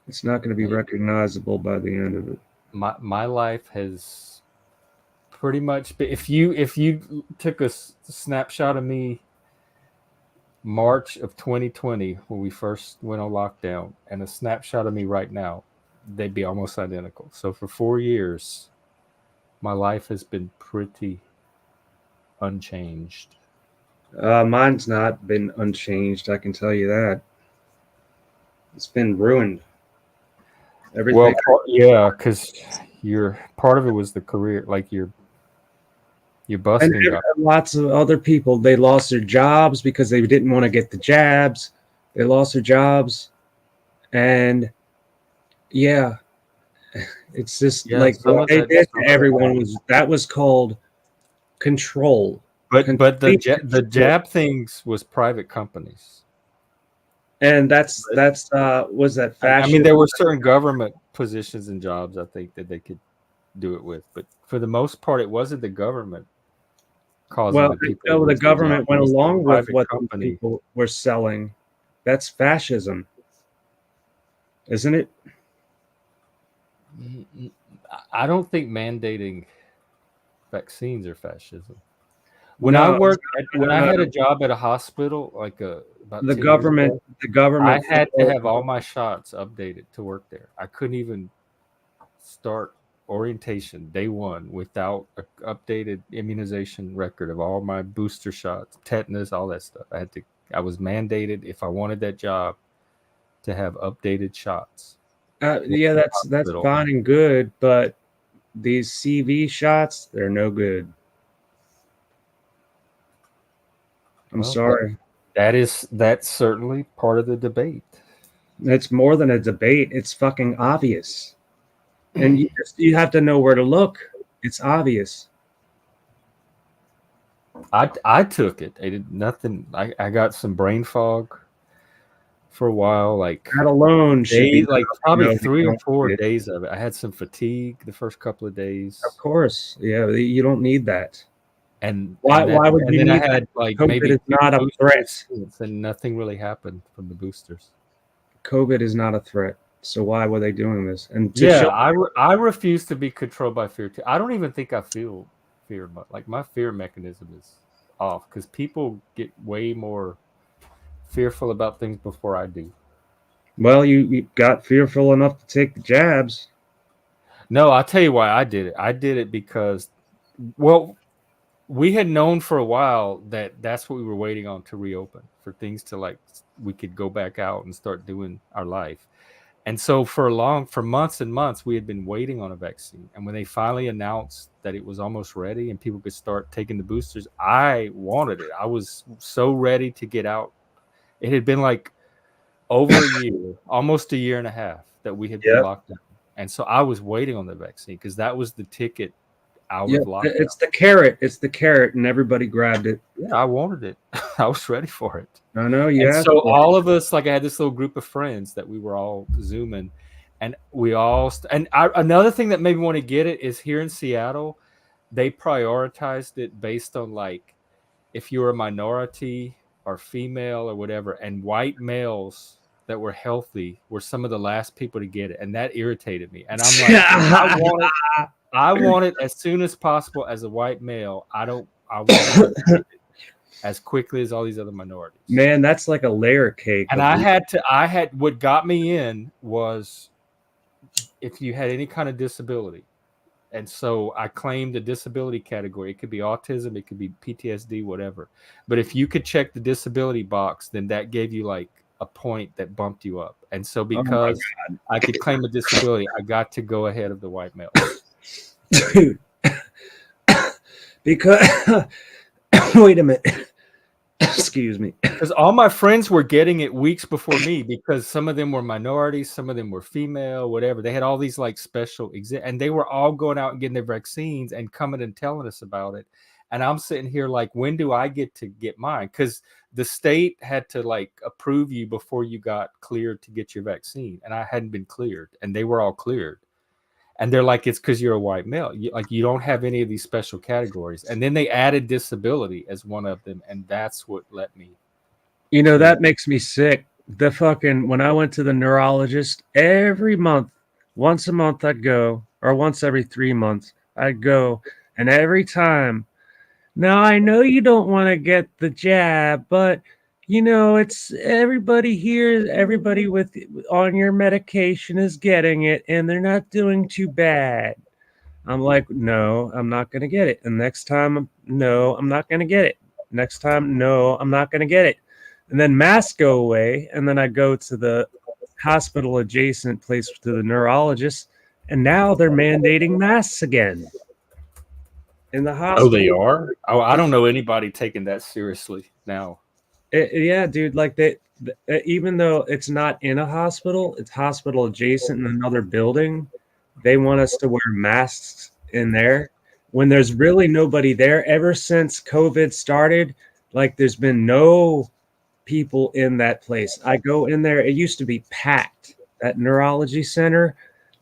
It's not going to be recognizable by the end of it. My life has pretty much been, if you took a snapshot of me March of 2020 when we first went on lockdown and a snapshot of me right now, they'd be almost identical. So for 4 years, my life has been pretty unchanged. Mine's not been unchanged, I can tell you that. It's been ruined. Everything. Well, yeah, because part of it was the career, like you're busting. And lots of other people, they lost their jobs because they didn't want to get the jabs. They lost their jobs, and yeah, it's just like what they did to everyone was called control. But the jab things was private companies. And that's was that fashion? I mean, there were certain government positions and jobs I think that they could do it with, but for the most part, it wasn't the government causing the people. The government went along with what people were selling. That's fascism, isn't it? I don't think mandating vaccines are fascism. When I had a job at a hospital, like the government, I had to have all my shots updated to work there. I couldn't even start orientation day one without an updated immunization record of all my booster shots, tetanus, all that stuff. I was mandated if I wanted that job to have updated shots. Yeah, that's fine and good, but these CV shots, they're no good. I'm sorry. That's certainly part of the debate. It's more than a debate. It's fucking obvious. And you have to know where to look. It's obvious. I took it. I did nothing. I got some brain fog. for a while. Like that alone should be days, like enough to probably know that 3 you or don't 4 need it. days of it. I had some fatigue the first couple of days. Of course, yeah, you don't need that. And Why would you then I need that? had like COVID maybe is 2 not a boosters, threat. and nothing really happened from the boosters. COVID is not a threat. So why were they doing this? And to Yeah, show I refuse to be controlled by fear too. I don't even think I feel fear, but like my fear mechanism is off because people get way more fearful about things before I do. well, you got fearful enough to take the jabs. No, I'll tell you why I did it. I did it because, well, we had known for a while that that's what we were waiting on to reopen, for things to like we could go back out and start doing our life. And so for months and months, we had been waiting on a vaccine. And when they finally announced that it was almost ready and people could start taking the boosters, I wanted it. I was so ready to get out. It had been like over a year, almost a year and a half that we had been Yep. locked down. And so I was waiting on the vaccine because that was the ticket out Yeah, of lockdown. it's the carrot. It's the carrot, and everybody grabbed it. Yeah, I wanted it. I was ready for it. I know you And asked so for it. all of us, like I had this little group of friends that we were all Zooming, and we all. Another thing that made me want to get it is here in Seattle, they prioritized it based on like if you were a minority or female or whatever, and white males that were healthy were some of the last people to get it, and that irritated me. And I'm like, I want it as soon as possible as a white male. I want to get it as quickly as all these other minorities. Man, that's like a layer cake. And I had what got me in was if you had any kind of disability. And so I claimed a disability category. It could be autism, it could be PTSD, whatever. But if you could check the disability box, then that gave you like a point that bumped you up. And so because I could claim a disability, I got to go ahead of the white male. Dude. Because wait a minute. Excuse me. Because all my friends were getting it weeks before me because some of them were minorities, some of them were female, whatever. They had all these like special and they were all going out and getting their vaccines and coming and telling us about it. And I'm sitting here like, when do I get to get mine? Because the state had to like approve you before you got cleared to get your vaccine. And I hadn't been cleared, and they were all cleared. And they're like, it's because you're a white male. You don't have any of these special categories. And then they added disability as one of them. And that's what let me. You know, that makes me sick. When I went to the neurologist every month, once a month I'd go, or once every 3 months I'd go. And every time, now I know you don't want to get the jab, but you know, it's everybody here, everybody on your medication is getting it and they're not doing too bad. I'm like, no, I'm not going to get it. And next time, no, I'm not going to get it. Next time, no, I'm not going to get it. And then masks go away. And then I go to the hospital adjacent place to the neurologist. And now they're mandating masks again in the hospital. Oh, they are? Oh, I don't know anybody taking that seriously now. Yeah, dude, like even though it's not in a hospital, it's hospital adjacent in another building. They want us to wear masks in there when there's really nobody there. Ever since COVID started, like there's been no people in that place. I go in there. It used to be packed, that neurology center.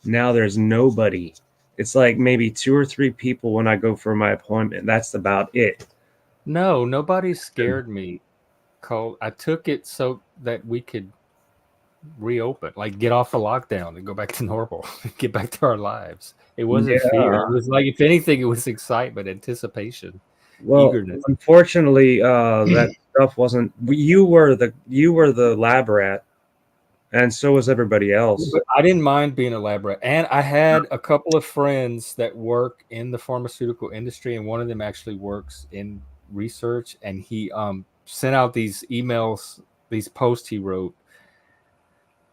Now there's nobody. It's like maybe 2 or 3 people when I go for my appointment. That's about it. No, nobody scared me. Cole, I took it so that we could reopen, like get off the lockdown and go back to normal, get back to our lives. It wasn't fear. It was like, if anything, it was excitement, anticipation, eagerness. Unfortunately, that stuff wasn't. You were the lab rat, and so was everybody else. But I didn't mind being a lab rat, and I had a couple of friends that work in the pharmaceutical industry, and one of them actually works in research, and he sent out these emails, these posts he wrote,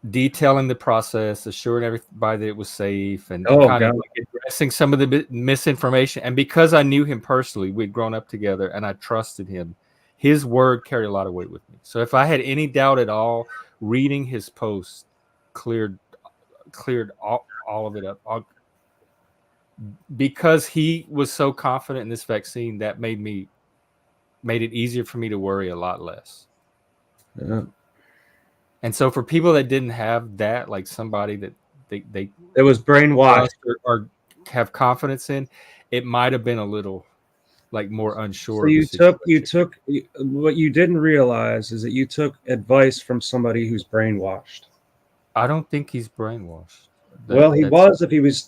detailing the process, assuring everybody that it was safe, and kind of like addressing some of the misinformation. And because I knew him personally, we'd grown up together, and I trusted him, his word carried a lot of weight with me. So if I had any doubt at all, reading his post cleared all of it up. Because he was so confident in this vaccine, that made it easier for me to worry a lot less. Yeah. And so for people that didn't have that, like somebody that they It was brainwashed. trust or have confidence in, it might have been a little like more unsure So of the situation. what you didn't realize is that you took advice from somebody who's brainwashed. I don't think he's brainwashed. Well, he That's was if he was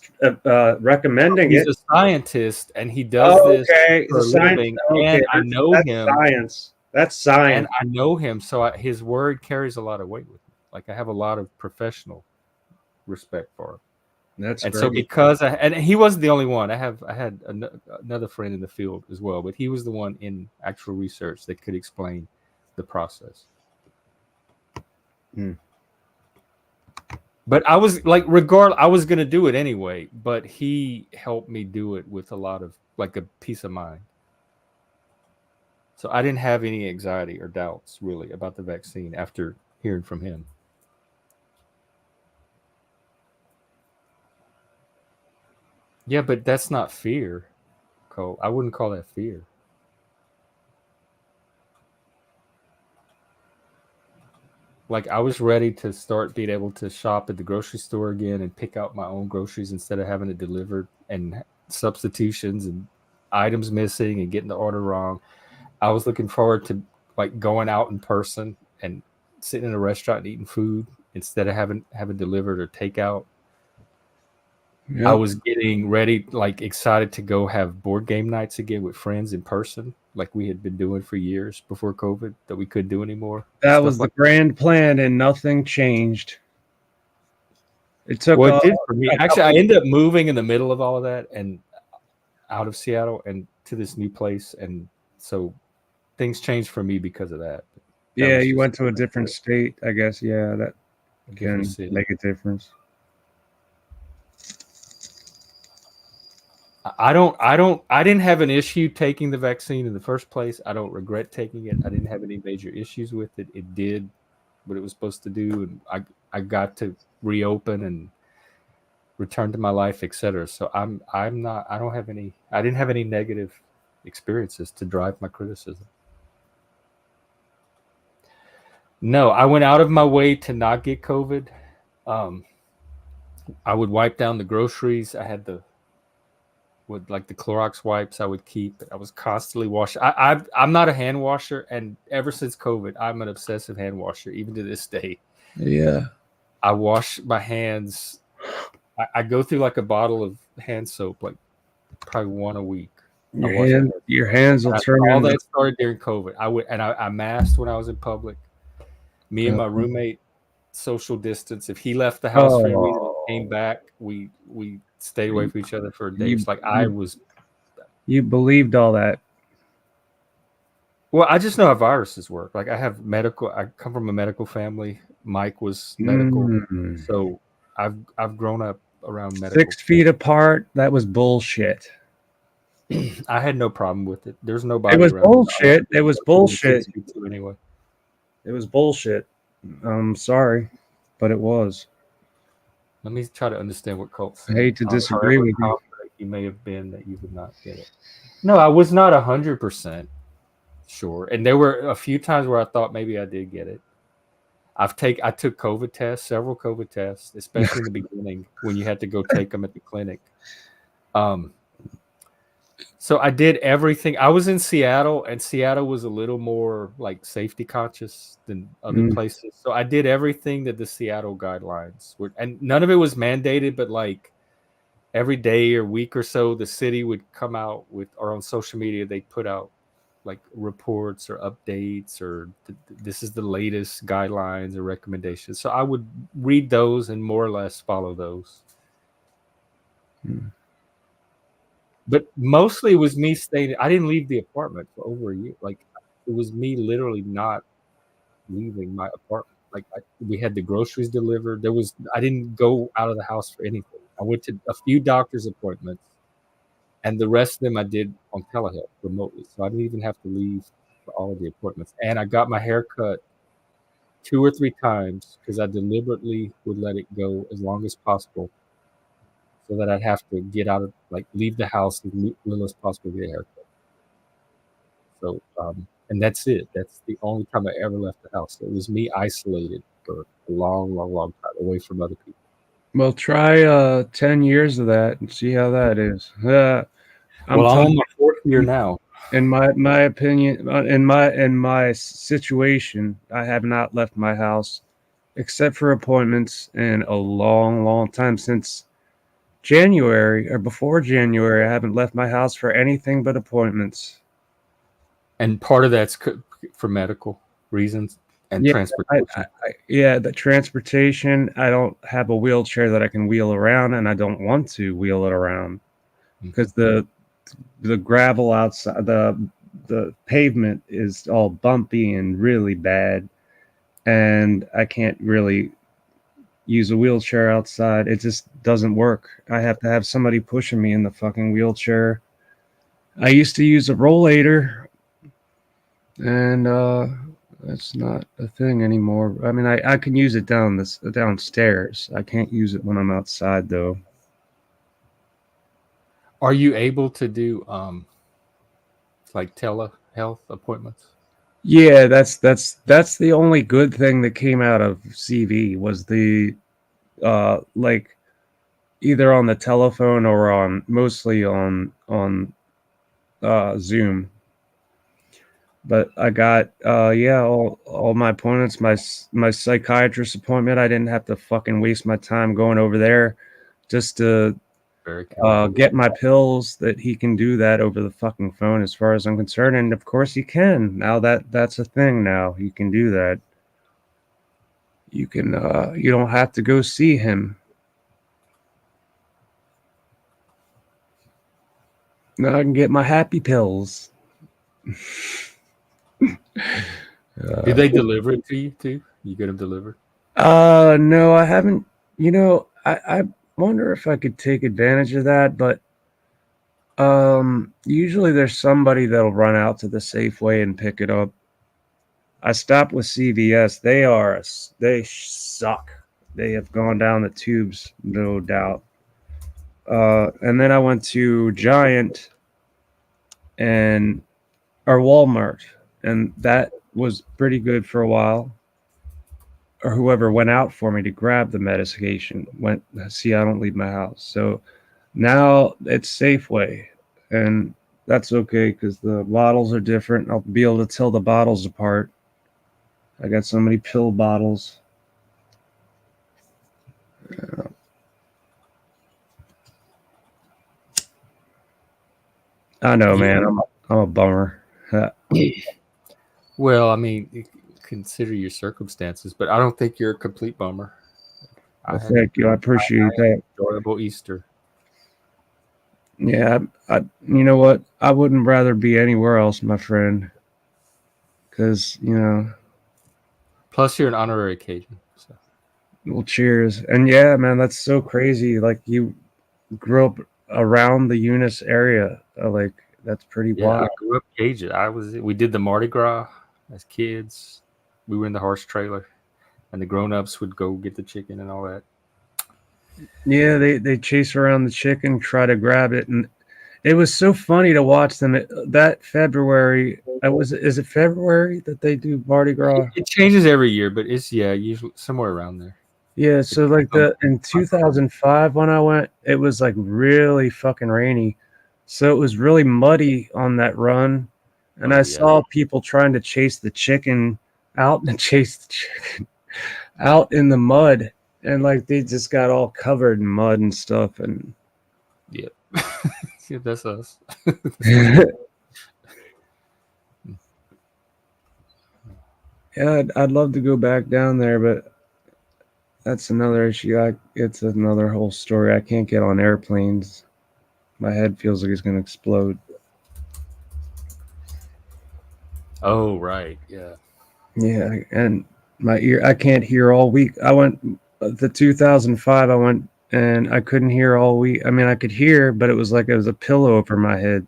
recommending he's it. a scientist and he does this Okay, for the a science. living, Okay, and I know that's him, science. That's and science. I know him, so his word carries a lot of weight with me. Like I have a lot of professional respect for him. That's And so great. because and he wasn't the only one. I had another friend in the field as well, but he was the one in actual research that could explain the process. Hmm. But I was like, I was gonna do it anyway. But he helped me do it with a lot of like a peace of mind. So I didn't have any anxiety or doubts really about the vaccine after hearing from him. Yeah, but that's not fear, Cole. I wouldn't call that fear. Like I was ready to start being able to shop at the grocery store again and pick out my own groceries instead of having it delivered and substitutions and items missing and getting the order wrong. I was looking forward to like going out in person and sitting in a restaurant and eating food instead of having delivered or takeout. I Yep. was getting ready, like excited to go have board game nights again with friends in person, like we had been doing for years before COVID that we couldn't do anymore. That Stuff was the like grand plan, and nothing changed. It took well, it did for me. a Actually, I couple. ended up moving in the middle of all of that and out of Seattle and to this new place, and so things changed for me because of that. That Yeah, was you just went to a different state, I guess. Yeah, that a different can city. make a difference. I didn't have an issue taking the vaccine in the first place. I don't regret taking it. I didn't have any major issues with it. It did what it was supposed to do, and I got to reopen and return to my life, etc. So I'm not. I don't have any. I didn't have any negative experiences to drive my criticism. No, I went out of my way to not get COVID. Um, I would wipe down the groceries. I had the with like the Clorox wipes I would keep. I was constantly washing. I'm not a hand washer, and ever since COVID, I'm an obsessive hand washer. Even to this day, Yeah. I wash my hands. I go through like a bottle of hand soap, like probably one a week. I wash my hands. Your hands will And turn all into. that started during COVID. I masked when I was in public. Me and my roommate social distance. If he left the house for any reason and came back, we stayed away from each other for days. Like I was. You believed all that. Well, I just know how viruses work. Like I have medical. I come from a medical family. Mike was medical, so I've grown up around medical. 6 feet apart. That was bullshit. I had no problem with it. There's nobody. It was around bullshit. It was bullshit. Anyway, it was bullshit. I'm sorry, but it was. let me try to understand what Colt's I saying. hate to disagree with you. You may have been that you would not get it. No, I was not 100% sure, and there were a few times where I thought maybe I did get it. I took COVID tests, several COVID tests, especially in the beginning when you had to go take them at the clinic. So I did everything. I was in Seattle, and Seattle was a little more like safety conscious than other places. So I did everything that the Seattle guidelines were, and none of it was mandated, but like every day or week or so, the city would come out with, or on social media, they put out like reports or updates or this is the latest guidelines or recommendations. So I would read those and more or less follow those. But mostly it was me staying. I didn't leave the apartment for over a year. Like it was me literally not leaving my apartment. Like we had the groceries delivered. I didn't go out of the house for anything. I went to a few doctor's appointments, and the rest of them I did on telehealth remotely. So I didn't even have to leave for all of the appointments. And I got my hair cut 2 or 3 times because I deliberately would let it go as long as possible so that I'd have to get out of, like, leave the house as little as possible to get a haircut. So, and that's it. That's the only time I ever left the house. It was me isolated for a long, long, long time away from other people. Well, try 10 years of that and see how that is. I'm Well, I'm telling on my 4th year now. in my opinion, in my situation, I have not left my house except for appointments in a long, long time. Since January or before January, I haven't left my house for anything but appointments. And part of that's for medical reasons and Yeah, transportation. yeah, the transportation. I don't have a wheelchair that I can wheel around, and I don't want to wheel it around because the gravel outside the pavement is all bumpy and really bad, and I can't really use a wheelchair outside. It just doesn't work. I have to have somebody pushing me in the fucking wheelchair. I used to use a rollator, and that's not a thing anymore. I mean, I can use it downstairs. I can't use it when I'm outside though. Are you able to do like telehealth appointments? Yeah, that's the only good thing that came out of CV was the like either on the telephone or on mostly on Zoom. But I got yeah, all my appointments, my psychiatrist appointment, I didn't have to fucking waste my time going over there just to Very convenient. get my pills. That he can do that over the fucking phone as far as I'm concerned, and of course he can. Now that's a thing now. You can do that. You can you don't have to go see him. Now I can get my happy pills. Did they deliver it to you too? You get them delivered? No, I haven't. You know, I wonder if I could take advantage of that, but usually there's somebody that'll run out to the Safeway and pick it up. I stopped with CVS. They suck. They have gone down the tubes, no doubt. And then I went to Giant and or Walmart, and that was pretty good for a while. Or whoever went out for me to grab the medication went. See, I don't leave my house, so now it's Safeway, and that's okay because the bottles are different. I'll be able to tell the bottles apart. I got so many pill bottles. I know, man. I'm a bummer. Well, I mean, consider your circumstances, but I don't think you're a complete bummer. Well, thank you. I appreciate that. Enjoyable Easter. Yeah, you know what? I wouldn't rather be anywhere else, my friend. Because, you know. Plus, you're an honorary Cajun. So. Well, cheers. And yeah, man, that's so crazy. Like, you grew up around the Eunice area. Like, that's pretty wild. I grew up Cajun. We did the Mardi Gras as kids. We were in the horse trailer, and the grown-ups would go get the chicken and all that. Yeah, they chase around the chicken, try to grab it, and it was so funny to watch them. That February, is it February that they do Mardi Gras? It changes every year, but it's usually somewhere around there. Yeah, so like in 2005 when I went, it was like really fucking rainy, so it was really muddy on that run, and I saw people trying to chase the chicken out and chase the chicken out in the mud. And like they just got all covered in mud and stuff, and yeah, that's us. Yeah, I'd love to go back down there, but that's another issue. It's another whole story. I can't get on airplanes. My head feels like it's going to explode. Oh right, yeah. Yeah, and my ear, I can't hear all week. I went the 2005. I went and I couldn't hear all week. I mean, I could hear, but it was like it was a pillow over my head.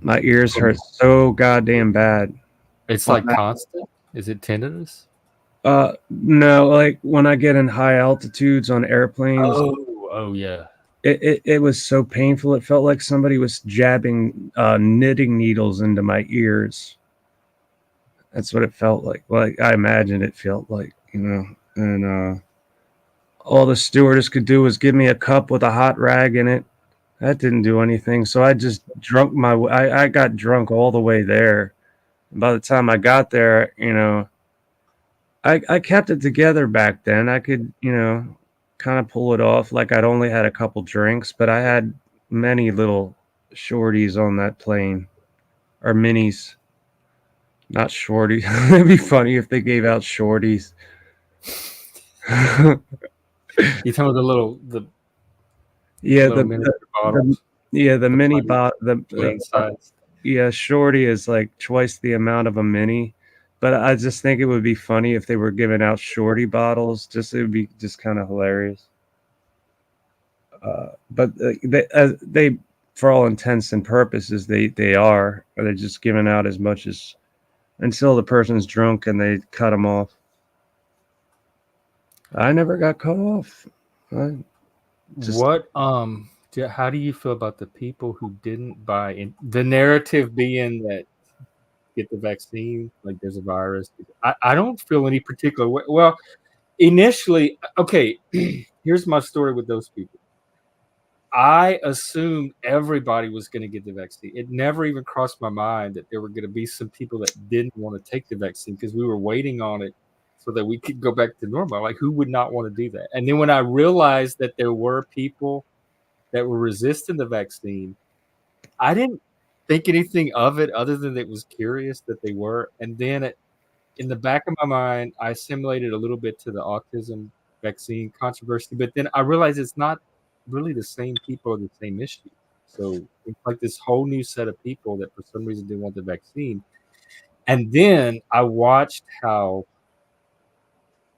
My ears hurt so goddamn bad. It's like constant. Is it tinnitus? No, like when I get in high altitudes on airplanes. Oh yeah. It was so painful. It felt like somebody was jabbing knitting needles into my ears. That's what it felt like. Like I imagined it felt like, and all the stewardess could do was give me a cup with a hot rag in it. That didn't do anything. So I just drunk I got drunk all the way there. And by the time I got there, I kept it together back then. I could, kind of pull it off. Like I'd only had a couple drinks, but I had many little shorties on that plane, or minis, not shorties. It'd be funny if they gave out shorties. You tell me the Yeah, little miniature bottles, the mini plain, bot plain size. yeah, shorty is like twice the amount of a mini. But I just think it would be funny if they were giving out shorty bottles. It would be just kind of hilarious. But they, for all intents and purposes, they're just giving out as much as until the person's drunk and they cut them off. I never got cut off. How do you feel about the people who didn't buy in? The narrative being that get the vaccine, like there's a virus. I don't feel any particular way. Well, initially, okay, here's my story with those people. I assumed everybody was going to get the vaccine. It never even crossed my mind that there were going to be some people that didn't want to take the vaccine because we were waiting on it so that we could go back to normal. Like, who would not want to do that? And then when I realized that there were people that were resisting the vaccine, I didn't think anything of it other than it was curious that they were. And then in the back of my mind, I assimilated a little bit to the autism vaccine controversy, but then I realized it's not really the same people or the same issue. So it's like this whole new set of people that for some reason didn't want the vaccine. And then I watched how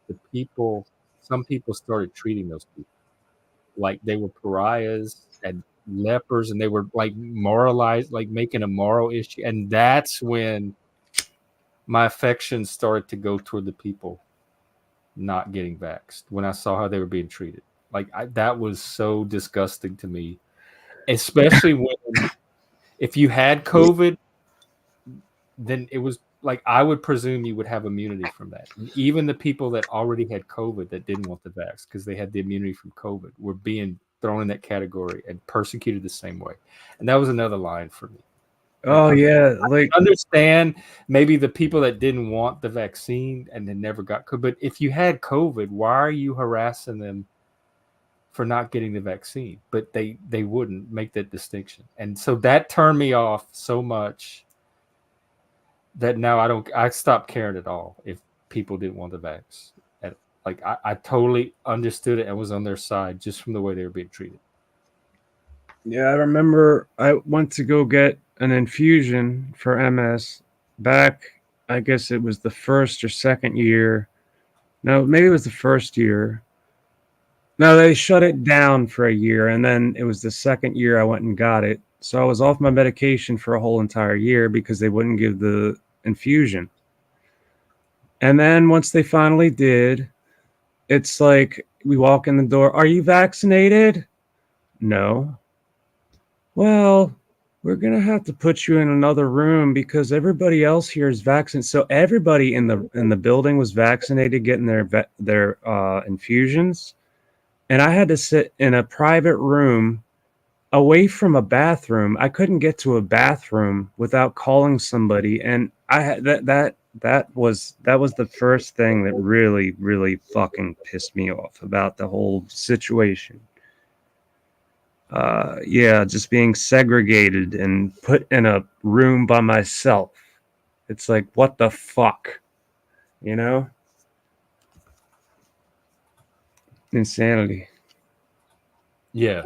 some people started treating those people like they were pariahs and lepers, and they were like moralized, like making a moral issue. And that's when my affections started to go toward the people not getting vaxxed, when I saw how they were being treated. Like that was so disgusting to me, especially when if you had COVID, then it was like I would presume you would have immunity from that. And even the people that already had COVID that didn't want the vax because they had the immunity from COVID were being thrown in that category and persecuted the same way. And that was another line for me. Oh yeah, I understand maybe the people that didn't want the vaccine and then never got COVID. But if you had COVID, why are you harassing them for not getting the vaccine? But they wouldn't make that distinction, and so that turned me off so much that now I stopped caring at all if people didn't want the vax. Like I totally understood it and was on their side just from the way they were being treated. Yeah, I remember I went to go get an infusion for MS back, I guess it was the first or second year. No, maybe it was the first year. No, they shut it down for a year, and then it was the second year I went and got it. So I was off my medication for a whole entire year because they wouldn't give the infusion. And then once they finally did, it's like we walk in the door. Are you vaccinated? No. Well, we're going to have to put you in another room because everybody else here is vaccinated. So everybody in the building was vaccinated, getting their infusions. And I had to sit in a private room away from a bathroom. I couldn't get to a bathroom without calling somebody. And I had that was the first thing that really, really fucking pissed me off about the whole situation. Yeah, just being segregated and put in a room by myself. It's like, what the fuck? You know? Insanity. Yeah.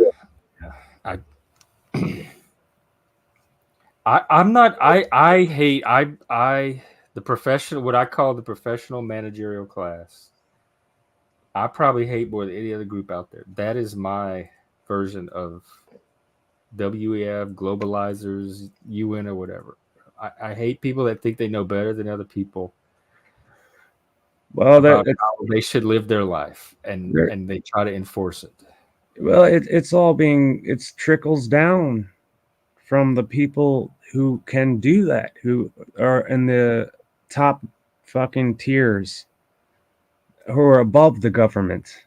I'm not I hate the professional, what I call the professional managerial class. I probably hate more than any other group out there. That is my version of WEF, globalizers, UN, or whatever. I hate people that think they know better than other people. Well, about how they should live their life, and they try to enforce it. Well, it's trickles down from the people who can do that, who are in the top fucking tiers who are above the government.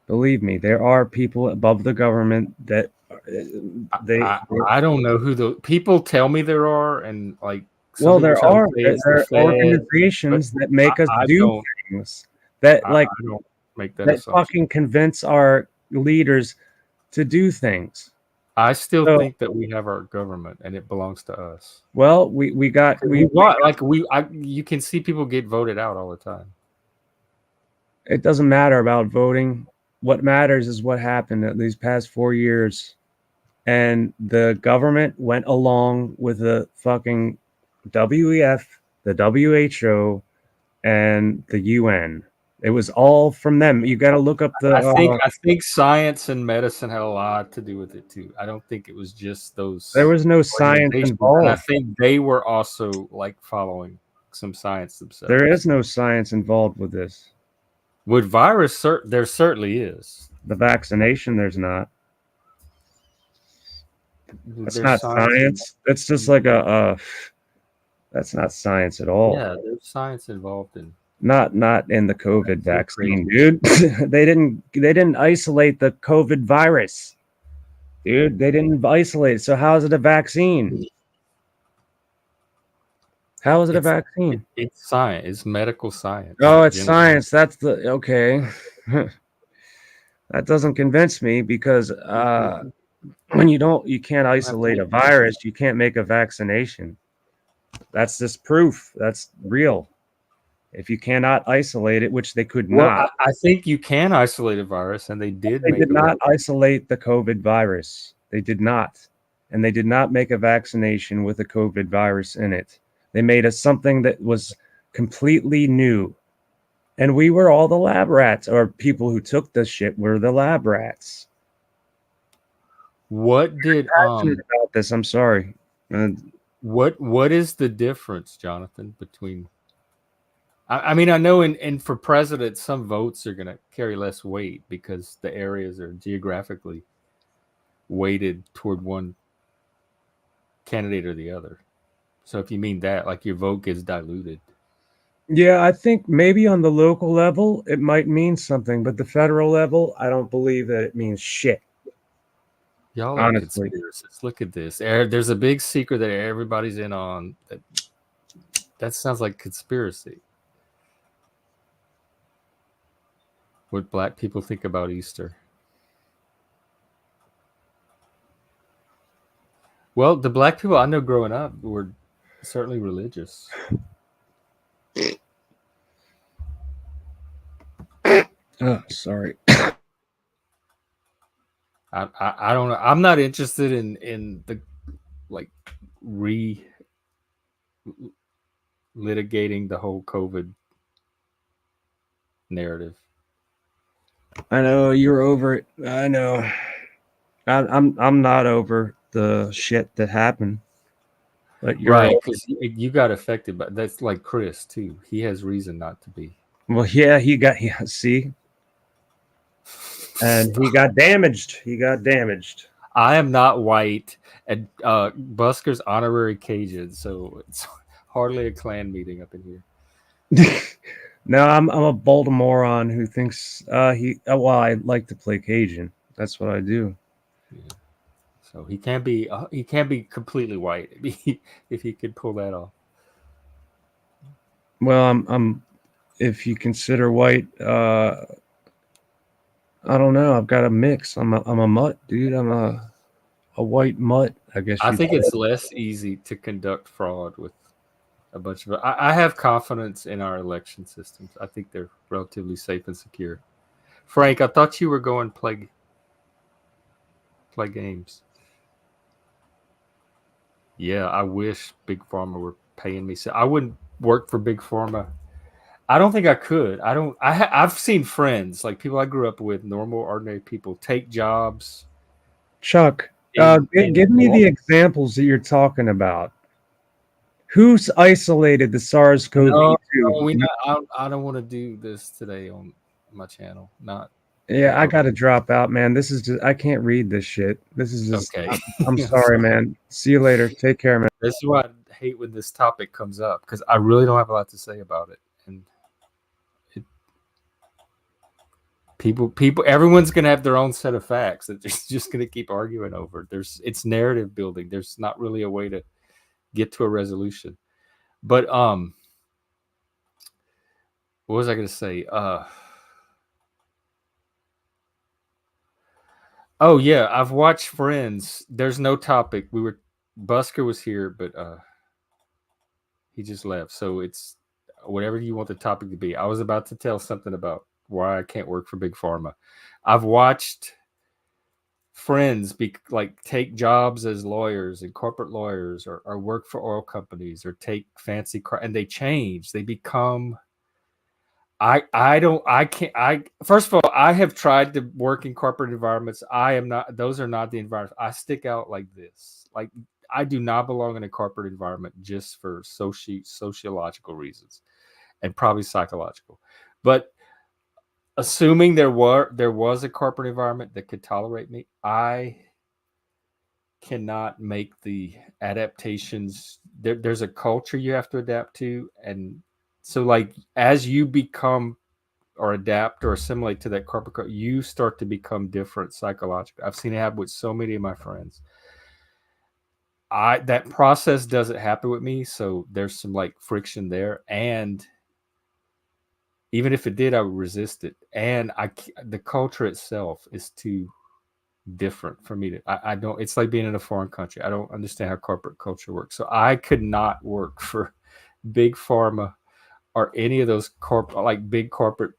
Believe me, there are people above the government that I don't know who the people tell me there are, and like some well, people there try to are say it's the there are Fed, organizations but that make us I do don't. things that I like don't make that that assumption. fucking convince our leaders to do things. I still So, think that we have our government and it belongs to us. well, we got You can see people get voted out all the time. it doesn't matter about voting. What matters is what happened at these past 4 years. And the government went along with the fucking WEF, the WHO, and the UN. It was all from them. You got to look up the. I think science and medicine had a lot to do with it too. I don't think it was just those. There was no science organizations, and I involved. think they were also like following some science themselves. There is no science involved with this. With virus, there certainly is. The vaccination, there's not. That's There's not science. That's just like that's not science at all. Yeah, there's science involved in. Not in the COVID vaccine, dude. they didn't isolate the COVID virus, dude. They didn't isolate it. So how is it a vaccine? How is it a vaccine? It's science. It's medical science. Oh, it's science. That's the okay. That doesn't convince me because when you can't isolate a virus, you can't make a vaccination. That's just proof. That's real. If you cannot isolate it, which they could not. I think you can isolate a virus, and they did. They did not isolate the COVID virus. They did not. And they did not make a vaccination with a COVID virus in it. They made something that was completely new. And we were all the lab rats, or people who took this shit were the lab rats. What did about this? I'm sorry. What is the difference, Jonathan, between? I mean, I know in for president, some votes are going to carry less weight because the areas are geographically weighted toward one candidate or the other. So if you mean that, like your vote gets diluted. Yeah, I think maybe on the local level it might mean something, but the federal level, I don't believe that it means shit. Y'all are conspiracists. Look at this. There's a big secret that everybody's in on. That sounds like conspiracy. What black people think about Easter. Well, the black people I know growing up were certainly religious. Oh, sorry. I don't know. I'm not interested in the like litigating the whole COVID narrative. I know you're over it. I know. I'm not over the shit that happened. But you're right, because you got affected, but that's like Chris too. He has reason not to be. Well, yeah, see, and he got damaged. I am not white, and Busker's honorary Cajun, so it's hardly a clan meeting up in here. No, I'm a Baltimorean who thinks I like to play Cajun. That's what I do. Yeah. So he can't be completely white if he could pull that off. Well, I'm if you consider white, I don't know. I've got a mix. I'm a mutt, dude. I'm a white mutt, I guess. I think it's less easy to conduct fraud with a bunch of. I have confidence in our election systems. I think they're relatively safe and secure. Frank, I thought you were going to play games. Yeah, I wish Big Pharma were paying me. So I wouldn't work for Big Pharma. I don't think I could. I've seen friends, like people I grew up with, normal, ordinary people, take jobs. Chuck, give me the examples that you're talking about. Who's isolated the SARS-CoV-2? No, I don't want to do this today on my channel. Not. Yeah, I got to drop out, man. This is just, I can't read this shit. This is just, okay. I'm sorry, man. See you later. Take care, man. This is why hate when this topic comes up because I really don't have a lot to say about it. And everyone's going to have their own set of facts that they're just going to keep arguing over. It's narrative building. There's not really a way to get to a resolution. But what was I going to say? Oh yeah, I've watched Friends. There's no topic. Busker was here, but he just left. So it's whatever you want the topic to be. I was about to tell something about why I can't work for Big Pharma. I've watched friends take jobs as lawyers and corporate lawyers or work for oil companies or take fancy car, and they change. They become first of all, I have tried to work in corporate environments. Those are not the environments. I stick out like this. Like I do not belong in a corporate environment just for sociological reasons and probably psychological. But assuming there was a corporate environment that could tolerate me, I cannot make the adaptations. There's a culture you have to adapt to, and so like as you become or adapt or assimilate to that corporate culture, you start to become different psychologically. I've seen it happen with so many of my friends. That process doesn't happen with me, so there's some like friction there, and even if it did, I would resist it. And the culture itself is too different for me I don't. It's like being in a foreign country. I don't understand how corporate culture works, so I could not work for Big Pharma or any of those big corporate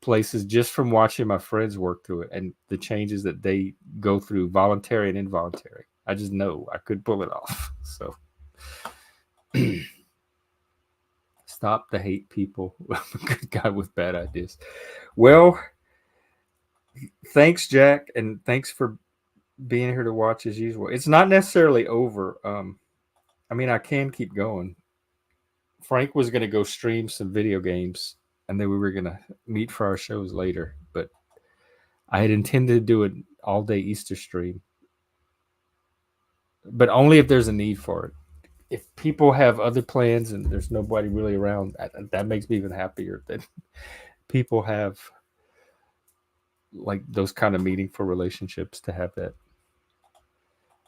places just from watching my friends work through it and the changes that they go through, voluntary and involuntary. I just know I could pull it off. So stop the hate, people. I'm a good guy with bad ideas. Well, thanks, Jack, and thanks for being here to watch as usual. It's not necessarily over. I mean, I can keep going. Frank was going to go stream some video games, and then we were going to meet for our shows later. But I had intended to do an all-day Easter stream, but only if there's a need for it. If people have other plans and there's nobody really around, that makes me even happier that people have like those kind of meaningful relationships to have that.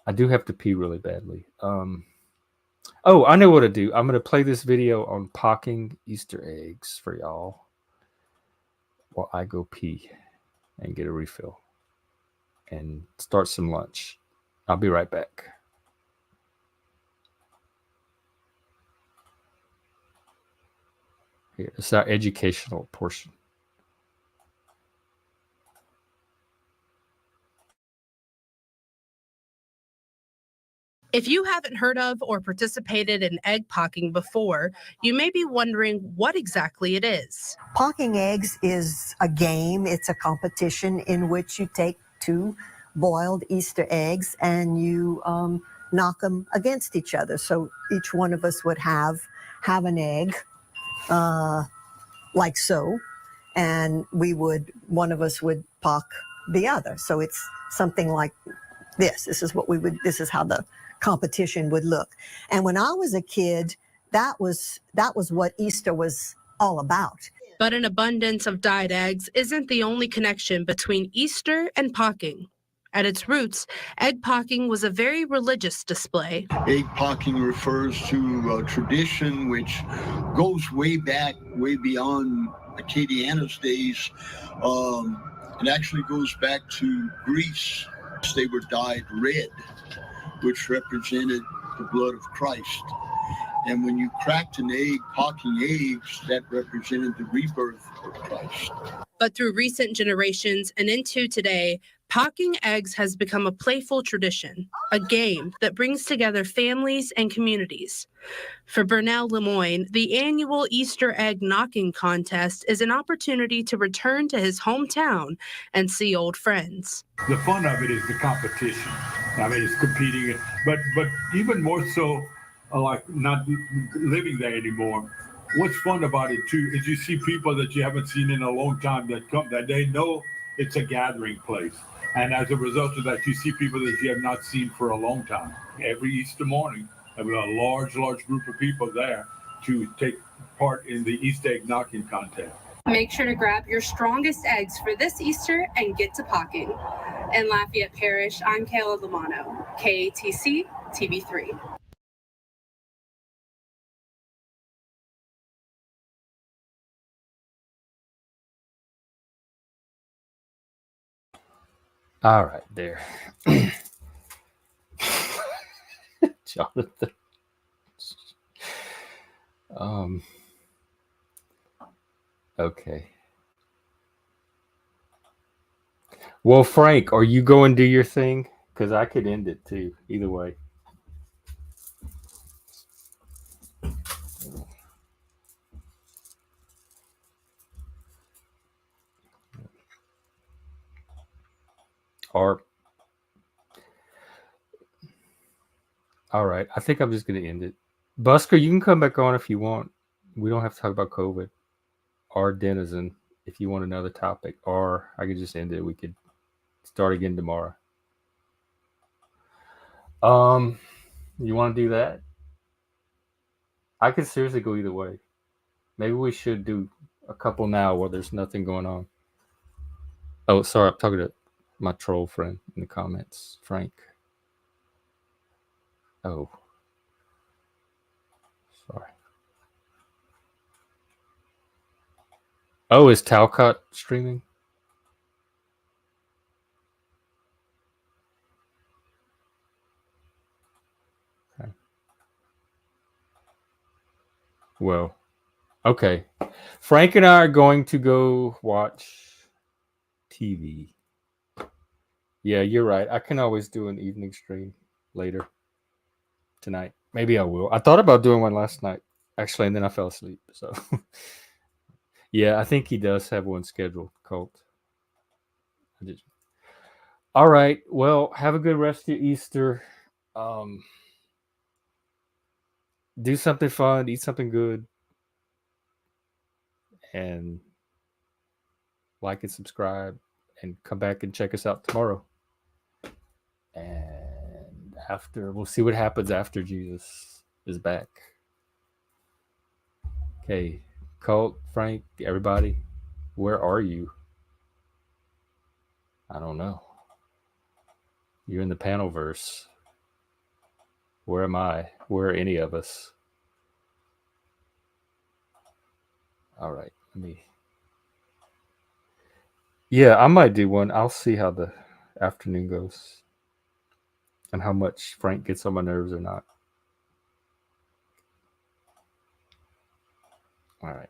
I do have to pee really badly. Oh, I know what to do. I'm going to play this video on pocking Easter eggs for y'all while I go pee and get a refill and start some lunch. I'll be right back. Here, this is our educational portion. If you haven't heard of or participated in egg pocking before, you may be wondering what exactly it is. Pocking eggs is a game. It's a competition in which you take 2 boiled Easter eggs and you knock them against each other. So each one of us would have an egg like so, and one of us would pock the other. So it's something like this. This is how the competition would look. And when I was a kid, that was what Easter was all about. But an abundance of dyed eggs isn't the only connection between Easter and pocking. At its roots, egg pocking was a very religious display. Egg pocking refers to a tradition which goes way back, way beyond Acadiana's days. It actually goes back to Greece. They were dyed red, which represented the blood of Christ. And when you cracked an egg, pocking eggs, that represented the rebirth of Christ. But through recent generations and into today, pocking eggs has become a playful tradition, a game that brings together families and communities. For Burnell Lemoyne, the annual Easter egg knocking contest is an opportunity to return to his hometown and see old friends. The fun of it is the competition. I mean, it's competing, but even more so, like not living there anymore. What's fun about it too is you see people that you haven't seen in a long time that come, that they know it's a gathering place. And as a result of that, you see people that you have not seen for a long time. Every Easter morning, a large group of people there to take part in the Easter egg knocking contest. Make sure to grab your strongest eggs for this Easter and get to pocking. In Lafayette Parish, I'm Kayla Lamano, KATC TV3. All right, there. Jonathan. Okay. Well, Frank, are you going to do your thing? Because I could end it too. Either way. Or, all right. I think I'm just going to end it. Busker, you can come back on if you want. We don't have to talk about COVID. Or Denizen, if you want another topic. Or I could just end it. We could start again tomorrow. You want to do that? I could seriously go either way. Maybe we should do a couple now while there's nothing going on. Oh, sorry, I'm talking to my troll friend in the comments, Frank. Oh, sorry. Oh, is Talcott streaming? Okay. Well, okay. Frank and I are going to go watch TV. Yeah, you're right. I can always do an evening stream later tonight. Maybe I will. I thought about doing one last night, actually, and then I fell asleep. So, yeah, I think he does have one scheduled, Colt. All right. Well, have a good rest of your Easter. Do something fun, eat something good, and like and subscribe, and come back and check us out tomorrow. And after, we'll see what happens after Jesus is back. Okay, Colt, Frank, everybody, where are you? I don't know. You're in the panel verse. Where am I? Where are any of us? All right, let me. Yeah, I might do one. I'll see how the afternoon goes and how much Frank gets on my nerves or not. All right.